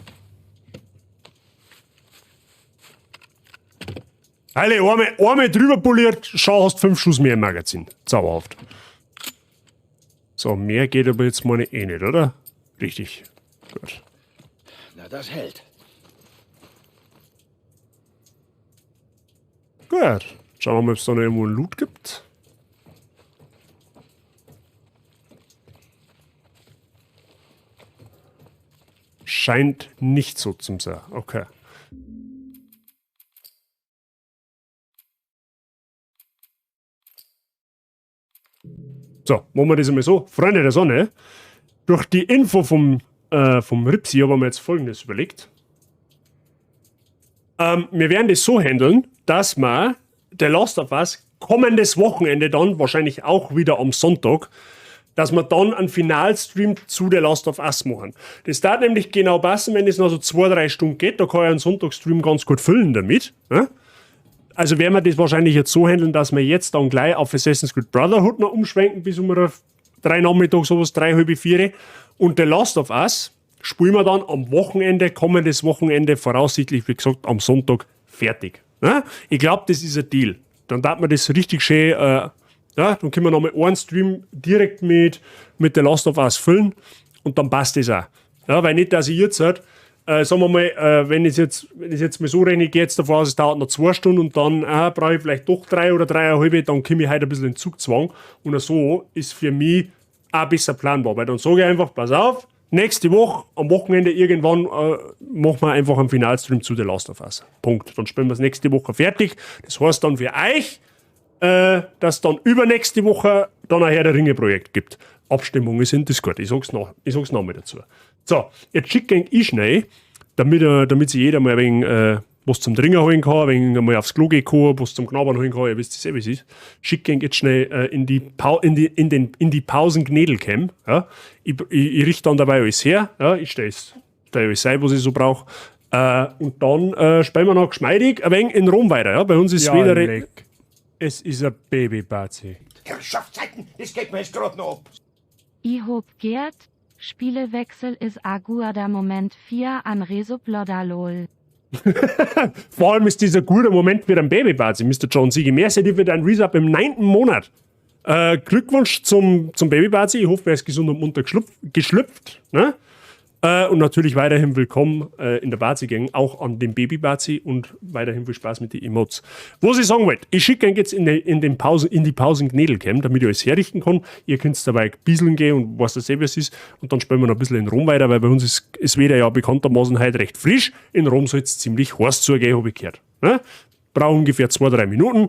Alle einmal drüber poliert, schau, hast 5 Schuss mehr im Magazin. Zauberhaft. So, mehr geht aber jetzt meine eh nicht, oder? Richtig. Gut. Na, das hält. Gut. Schauen wir mal, ob es da noch irgendwo einen Loot gibt. Scheint nicht so zu sein. Okay. So, machen wir das einmal so. Freunde der Sonne, durch die Info vom Ripsi haben wir jetzt Folgendes überlegt. Wir werden das so handeln, dass wir The Last of Us kommendes Wochenende dann, wahrscheinlich auch wieder am Sonntag, dass wir dann einen Finalstream zu The Last of Us machen. Das darf nämlich genau passen, wenn es noch so 2-3 Stunden geht, da kann ich einen Sonntagsstream ganz gut füllen damit. Ja? Also werden wir das wahrscheinlich jetzt so handeln, dass wir jetzt dann gleich auf Assassin's Creed Brotherhood noch umschwenken, bis um 3 Nachmittag, sowas, 3, halb 4. Und The Last of Us spielen wir dann am Wochenende, kommendes Wochenende, voraussichtlich, wie gesagt, am Sonntag fertig. Ja? Ich glaube, das ist ein Deal. Dann darf man das richtig schön, ja, dann können wir nochmal einen Stream direkt mit The Last of Us füllen und dann passt das auch. Ja, weil nicht, dass ich jetzt sagen wir mal, wenn ich jetzt mal so rechne, ich gehe jetzt davon aus, es dauert noch 2 Stunden und dann brauche ich vielleicht doch 3 oder 3,5, dann komme ich heute ein bisschen in Zugzwang. Und so ist für mich auch besser planbar, weil dann sage ich einfach, pass auf, nächste Woche, am Wochenende irgendwann, machen wir einfach einen Finalstream zu The Last of Us. Punkt. Dann spielen wir es nächste Woche fertig. Das heißt dann für euch, dass dann übernächste Woche dann ein Herr der Ringe-Projekt gibt. Abstimmungen sind das gut. Ich sag's nochmal dazu. So, jetzt schicke ich schnell, damit sich jeder mal ein wenig was zum Trinken holen kann, wenn mal aufs Klo gehen kann, was zum Knabbern holen kann, ihr wisst es wie es ist. Schicke ich jetzt schnell in die Pausen-Gnädelcam. Ja. Ich richte dann dabei alles her. Ja. Ich stelle alles ein, was ich so brauche. Und dann spielen wir noch geschmeidig ein wenig in Rom weiter. Ja. Bei uns ist wieder... Es ist ein Baby-Bazi. Herrschaftszeiten, das geht mir jetzt gerade noch ab. Ich hab Gerd, Spielewechsel ist aguarder Moment 4 an Resoplodalol. Vor allem ist dieser gute Moment für ein Baby-Bazi, Mr. John Siege. Merci für dein Resub im 9. Monat. Glückwunsch zum Baby-Bazi. Ich hoffe, er ist gesund und munter geschlüpft. Ne? Und natürlich weiterhin willkommen in der Bazi-Gang, auch an dem Baby-Bazi und weiterhin viel Spaß mit den Emotes. Was ich sagen wollte, ich schicke ihn jetzt in die Pausen-Gnädelcam, damit ich alles herrichten kann. Ihr könnt dabei bieseln gehen und was das selber ist. Und dann spielen wir noch ein bisschen in Rom weiter, weil bei uns ist Wetter ja bekanntermaßen heute recht frisch. In Rom soll es ziemlich heiß zugehen, habe ich gehört. Ne? Brauche ungefähr 2-3 Minuten.